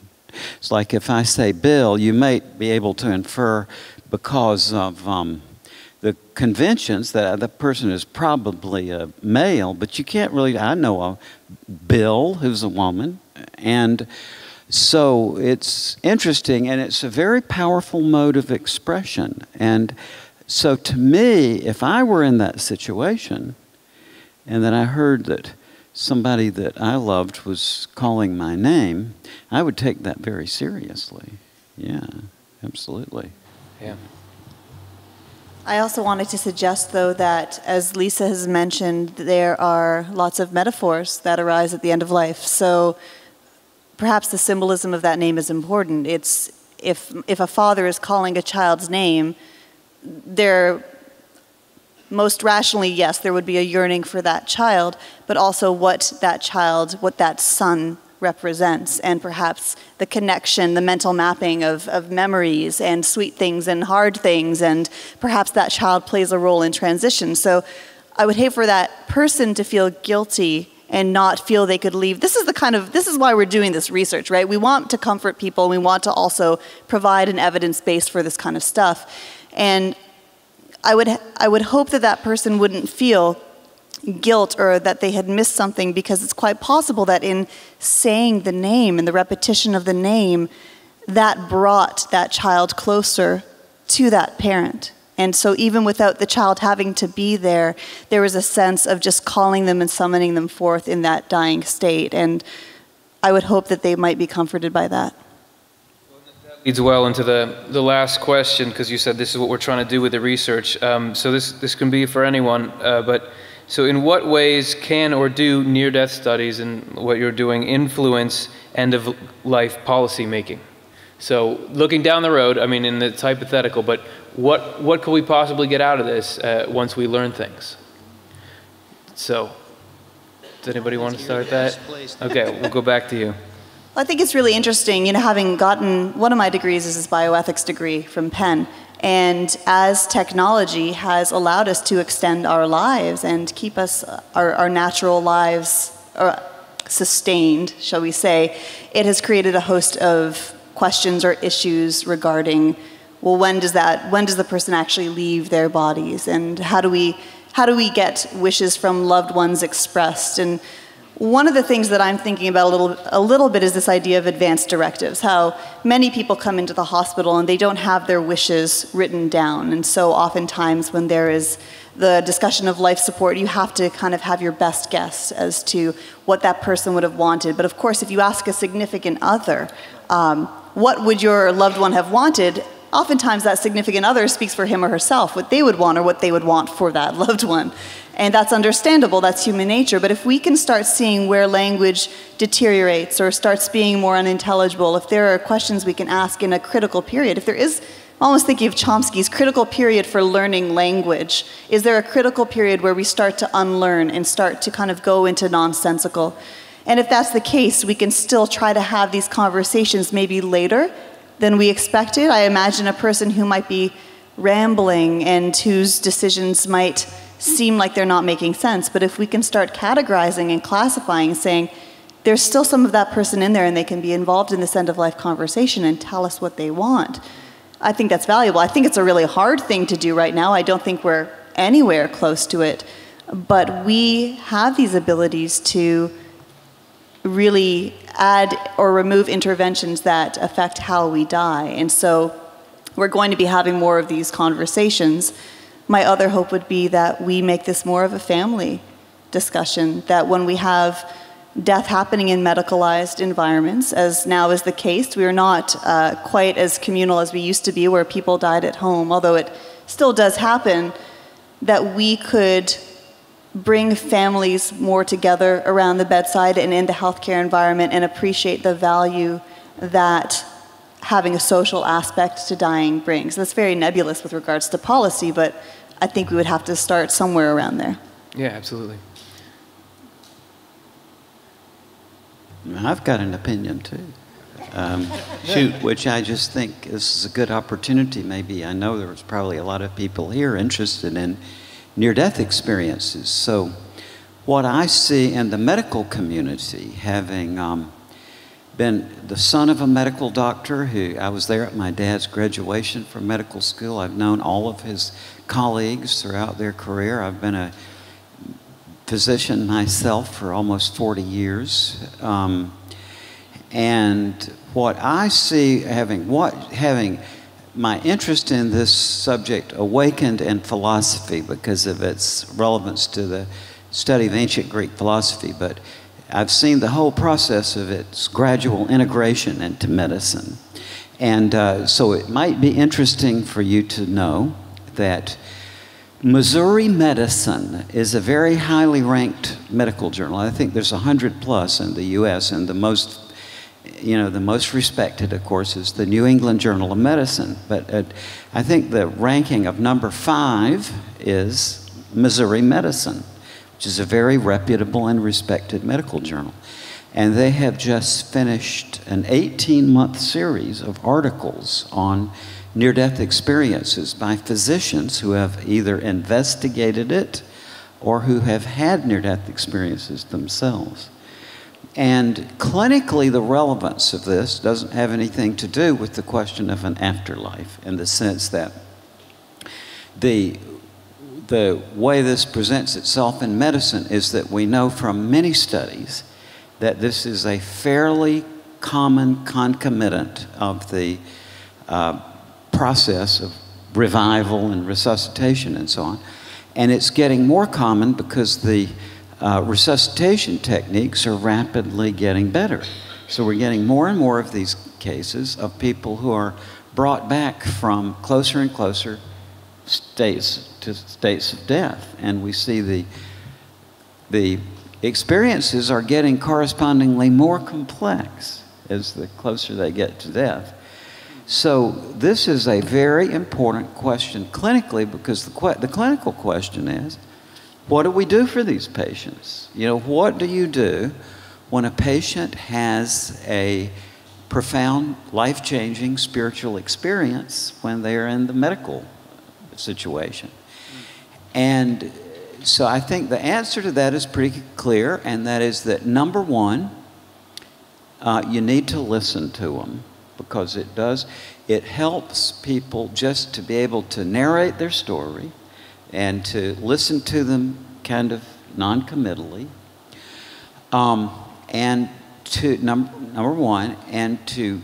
It's like if I say Bill, you may be able to infer because of the conventions that the person is probably a male, but you can't really, I know a Bill who's a woman, and so it's interesting, and it's a very powerful mode of expression. And so to me, if I were in that situation, and then I heard that somebody that I loved was calling my name, I would take that very seriously. Yeah, absolutely. Yeah. I also wanted to suggest, though, that as Lisa has mentioned, there are lots of metaphors that arise at the end of life. So perhaps the symbolism of that name is important. It's if a father is calling a child's name, most rationally, yes, there would be a yearning for that child, but also what that son represents, and perhaps the connection, the mental mapping of memories and sweet things and hard things, and perhaps that child plays a role in transition. So I would hate for that person to feel guilty and not feel they could leave. This is why we're doing this research, right? We want to comfort people. We want to also provide an evidence base for this kind of stuff. And I would hope that person wouldn't feel guilt or that they had missed something, because it's quite possible that in saying the name and the repetition of the name, that brought that child closer to that parent. And so even without the child having to be there, there was a sense of just calling them and summoning them forth in that dying state. And I would hope that they might be comforted by that. Leads well into the last question, because you said this is what we're trying to do with the research. So this can be for anyone, so in what ways can or do near-death studies and what you're doing influence end-of-life policy making? So looking down the road, and it's hypothetical, but what could we possibly get out of this once we learn things? So, does anybody want to start that? Okay, we'll go back to you. I think it's really interesting, having gotten, one of my degrees is this bioethics degree from Penn, and as technology has allowed us to extend our lives and keep us, our natural lives sustained, shall we say, it has created a host of questions or issues regarding well, when does the person actually leave their bodies, and how do we get wishes from loved ones expressed? And one of the things that I'm thinking about a little bit is this idea of advance directives, how many people come into the hospital and they don't have their wishes written down. And so oftentimes when there is the discussion of life support, you have to kind of have your best guess as to what that person would have wanted. But of course, if you ask a significant other, what would your loved one have wanted? Oftentimes that significant other speaks for him or herself, what they would want or what they would want for that loved one. And that's understandable, that's human nature. But if we can start seeing where language deteriorates or starts being more unintelligible, if there are questions we can ask in a critical period, if there is, I'm almost thinking of Chomsky's critical period for learning language, is there a critical period where we start to unlearn and start to kind of go into nonsensical? And if that's the case, we can still try to have these conversations maybe later than we expected. I imagine a person who might be rambling and whose decisions might seem like they're not making sense, but if we can start categorizing and classifying, saying there's still some of that person in there and they can be involved in this end-of-life conversation and tell us what they want, I think that's valuable. I think it's a really hard thing to do right now. I don't think we're anywhere close to it, but we have these abilities to really add or remove interventions that affect how we die. And so we're going to be having more of these conversations. My other hope would be that we make this more of a family discussion, that when we have death happening in medicalized environments, as now is the case, we are not quite as communal as we used to be, where people died at home, although it still does happen, that we could bring families more together around the bedside and in the healthcare environment and appreciate the value that having a social aspect to dying brings. That's very nebulous with regards to policy, but I think we would have to start somewhere around there. Yeah, absolutely. I've got an opinion too. Which I just think this is a good opportunity. Maybe I know there's probably a lot of people here interested in near-death experiences. So what I see in the medical community, having been the son of a medical doctor who, I was there at my dad's graduation from medical school. I've known all of his colleagues throughout their career. I've been a physician myself for almost 40 years. And what I see, having my interest in this subject awakened in philosophy because of its relevance to the study of ancient Greek philosophy, but I've seen the whole process of its gradual integration into medicine. And so it might be interesting for you to know that Missouri Medicine is a very highly ranked medical journal. I think there's 100 plus in the US, and the most respected, of course, is the New England Journal of Medicine. But I think the ranking of number 5 is Missouri Medicine, which is a very reputable and respected medical journal. And they have just finished an 18-month series of articles on near-death experiences by physicians who have either investigated it or who have had near-death experiences themselves. And clinically, the relevance of this doesn't have anything to do with the question of an afterlife, in the sense that the way this presents itself in medicine is that we know from many studies that this is a fairly common concomitant of the process of revival and resuscitation and so on. And it's getting more common because the resuscitation techniques are rapidly getting better. So we're getting more and more of these cases of people who are brought back from closer and closer states of death. And we see the experiences are getting correspondingly more complex as the closer they get to death. So this is a very important question clinically, because the clinical question is, what do we do for these patients? You know, what do you do when a patient has a profound, life-changing spiritual experience when they're in the medical situation? And so I think the answer to that is pretty clear, and that is that number one, you need to listen to them, because it helps people just to be able to narrate their story and to listen to them kind of non-committally, and to, number one, and to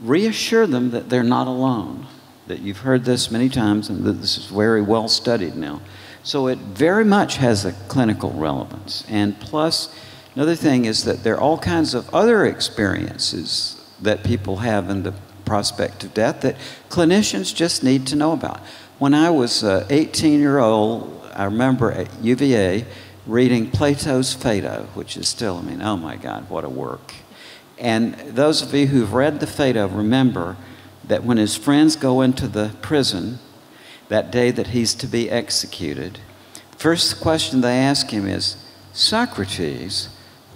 reassure them that they're not alone, that you've heard this many times and that this is very well studied now. So it very much has a clinical relevance. And plus, another thing is that there are all kinds of other experiences that people have in the prospect of death that clinicians just need to know about. When I was an 18-year-old, I remember at UVA reading Plato's Phaedo, which is still, I mean, oh my God, what a work. And those of you who've read the Phaedo remember that when his friends go into the prison that day that he's to be executed, the first question they ask him is, Socrates,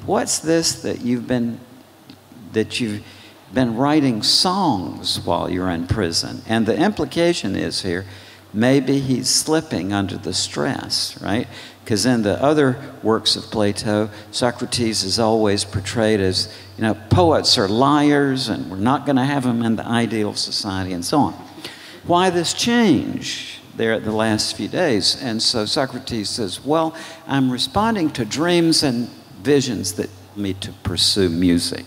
what's this that you've been writing songs while you're in prison? And the implication is here, maybe he's slipping under the stress, right? Because in the other works of Plato, Socrates is always portrayed as, you know, poets are liars and we're not going to have them in the ideal society and so on. Why this change there at the last few days? And so Socrates says, well, I'm responding to dreams and visions that lead me to pursue music.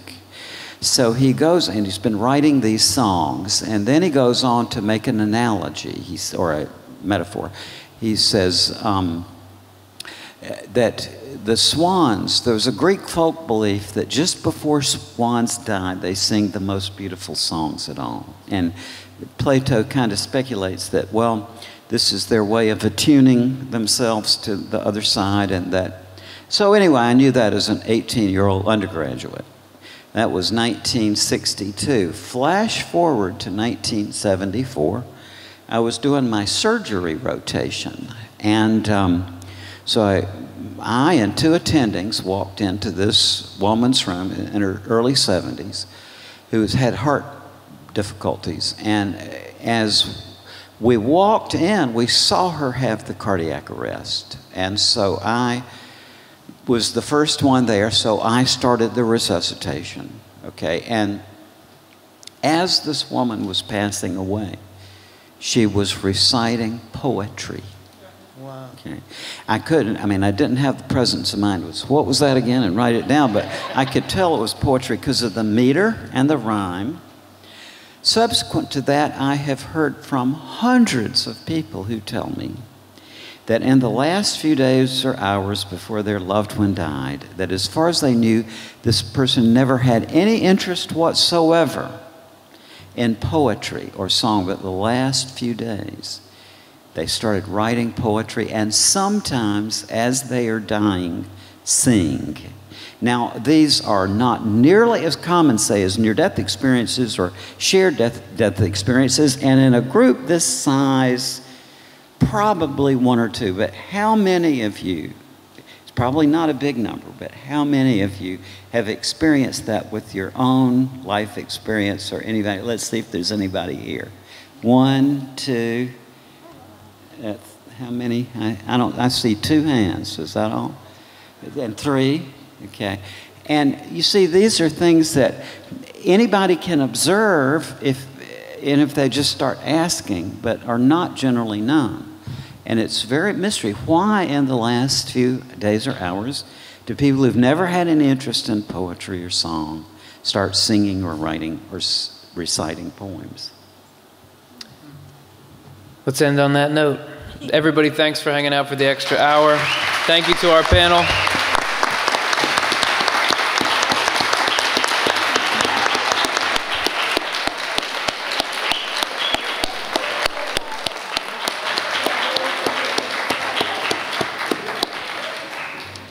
So he goes, and he's been writing these songs, and then he goes on to make an analogy, or a metaphor. He says that the swans, there was a Greek folk belief that just before swans died, they sing the most beautiful songs at all. And Plato kind of speculates that, well, this is their way of attuning themselves to the other side, and that. So anyway, I knew that as an 18-year-old undergraduate. That was 1962. Flash forward to 1974. I was doing my surgery rotation. And so I and two attendings walked into this woman's room in her early 70s who had heart difficulties. And as we walked in, we saw her have the cardiac arrest. And so I was the first one there, so I started the resuscitation, okay? And as this woman was passing away, she was reciting poetry. Wow. Okay. I didn't have the presence of mind. What was that again? And write it down, but I could tell it was poetry because of the meter and the rhyme. Subsequent to that, I have heard from hundreds of people who tell me that in the last few days or hours before their loved one died, that as far as they knew, this person never had any interest whatsoever in poetry or song, but the last few days, they started writing poetry, and sometimes, as they are dying, sing. Now, these are not nearly as common, say, as near-death experiences or shared death experiences, and in a group this size, probably one or two, but how many of you, it's probably not a big number, but how many of you have experienced that with your own life experience or anybody? Let's see if there's anybody here. One, two, how many? I see two hands, is that all? And three, okay. And you see, these are things that anybody can observe if they just start asking, but are not generally known. And it's very mystery. Why in the last few days or hours do people who've never had any interest in poetry or song start singing or writing or reciting poems? Let's end on that note. Everybody, thanks for hanging out for the extra hour. Thank you to our panel.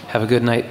Have a good night.